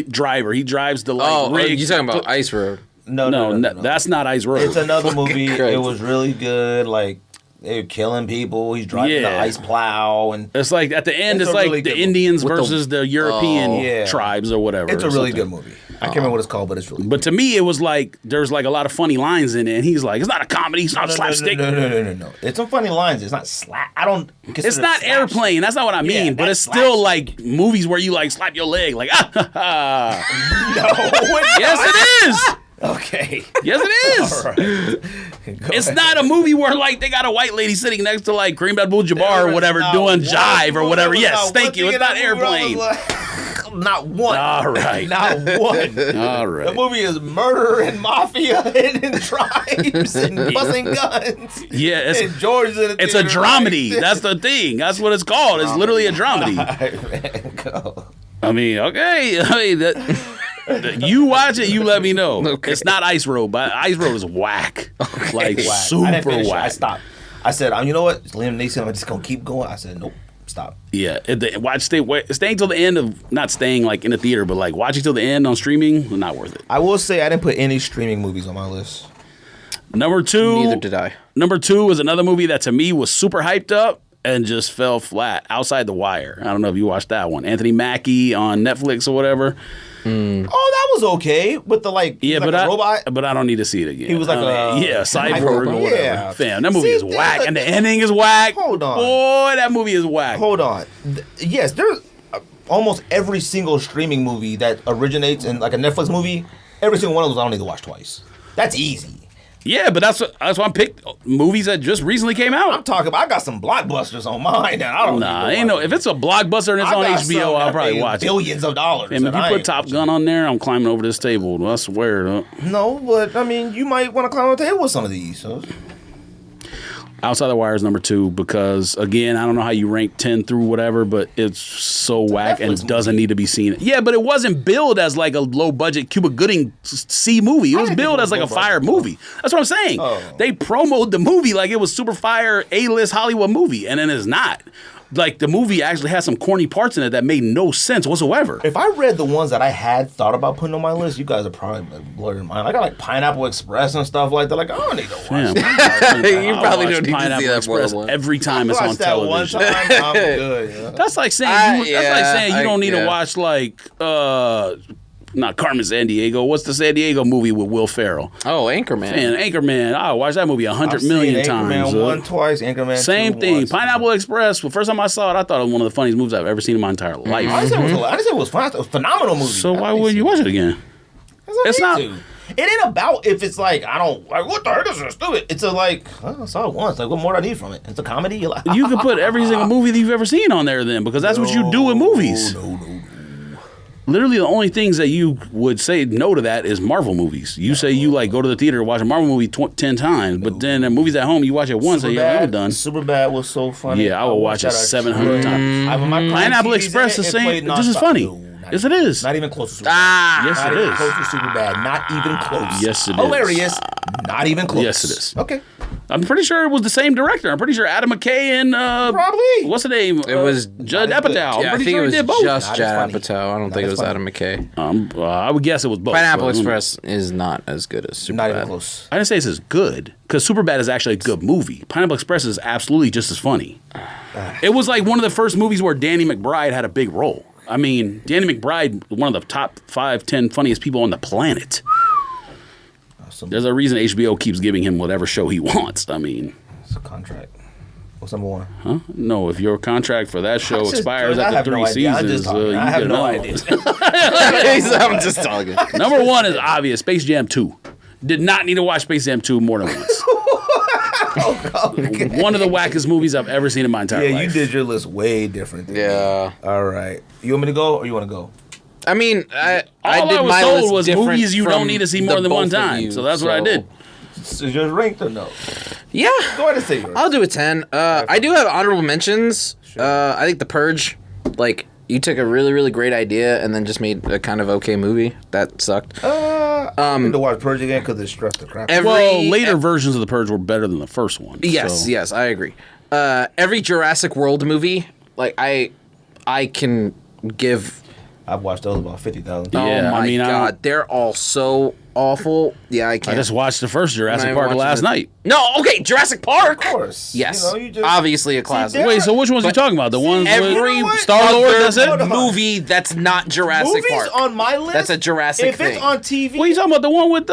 driver. He drives the like Oh, rig. you talking about Ice Road? No. That's not Ice Road. It's another movie. Christ. It was really good. Like they were killing people. He's driving the Yeah. ice plow, and It's like at the end, It's it's a like really the good movie. Indians With the- versus the European Yeah. tribes or whatever. it's a or really something. good movie. I can't remember what it's called, but it's really. But to me, it was like there's like a lot of funny lines in it, and he's like, "It's not a comedy. It's not slapstick. No. It's some funny lines. It's not slap. I don't. It's not airplane. That's not what I mean. Yeah, but that's it's still slapstick. like movies where you like slap your leg, like ah ha ha. No. Yes, it is. Okay. Yes, it is. All right. Go It's ahead. not a movie where like they got a white lady sitting next to like Kareem Abdul-Jabbar or whatever Not doing one jive or whatever. movie, Yes, not thank one you. thing It's in not that movie where I was airplane. like, not one. All right. Not one. All The right. movie is murder and mafia and tribes and busting guns. Yeah, And George in the it's a theater, dramedy. like, That's the thing. That's what it's called. It's literally a dramedy. All right, man, go. I mean, okay. I mean, you watch it, you let me know. Okay. It's not Ice Road, but Ice Road is whack. Like Whack. I didn't super finish it. I whack. stopped. I said, you know what? It's Liam Neeson. I'm just gonna keep going. I said, nope, stop. Yeah, staying till the end of not staying like in the theater, but like watching till the end on streaming, not worth it. I will say I didn't put any streaming movies on my list. Number 2, Neither did I. Number 2 was another movie that to me was super hyped up and just fell flat. Outside the Wire. I don't know if you watched that one. Anthony Mackie on Netflix or whatever. Oh, that was okay. With the Yeah, like a robot. but I don't need to see it again. He was like cyborg or robot. whatever. Yeah. Fam, that movie See, is whack, there's a- and the ending is whack. Hold on. Boy, that movie is whack. Hold on. Yes, there's almost every single streaming movie that originates in like a Netflix movie. Every single one of those I don't need to watch twice. That's easy. Yeah, but that's why I picked movies that just recently came out. I'm talking about. I got some blockbusters on mine that I don't. Nah, need to ain't no. watch. If it's a blockbuster and it's I on got HBO, some I'll that probably made watch it. billions of dollars. And if that you I put ain't Top watching. Gun on there, I'm climbing over this table. I swear. No, but I mean, you might want to climb on the table with some of these. So. Outside the Wire is number 2 because again, I don't know how you rank 10 through whatever, but it's so whack and Netflix doesn't need to be seen. Yeah, but it wasn't billed as like a low budget Cuba Gooding C movie. It was didn't think billed it as was like a low fire budget. movie. That's what I'm saying. Oh. They promoted the movie like it was super fire A-list Hollywood movie, and then it's not. Like the movie actually has some corny parts in it that made no sense whatsoever. If I read the ones that I had thought about putting on my list, you guys are probably blurred in mind. I got like Pineapple Express and stuff like that. Like I don't need to watch. Damn. that. You I probably watch don't need to Pineapple see that Express more than once. every time it's on Watch that one television. time. I'm good. Yeah. That's like saying that's like yeah, saying you don't need to watch like not Carmen Sandiego. What's the San Diego movie with Will Ferrell? Oh, Anchorman. Man, Anchorman. I watched that movie 100 million I've seen times. Anchorman 1 twice. Anchorman Same 2 thing. once. Pineapple Express. The first time I saw it, I thought it was one of the funniest movies I've ever seen in my entire life. I didn't say it was fun. It's a phenomenal movie. So why would you watch it again? It's not- It ain't about if it's like I don't like what the heck is this stupid. It's a like I saw it once. Like what more do I need from it? It's a comedy. You're like, You could put every single movie that you've ever seen on there then, because that's what you do with movies. No. Literally, the only things that you would say no to that is Marvel movies. You say you like go to the theater and watch a Marvel movie 10 times, but then the movies at home you watch it once and you're like, I'm done. Superbad was so funny. Yeah, I will watch it watched that 700 times. Pineapple Express the same, just as funny. Yes, it is. Not even close to Superbad. Yes, Not it even is. close to Superbad. Not even close. Yes, it is. Hilarious. Not even close. Yes, it is. Okay. I'm pretty sure it was the same director. I'm pretty sure Adam McKay and Probably. what's the name? It was Judd Not as good. Apatow. Yeah, I'm I pretty think sure it was he did both. just Not as Judd funny. Apatow. I don't think it was funny. Adam McKay. I would guess it was both. Pineapple but, Express is not as good as Superbad. Not even close. I didn't say this is good because Superbad is actually a good movie. Pineapple Express is absolutely just as funny. It was like one of the first movies where Danny McBride had a big role. I mean, Danny McBride, one of the top 5, 10 funniest people on the planet. Awesome. There's a reason HBO keeps giving him whatever show he wants. I mean, It's a contract. What's number one? huh? No, if your contract for that show expires I after have 3 no idea. I'm seasons, just talking. you I have get no another idea. one. I'm just talking. Number 1 is obvious. Space Jam 2. Did not need to watch Space Jam 2 more than once. One of the wackest movies I've ever seen in my entire Yeah, life. you did your list way different than Yeah. me. All right. You want me to go or you want to go? I mean, I All did I was my told list was different movies you from don't need to see more the than one both of time. you, So that's what I did. Is yours ranked or no? Yeah. Go ahead and say yours. I'll do a 10. I do have honorable mentions. I think The Purge, like, you took a really, really great idea and then just made a kind of okay movie. That sucked. I need to watch Purge again because it stressed the crap. Well, later versions of The Purge were better than the first one. Yes, so. yes, I agree. Every Jurassic World movie, like, I can give... I've watched those about 50,000 Yeah, oh I my mean, God, they're all so awful. Yeah, I I can't. just watched the first Jurassic I'm Park watching last it. night. No, okay, Jurassic Park. Of course. Yes, You know, you just- obviously a classic. there- Wait, so which ones are you talking about? The ones Every with Star-Lord, that's it? other movie that's not Jurassic Movies Park. on my list. That's a Jurassic if thing. it's on TV. What are you talking about? The one with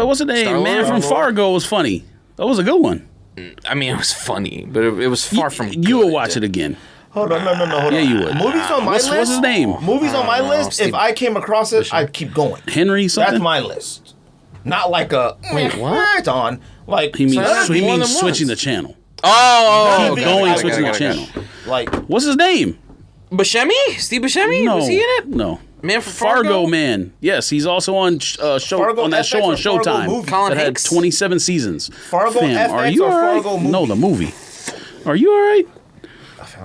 what's the name? Star-Lord? Man from Fargo was funny. That was a good one. I mean, it was funny, but it was far from good. You will watch it again. Hold on, no, hold Yeah, on. you would. Movies on my What's- list. what's his name? Movies on my list. Steve- If I came across it, I'd keep going. Henry something? That's my list. Not like a Wait, what? It's on. Like He means, so he more means than switching once. the channel. Oh, Keep Going, okay, switching the okay. channel. like What's his name? Buscemi? Steve Buscemi? No. Was he in it? No. Man from Fargo Fargo? Man. Yes, he's also on show Fargo on that FX show on or Fargo Showtime movie? Colin that had Hanks? 27 seasons. Fargo FX are you or all right? Fargo movie? No, the movie. Are you all right?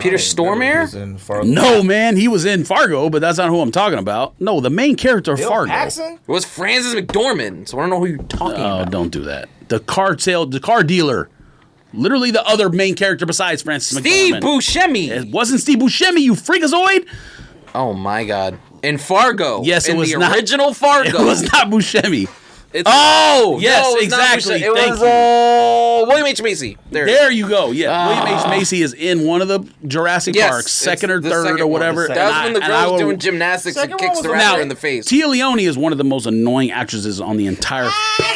Peter Stormare? He's in Fargo. No, man, he was in Fargo, but that's not who I'm talking about. No, the main character of Bill Fargo. Paxton? It was Francis McDormand, so I don't know who you're talking Oh, about. don't do that. The car dealer. Literally the other main character besides Francis Steve McDormand. Buscemi. It wasn't Steve Buscemi, you freakazoid. Oh my God. In Fargo. Yes, it in was the not- original Fargo. It was not Buscemi. It's, Oh, yes, no, it's not exactly. Buscemi. It Thank was you. William H. Macy. There you go. Yeah, William H. Macy is in one of the Jurassic Yes, Parks, second or it's the third second or one. whatever. The That was when the and girl I was will- doing gymnastics and Second kicks one the was rapper Now, in the face. Tia Leone is one of the most annoying actresses on the entire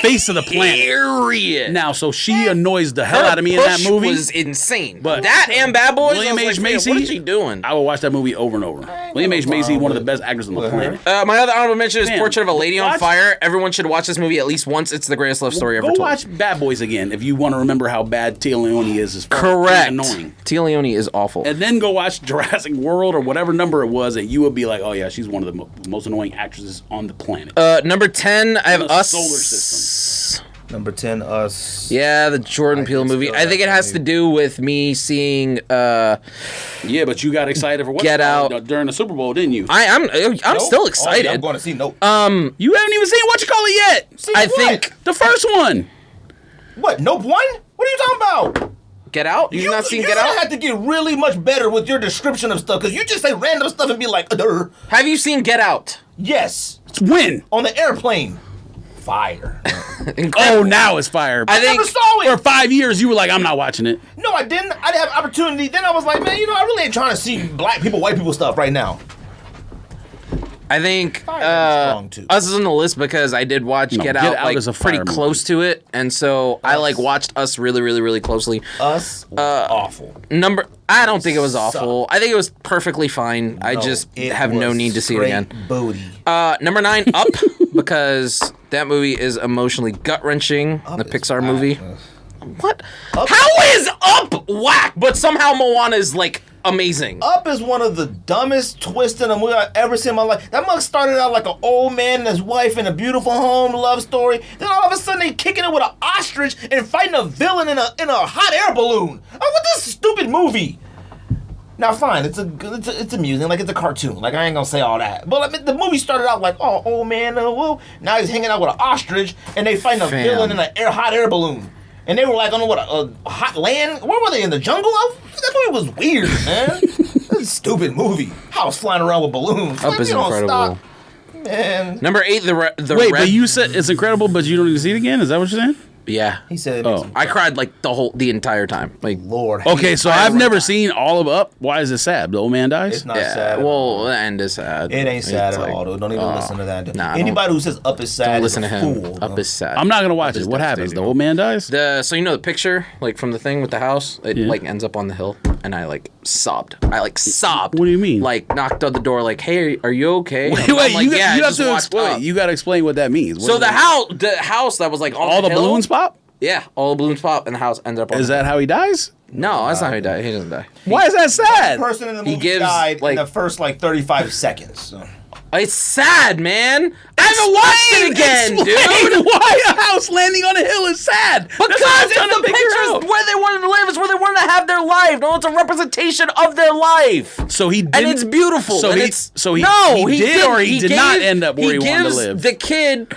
face of the planet. Period. Now, so she annoys the hell Her out of me in that push movie. was insane. But- that and Bad Boys, William I was H. like, man, Macy. what is she doing? I will watch that movie over and over. William H. Macy, one of the best actors on the planet. My other honorable mention is Damn. Portrait of a Lady on Watch- Fire. Everyone should watch this movie at least once. It's the greatest love story ever Go told. watch Bad Boys again if you want to remember how bad Tia Leone is. As far as Correct. being annoying. Tia Leone is awful. And then go watch Jurassic World or whatever number it was, and you would be like, oh yeah, she's one of the most annoying actresses on the planet. Number 10, I have the Us. solar system. Number 10, Us. Yeah, the Jordan Peele can movie. still I think it like has that to movie. do with me seeing. Yeah, but you got excited for what? Get Out. During the Super Bowl, didn't you? I'm Nope. still Oh, yeah, excited. I'm going to see Nope. You haven't even seen what you call it yet. See I what? think The first one. What? Nope 1? What are you talking about? Get Out. You've not seen you're Get gonna Out? have to get really much better with your description of stuff because you just say random stuff and be like, Have you seen Get Out? yes, It's when? on the airplane. Fire. Oh, now it's fire. I think Never saw For it. 5 years, you were like, I'm not watching it. No, I didn't. I didn't have opportunity. Then I was like, man, I really ain't trying to see black people, white people stuff right now. Fire is strong, too. Us is on the list because I did watch No, Get Get Out, Out like is a pretty fire close to it, and so I like watched Us really, really, really closely. Us was awful. I don't think it was awful. I think it was perfectly fine. I No, just it have no was need to see it straight again. Booty. Number 9, Up, because that movie is emotionally gut wrenching. The is Pixar whack. movie. What? Up- How is Up whack? But somehow Moana is like amazing. Up is one of the dumbest twists in a movie I've ever seen in my life. That mug started out like an old man and his wife in a beautiful home love story. Then all of a sudden they kicking it with an ostrich and fighting a villain in a hot air balloon. What this stupid movie? Now fine, it's amusing, like it's a cartoon. Like I ain't gonna say all that. But I mean, the movie started out like, old man, whoa. Now he's hanging out with an ostrich and they fighting a Fam. villain in a hot air balloon. And they were like on what a hot land. Where were they, in the jungle? That movie was weird, man. That's a stupid movie. House flying around with balloons. Up is incredible. Stop. Man. Number 8, Wait, but you said it's incredible, but you don't need to see it again? Is that what you're saying? Yeah. He said. I cried like the entire time. Like, Lord. Okay, so I've never seen all of Up. Why is it sad? The old man dies? It's not yeah. sad. Well, the end is sad. It ain't sad It's at like, all, though. Don't even listen to that. Nah, Anybody who says Up is sad Don't is listen a to him. fool. Up is sad. I'm not gonna watch it. What happens? The old man dies? So you know the picture, like from the thing with the house, it like ends up on the hill, and I like sobbed. What do you mean? Like knocked on the door, like, "Hey, are you okay?" Wait, I'm like, you yeah, I have just to walked explain. up. You got to explain what that means. So the house that was like on all the hill, balloons pop? Yeah, all the balloons pop, and the house ended up on Is the that how he dies? No, that's not how he died. He doesn't die. Why is that The sad? person in the movie gives, died like- in the first 35 seconds. So. It's sad, man. I haven't watched it again, Explain dude. why a house landing on a hill is sad. Because That's what I'm it's trying to the figure pictures out. where they wanted to live. It's where they wanted to have their life. No, it's a representation of their life. So he didn't, And it's beautiful. So and he it's, so he no, he did or he did not end up where he wanted to gives live. the kid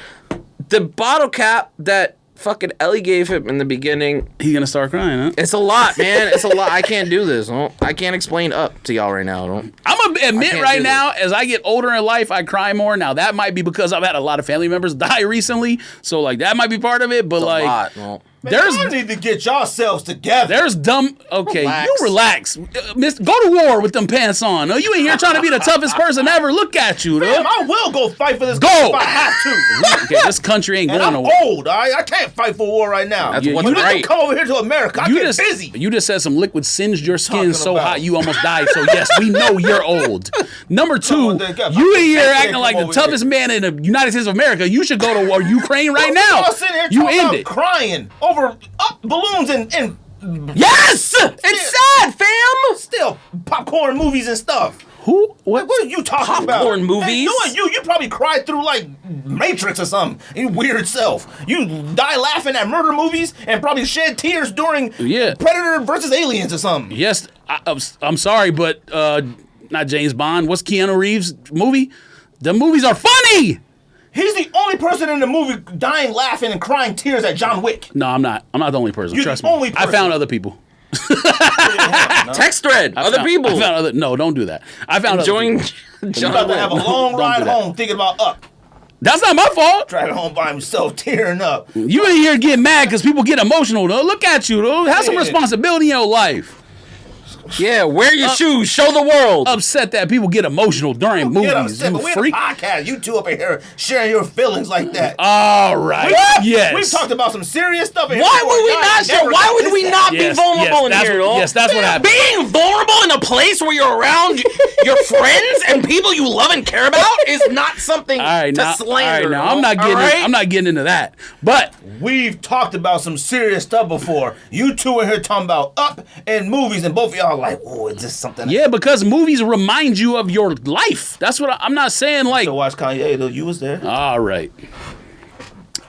the bottle cap that fucking Ellie gave him in the beginning. He's gonna start crying, huh? It's a lot, man. It's a lot. I can't do this. I can't explain Up to y'all right now. I'm gonna admit can't right do now, as I get older in life, I cry more. Now that might be because I've had a lot of family members die recently, so like that might be part of it. But It's like, a lot. Well, Man, There's- y'all need to get yourselves together. there's dumb. Okay, Relax. you relax. Go to war with them pants on. No, you ain't here trying to be the toughest person ever. Look at you, Damn, though. I will go fight for this Go! country if I have to. Okay, this country ain't And going I'm nowhere. old, all right? I can't fight for war right now. That's you what's need right. to come over here to America. I You get just, busy. you just said some liquid singed your skin Talking so about. hot you almost died. So yes, we know you're old. Number two, on, they got- you in here they acting come like the over toughest man in the United States of America. You should go to war, Ukraine right now. Y'all sitting here You talking end about it. crying over up balloons and yes, it's sad, fam. still popcorn movies and stuff. Who? What? What are you talking about? Popcorn movies? Hey, knowing you probably cried through like Matrix or something. You weird self. You die laughing at murder movies and probably shed tears during Yeah. Predator versus Aliens or something. Yes, I'm sorry, but not James Bond. What's Keanu Reeves' movie? The movies are funny. He's the only person in the movie dying laughing and crying tears at John Wick. No, I'm not. I'm not the only person. You're Trust the me. only I person. found other people. Text thread. I Other found- people I found other. No, don't do that. I found enjoying Other people. John About to have a Wick. long Don't ride do that. home thinking about Up. That's not my fault. Driving home by himself, tearing up. You in here getting mad because people get emotional, though. Look at you, though. Have some Yeah. responsibility in your life. Yeah, wear your shoes. Show the world. Upset that people get emotional during movies. Get upset, You but we're freak. a podcast. You two up in here sharing your feelings like that. All right. Yes. We've talked about some serious stuff in here. Why before. would we Y'all not ain't show? never Why got would this we at. not be Yes, vulnerable yes, in that's here? what- though? yes, that's what happened. Being vulnerable in a place where you're around your friends and people you love and care about is not something All right, to now, slander. all right, now I'm not all getting. right? I'm not getting into that. But We've talked about some serious stuff before. You two in here talking about Up and movies, and both of y'all like, oh, is this something? yeah, because movies remind you of your life. That's what I'm not saying. Like, To watch Kanye, though, you was there. all right.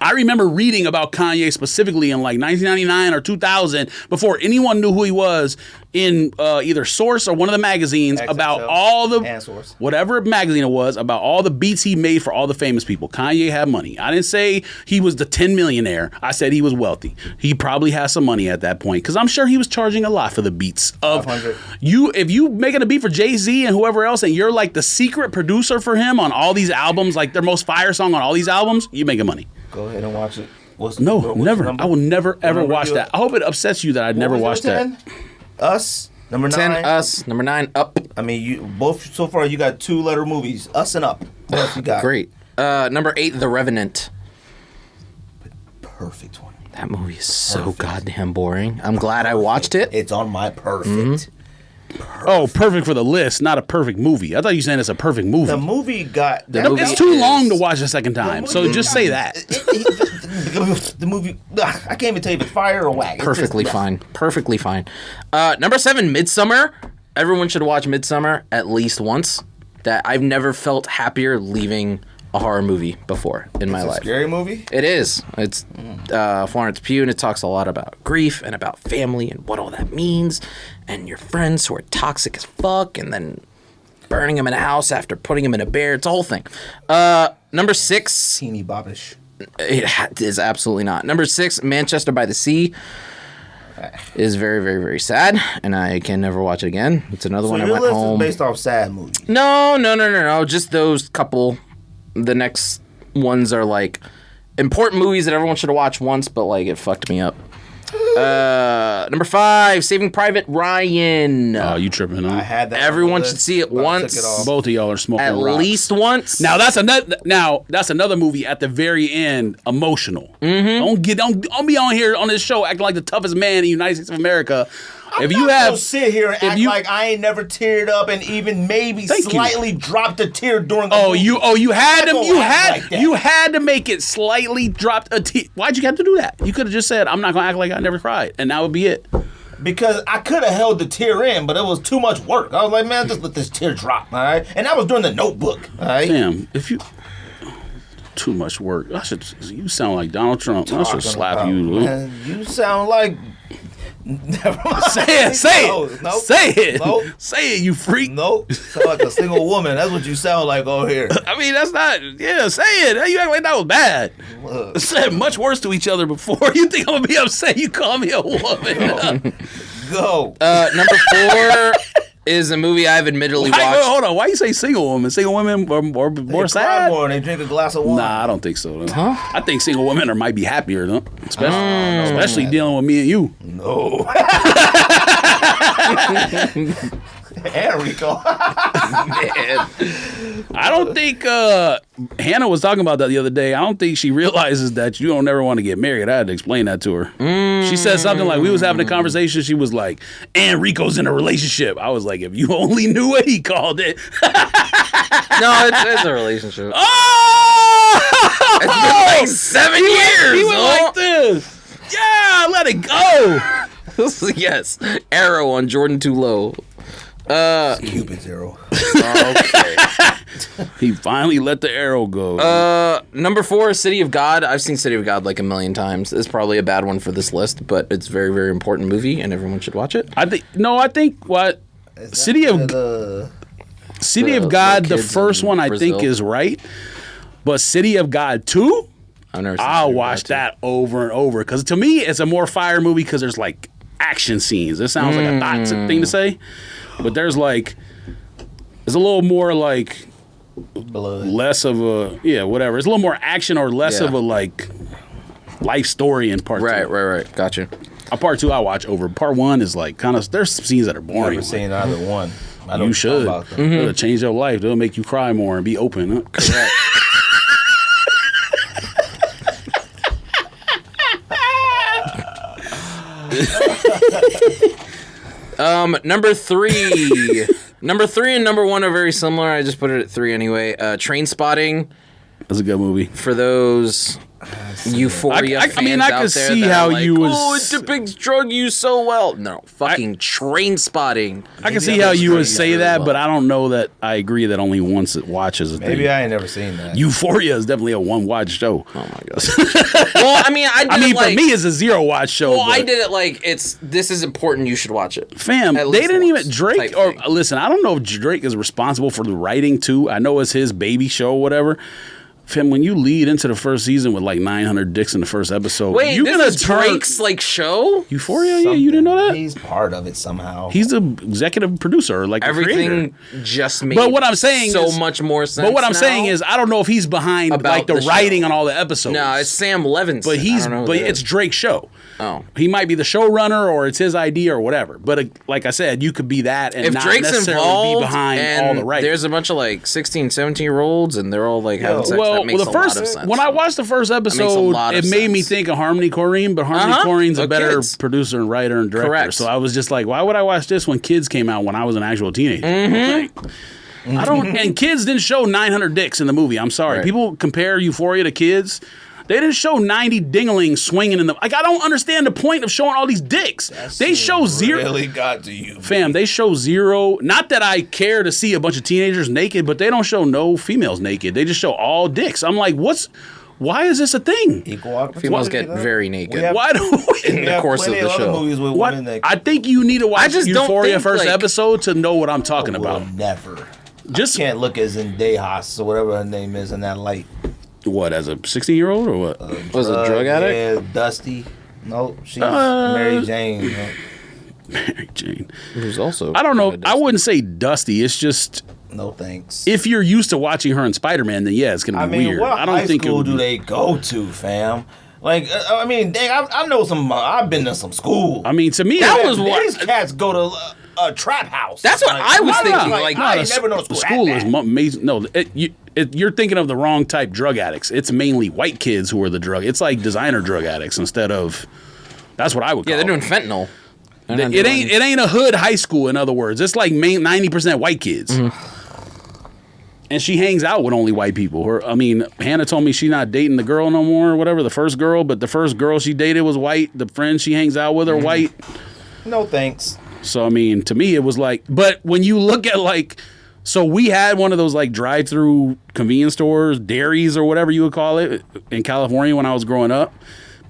I remember reading about Kanye specifically in like 1999 or 2000 before anyone knew who he was in either Source or one of the magazines about XXL all the and Source. whatever magazine it was about all the beats he made for all the famous people. Kanye had money. I didn't say he was the 10 millionaire. I said he was wealthy. He probably has some money at that point because I'm sure he was charging a lot for the beats of 500. you. If you making a beat for Jay-Z and whoever else, and you're like the secret producer for him on all these albums, like their most fire song on all these albums, you making money. Go ahead and watch it. What's No, never. I will never ever number watch you- that. I hope it upsets you that I'd never watch that. Us, number 10 9. Us, number 9 Up. I mean, you both so far. You got 2-letter movies. Us and Up. What else you got? Great. Number 8 The Revenant. Perfect one. That movie is so goddamn boring. I'm glad I watched it. It's on my perfect. Mm-hmm. Oh, perfect for the list, not a perfect movie. I thought you were saying it's a perfect movie. The movie got. The that- movie It's too is- long to watch a second time, so movie- just say that. The movie. I can't even tell you if it's fire or whack. It's Perfectly just- fine. Perfectly fine. Number 7 Midsummer. Everyone should watch Midsummer at least once. That I've never felt happier leaving a horror movie before in my It's a life. scary movie. It is. It's Florence Pugh, and it talks a lot about grief and about family and what all that means, and your friends who are toxic as fuck, and then burning them in a house after putting them in a bear. It's a whole thing. Number 6. Teeny boppish. It is absolutely not. Number 6, Manchester by the Sea. Is very, very, very sad, and I can never watch it again. It's another one I went home. Based off sad movies. No. Just those couple. The next ones are like important movies that everyone should have watched once, but like it fucked me up. Number 5, Saving Private Ryan. Oh, you tripping? Huh? I had that. Everyone should see it once. Both of y'all are smoking At rocks. least once. Now that's another movie at the very end, emotional. Don't be on here on this show acting like the toughest man in the United States of America. I'm not gonna sit here and act like I ain't never teared up and even maybe slightly dropped a tear during the movie. You had to make it slightly dropped a tear. Why'd you have to do that? You could have just said, I'm not gonna act like I never cried, and that would be it. Because I could have held the tear in, but it was too much work. I was like, man, just let this tear drop, all right? And that was during the Notebook, all right? Damn, if you... Too much work. You sound like Donald Trump. I should slap you. Man, you sound like... Never mind. Say it. Nope. Say it. Nope. Say it, you freak. Nope. Sound like a single woman. That's what you sound like over here. I mean, that's not... Yeah, say it. How you act like that was bad? Look. Said much worse to each other before. You think I'm going to be upset you call me a woman? Go. Number 4 is a movie I've admittedly watched. Hold on. Why you say single women? Single women are more sad? More and they drink a glass of wine. Nah, I don't think so. Huh? I think single women might be happier, though. Especially dealing with me and you. No. And Ricco. I don't think Hannah was talking about that the other day. I don't think she realizes that you don't ever want to get married. I had to explain that to her. She said something like, we was having a conversation. She was like, and Rico's in a relationship. I was like, if you only knew what he called it. No, it's a relationship. Oh! It's been like 7 years. He went like this. Yeah, let it go. Yes. Arrow on Jordan Too Low. Cupid's arrow. Okay. He finally let the arrow go. Number 4 is City of God. I've seen City of God like a million times. It's probably a bad one for this list, but it's a very, very important movie, and everyone should watch it. I think what City of God, the first one, I think is right, but City of God 2, I'll watch that over and over because to me it's a more fire movie because there's like action scenes. It sounds like a toxic thing to say, but there's like it's a little more like Blood. less of a whatever. It's a little more action or less of a like life story in part 2. Right. Gotcha. Part 2 I watch over. Part 1 is like kind of there's scenes that are I've boring. never seen either one. I don't You should. know about them. It'll change your life. It'll make you cry more and be open. Huh? Correct. Number 3. Number 3 and number 1 are very similar. I just put it at 3 anyway. Train Spotting. That's a good movie. For those Euphoria fans I out could there see that how are like, you was. oh, it depicts drug use so well. No, fucking Train Spotting. I can see how you would say that, but I don't know that I agree that only once it watches a thing. Maybe I ain't never seen that. Euphoria is definitely a one-watch show. Oh my god. Well, I mean, for me, it's a zero-watch show. Well, I did it like this is important. You should watch it. Fam, they didn't even Drake. Or listen, I don't know if Drake is responsible for the writing too. I know it's his baby show, or whatever. Fam, when you lead into the first season with like 900 dicks in the first episode, wait, you're this gonna is Drake's like show? Euphoria? Yeah, you didn't know that? He's part of it somehow. He's the executive producer, like everything the just made. But what I'm saying so is, much more sense. But what I'm saying is, I don't know if he's behind about like the show. writing on all the episodes. No, it's Sam Levinson. But it's Drake's show. Oh, he might be the showrunner or it's his idea or whatever. But like I said, you could be that and if not Drake's necessarily involved be behind and all the writing. There's a bunch of like 16, 17-year-olds and they're all like having sex. That makes a lot of sense. When I watched the first episode, it made me think of Harmony Korine, but Harmony Korine's a better producer and writer and director. Correct. So I was just like, why would I watch this when Kids came out when I was an actual teenager? I don't. And Kids didn't show 900 dicks in the movie. I'm sorry. Right. People compare Euphoria to Kids. They didn't show 90 dinglings swinging in the... Like, I don't understand the point of showing all these dicks. They show zero... really got to you. Fam, they show zero... Not that I care to see a bunch of teenagers naked, but they don't show no females naked. They just show all dicks. I'm like, why is this a thing? Equal opportunity. Females get very naked. Why do we... In the course of the show. Movies with women that I think you need to watch Euphoria first like, episode to know what I'm talking about. Never. Just can't look at Zendaya or whatever her name is in that light. What, as a 16-year-old or what? Was a drug addict? Yeah, Dusty. No, she's Mary Jane. Mary Jane. Who's also. I don't know. I wouldn't say Dusty. It's just. No thanks. If you're used to watching her in Spider-Man, then yeah, it's gonna be weird. What I don't high think school it would do they go to, fam? Like, I mean, dang, I know some. I've been to some school. I mean, to me, That was what- These cats go to a trap house. That's what I was thinking. Like, I ain't never known the school school had is that. amazing. No, you're thinking of the wrong type drug addicts. It's mainly white kids who are the drug. It's like designer drug addicts instead of. That's what I would call. yeah, they're it. doing fentanyl. It ain't a hood high school. In other words, it's like 90% white kids. And she hangs out with only white people. Hannah told me she's not dating the girl no more or whatever, the first girl, but the first girl she dated was white. The friends she hangs out with are white. No thanks. So, I mean, to me, it was like, but when you look at like, so we had one of those like drive-through convenience stores, dairies or whatever you would call it in California when I was growing up.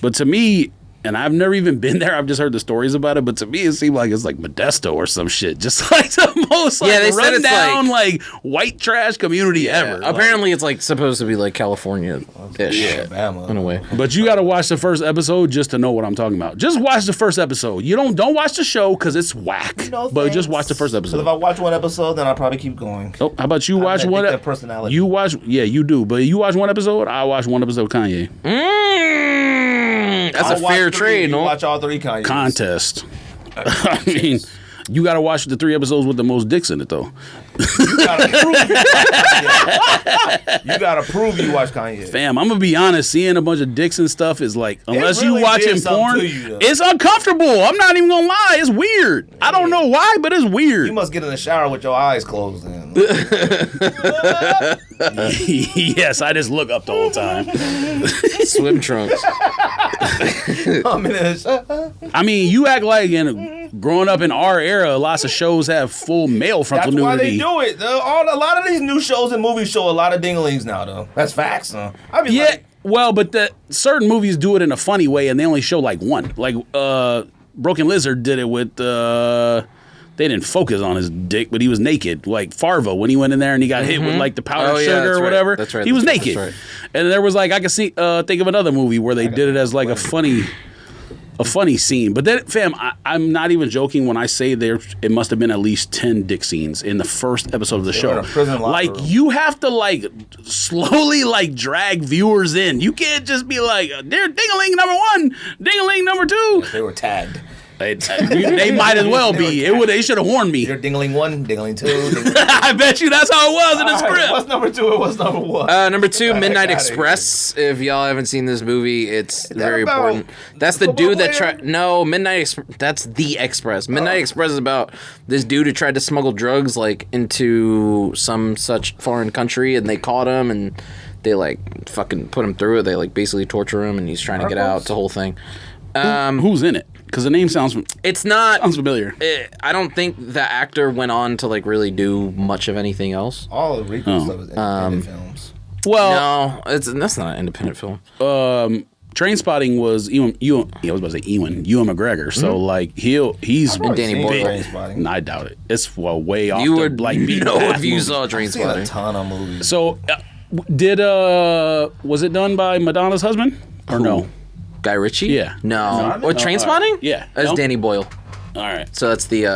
But to me, and I've never even been there. I've just heard the stories about it. But to me, it seemed like it's like Modesto or some shit. Just like the most like they said it's rundown like white trash community ever. Apparently, it's like supposed to be like California-ish Alabama. in a way. But you got to watch the first episode just to know what I'm talking about. Just watch the first episode. You don't watch the show because it's whack. No but thanks. just watch the first Because episode. if I watch one episode, then I'll probably keep going. Oh, how about you watch an one? addictive personality. You watch, yeah, you do. But you watch one episode. I watch one episode. Kanye That's I'll a watch fair three, trade, you no? watch all three Kanye's. contest. I mean, you got to watch the 3 episodes with the most dicks in it, though. You gotta prove you watch Kanye. You gotta prove you watch Kanye. Fam, I'm gonna be honest. Seeing a bunch of dicks and stuff is like, unless really you watching did something porn, to you, though. it's uncomfortable. I'm not even gonna lie. It's weird. I don't know why, but it's weird. You must get in the shower with your eyes closed. Then Yes, I just look up the whole time. Swim trunks. I'm in the shower. I mean, you act like growing up in our era, lots of shows have full male frontal That's why nudity. they do it. A lot of these new shows and movies show a lot of dinglings now, though. That's facts, huh? I be Yeah, like, well, but certain movies do it in a funny way, and they only show like one. Like Broken Lizard did it with. They didn't focus on his dick, but he was naked. Like Farvo, when he went in there and he got hit with like the powdered sugar that's or right. whatever. That's right. He was That's naked. right. And there was like I could see think of another movie where they did it as like a funny scene. But then, fam, I'm not even joking when I say it must have been at least 10 dick scenes in the first episode of the were show. in a prison locker Like room. you have to like slowly like drag viewers in. You can't just be like, they're ding-a-ling number 1, ding-a-ling number 2. they were tagged. They might as well be. They should have warned me. You're dingling 1, dingling 2. Dingling I bet you that's how it was in the All right, script. what's number 2 and what's number 1? Number 2, Midnight outta Express. If y'all haven't seen this movie, it's very about important. That's the football dude that player? tried. No, that's the Express. Midnight Express is about this dude who tried to smuggle drugs like into some such foreign country, and they caught him and they like fucking put him through it. They like basically torture him, and he's trying to get out. It's a whole thing. Who's in it? Because the name sounds Sounds familiar. I don't think the actor went on to like really do much of anything else. All of Ricco stuff is independent films. Well, No, that's not an independent film. Trainspotting was Ewan McGregor. So like he's And Danny big. Boyle. Trainspotting. I doubt it. It's way off. You the, would like beaten know path if you movie. saw I've seen a Trainspotting. ton of movies. So was it done by Madonna's husband or no? Guy Ritchie? Yeah. No. No, What, Trainspotting? Yeah. That's No? Danny Boyle. All right. So that's the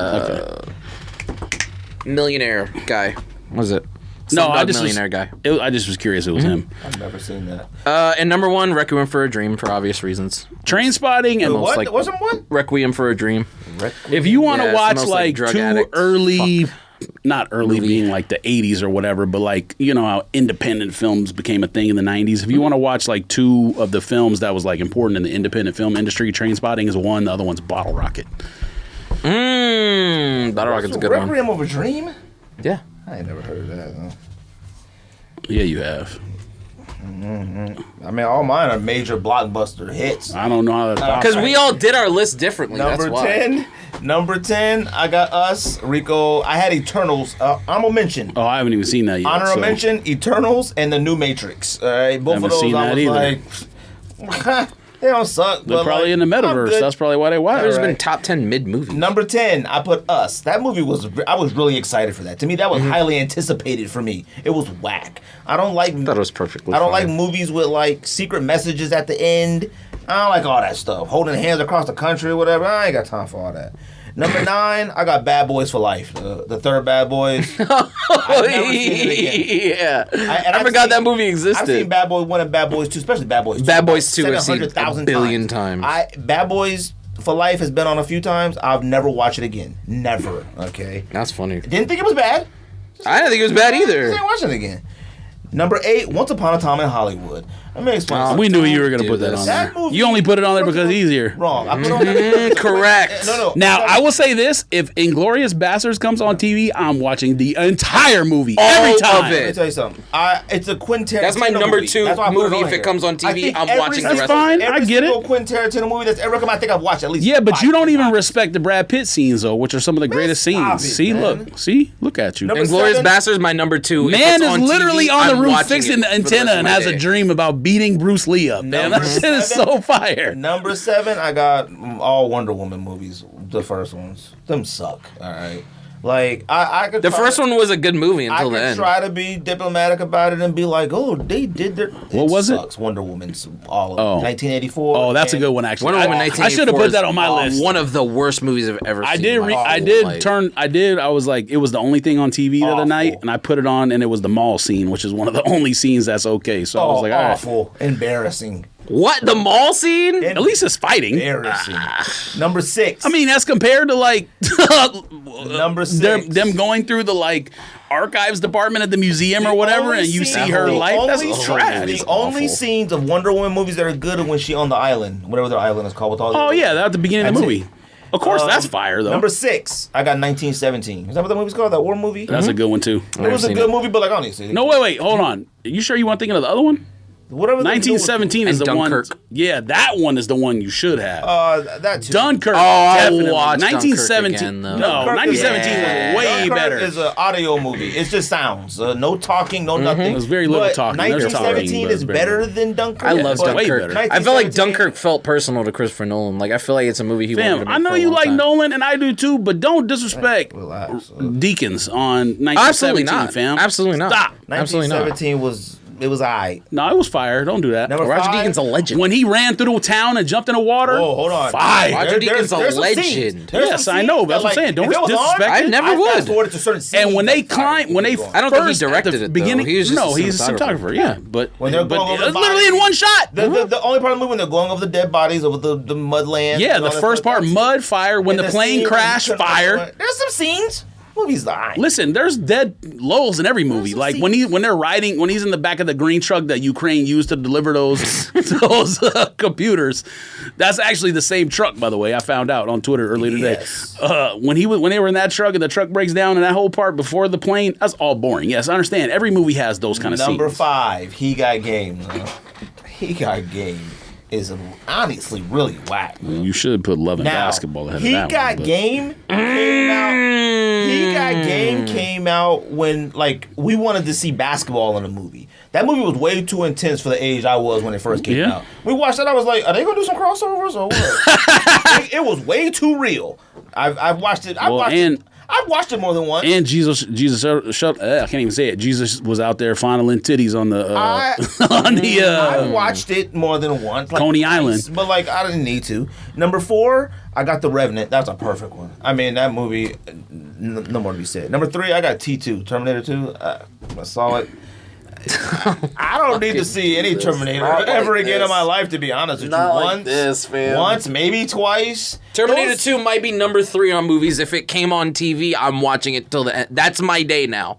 millionaire guy. What is it? No, I Slumdog just millionaire guy. I just was curious if it was him. I've never seen that. And number 1, Requiem for a Dream, for obvious reasons. Trainspotting and Most What? like- Wasn't one? Requiem for a Dream. if you want to Yeah, it's the watch most, like drug two addict early. Not early being like the 80s or whatever, but like, you know how independent films became a thing in the 90s. If you want to watch like 2 of the films that was like important in the independent film industry, Trainspotting is one, the other one's Bottle Rocket. Bottle Rocket's a good one. Requiem of a Dream? Yeah. I ain't never heard of that. Though. Yeah, you have. I mean, all mine are major blockbuster hits. I don't know how to Because we all did our list differently. Number that's why. 10. Number 10, I got Us, Ricco. I had Eternals. Honorable mention. Oh, I haven't even seen that yet. Honorable so- mention, Eternals and the new Matrix. All right, both Haven't of those seen I that was either. like, They don't suck. They're but probably like, in the I'm metaverse. good. That's probably why they watch. There's All right. been top 10 mid movies. Number 10, I put Us. That movie I was really excited for that. To me, that was highly anticipated for me. It was whack. I don't like. I thought it was perfectly. I don't fine. like movies with like secret messages at the end. I don't like all that stuff. Holding hands across the country or whatever. I ain't got time for all that. Number 9, I got Bad Boys for Life. The third Bad Boys. I've never seen it again. Yeah, I forgot that movie existed. I've seen Bad Boys 1 and Bad Boys 2, especially Bad Boys 2. Bad Boys 2 I've seen 700,000 a billion times. Bad Boys for Life has been on a few times. I've never watched it again. Never. Okay. That's funny. Didn't think it was bad. I didn't think it was bad either. Just ain't watching it again. Number 8, Once Upon a Time in Hollywood. Let me explain. something. We knew you were going to Do put that this. on That there. movie- You only put it on there because it's easier. Wrong. I put on there. Correct. No. Now, I will say this. If Inglourious Bastards comes on TV, I'm watching the entire movie every All time. of Let me it. tell you something. It's a Quentin Tarantino That's my number movie. 2 That's why I put movie. on If here. it comes on I TV, think I'm every watching the That's rest fine. of it. Every I get it. single Quentin Tarantino movie that's ever come out, I think I've watched at least. Yeah, but 5 you don't even times. respect the Brad Pitt scenes, though, which are some of the greatest stop scenes. it, See, man. look at you. Number Inglourious 7. Bastards, my number 2. If Man it's is on literally TV, on the I'm roof watching fixing it the for rest antenna of and my has a day. dream about beating Bruce Lee up. Man, that Number shit is 7. so fire. Number 7, I got all Wonder Woman movies. The first ones. Them suck. All right. Like, I could The try first to- one was a good movie I until the could end. try to be diplomatic about it and be like, oh, they did their... What was it? sucks. Wonder Woman's all of it. Oh. 1984. Oh, that's a and- good one, actually. Wonder Woman I 1984 should have put is, that on my list. One of the worst movies I've ever I seen. did. in my whole life. I was like, it was the only thing on TV the other Awful. night, and I put it on, and it was the mall scene, which is one of the only scenes that's okay. So I was like, all right. awful. Embarrassing. What? The mall scene? At least it's fighting. Embarrassing. Number 6. I mean, that's compared to like Number 6. them going through the like archives department at the museum or whatever, only and you scene- see her the life. That's only- trash. The only awful. scenes of Wonder Woman movies that are good are when she on the island, whatever their island is called. With all the Oh yeah, that's at the beginning of the That's movie. it. Of course, that's fire though. Number 6, I got 1917. Is that what the movie's called? That war movie? That's a good one too. It was a seen good it. movie, but like I don't need to see it. No, wait, hold on. Are you sure you weren't thinking of the other one? Whatever. the new- 1917 is And the Dunkirk. one. Yeah, that one is the one you should have. That too. Dunkirk. Oh, I'll definitely. watch 1917. Dunkirk again, though. No, Dunkirk 1917 is- was way Dunkirk better. is an audio movie. It's just sounds. No talking, no nothing. There's very little But talking. There's 1917 talking, but is it's very better little. than Dunkirk. I love it's way Dunkirk. better. I felt like 1917 Dunkirk felt personal to Christopher Nolan. Like I feel like it's a movie he wanted to Fam, make I know for a you long like time. Nolan, and I do too, but don't disrespect Relax. Deacons on 1917, Absolutely not. fam. Absolutely not. Stop. Absolutely not. 1917 was alright. No, it was fire. Don't do that. Number Roger 5. Deakins a legend. When he ran through the town and jumped in the water. Oh, hold on. Fire. Roger Deakins a there's some legend. scenes. There's Yes, some I know, scenes but that's what I'm that, saying. Don't if it was on, disrespect I it. never I would. fast-forwarded to certain scenes. And when they that's climb, when they fire. I don't think he first, at directed the it, though. beginning, He was just no, a he's a cinematographer. cinematographer. Yeah, but When they're but going over the literally in bodies- one shot. The only part of the movie when they're going over the dead bodies over the mud land. Yeah, and the all that first stuff, part, that's it. mud, fire. When And the plane scene when crashed, he couldn't- fire. There's some scenes. Movie's alright. Listen, there's dead lulls in every movie. some Like when they're riding, when he's in the back of the green truck that Ukraine used to deliver those computers. That's actually the same truck, by the way. I found out on Twitter earlier today. Yes. When they were in that truck and the truck breaks down and that whole part before the plane, that's all boring. Yes, I understand. Every movie has those kind of Number scenes. 5, He Got Game. He Got Game is honestly really whack. You should put Love and Now, Basketball ahead He of that Got one. but- Game came out. He Got Game came out when like we wanted to see basketball in a movie. That movie was way too intense for the age I was when it first came Yeah. out. We watched that. I was like, are they gonna do some crossovers or what? it was way too real. I've watched it. I've watched it more than once. And Jesus, I can't even say it. Jesus was out there fondling titties on the I watched it more than once. Like Coney twice, Island. But like I didn't need to. Number 4, I got The Revenant. That's a perfect one. I mean that movie, no more to be said. Number 3, I got T2, Terminator 2. I saw it. I don't need to see any Terminator Not ever like again this. in my life, to be honest with Not you. like Once, this, fam. Once, maybe twice. Terminator Those- 2 might be number 3 on movies. If it came on TV, I'm watching it till the end. That's my day now,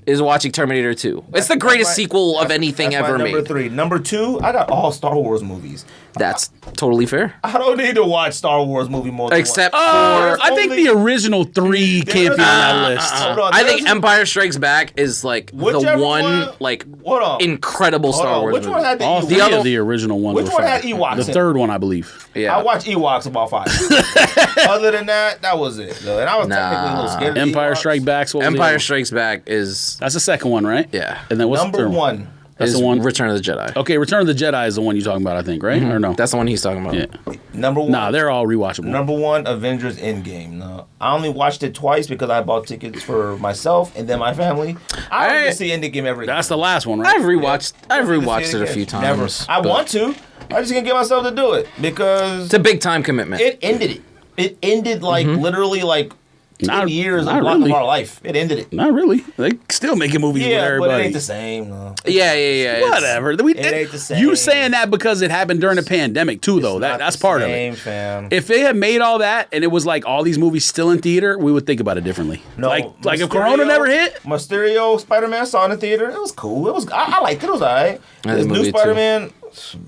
is watching Terminator 2. It's the greatest sequel of anything That's my ever number made. 3. Number 2, I got all Star Wars movies. That's totally fair. I don't need to watch Star Wars movie more than Except once. for... I think the original 3 can't be on that list. Hold on, I think there's- Empire Strikes Back is like the Whichever one one- like Hold on. incredible Hold Star on, Wars which movie. one had the All Ewoks? three other- of the original ones Which were one fire. had Ewoks The in it? third one, I believe. Yeah. I watched Ewoks about 5 times. Other than that, that was it. Though. And I was technically a little scared of the Empire Ewoks. Strike Back. What was the other Empire one? Strikes Back is That's the second one, right? Yeah. And then what's the Number third one? 1, That's is the one. Return of the Jedi. Okay, Return of the Jedi is the one you're talking about, I think, right? Or no? That's the one he's talking about. Yeah. Number one. Nah, they're all rewatchable. Number one, Avengers Endgame. No, I only watched it twice because I bought tickets for myself and then my family. I don't get to see Endgame every. That's the last one, right? I've rewatched it a few times. Never. I want to. I just can't get myself to do it because It's a big time commitment. it ended it. It ended like literally like 10 years of our life. It ended it. Not really. They still making movies with Yeah, everybody. but it ain't the same. No. Yeah. Whatever. It ain't the same. You saying that because it happened during the pandemic too, though. That's part of it. Fam. If they had made all that and it was like all these movies still in theater, we would think about it differently. No, like if Corona never hit. Mysterio Spider-Man saw in the theater. It was cool. It was. I liked it. It was alright. This new Spider-Man,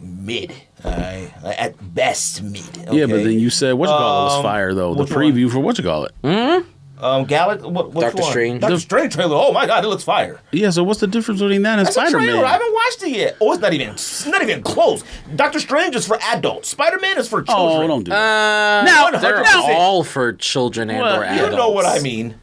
mid. Alright, at best mid. Okay? Yeah, but then you said whatchamacallit was fire though. The preview for whatchamacallit. Doctor Strange. Doctor Strange trailer. Oh my god, it looks fire. Yeah, so what's the difference between that and That's a Spider-Man? trailer. I haven't watched it yet. Oh, it's not even close. Doctor Strange is for adults. Spider-Man is for children. Oh, don't do that. They're 100%. all for children and or adults. You know what I mean.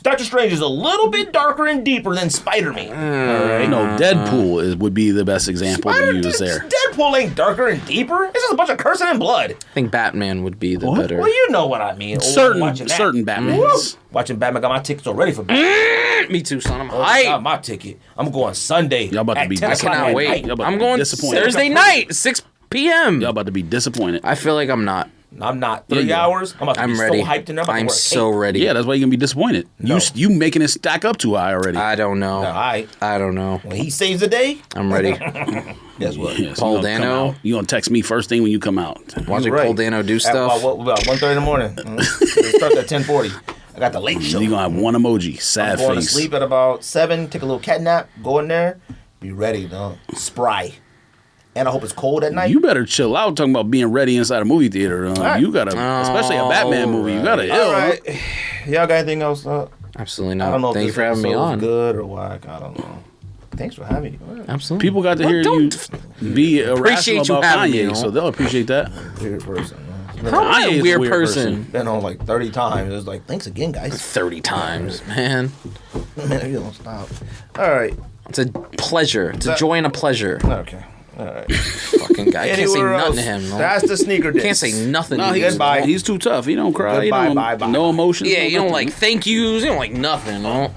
Doctor Strange is a little bit darker and deeper than Spider-Man. All right. No, Deadpool would be the best example to use there. Deadpool ain't darker and deeper. It's just a bunch of cursing and blood. I think Batman would be the better. Well, you know what I mean. Certain Watching Batmans. Watching Batman, got my tickets already for Batman. Me too, son. I'm I hyped. got my ticket. I'm going Sunday. Y'all about to at be 10 I o'clock cannot at wait. night. Y'all about to I'm be going disappointed. Thursday night, 6 p.m. Y'all about to be disappointed. I feel like I'm not. I'm not. 3 Yeah. hours. I'm about to be ready. so hyped in there. I'm so ready. Yeah, that's why you're gonna be disappointed. No. You making it stack up too high already. I don't know. I don't know. when he saves the day, I'm ready. guess what? Yeah, so Paul you gonna come Dano. out. You gonna text me first thing when you come out. Watching Right. Paul Dano do At stuff. about 1:30 in the morning. It starts at 10:40. I got the late show. You gonna have one emoji, sad Going to face. sleep at about 7. Take a little cat nap. Go in there. Be ready, though. Spry. And I hope it's cold at night. You better chill out talking about being ready inside a movie theater. right. You gotta, especially a Batman movie. You gotta All right. Y'all got anything else? Absolutely I don't know not. if Thank you this for having me episode was on. good or whack. I don't know. Thanks for having me. Absolutely. People got to hear you don't be irrational appreciate you about having Kanye, me, so they'll appreciate that. Weird person. How am I Kanye is a a weird weird person? Been on like 30 times. It's like, thanks again, guys. 30 times, man. Man, you don't stop. All right. It's a pleasure. It's a joy and a pleasure. Okay. All right. Fucking guy. I can't say Anywhere nothing else? to him. No. That's the sneaker diss. Can't say nothing No, to you. Goodbye. he's too tough. He don't cry. Goodbye, He don't, bye, bye. no emotions. Yeah, no you don't nothing. like thank yous. You don't like nothing. No.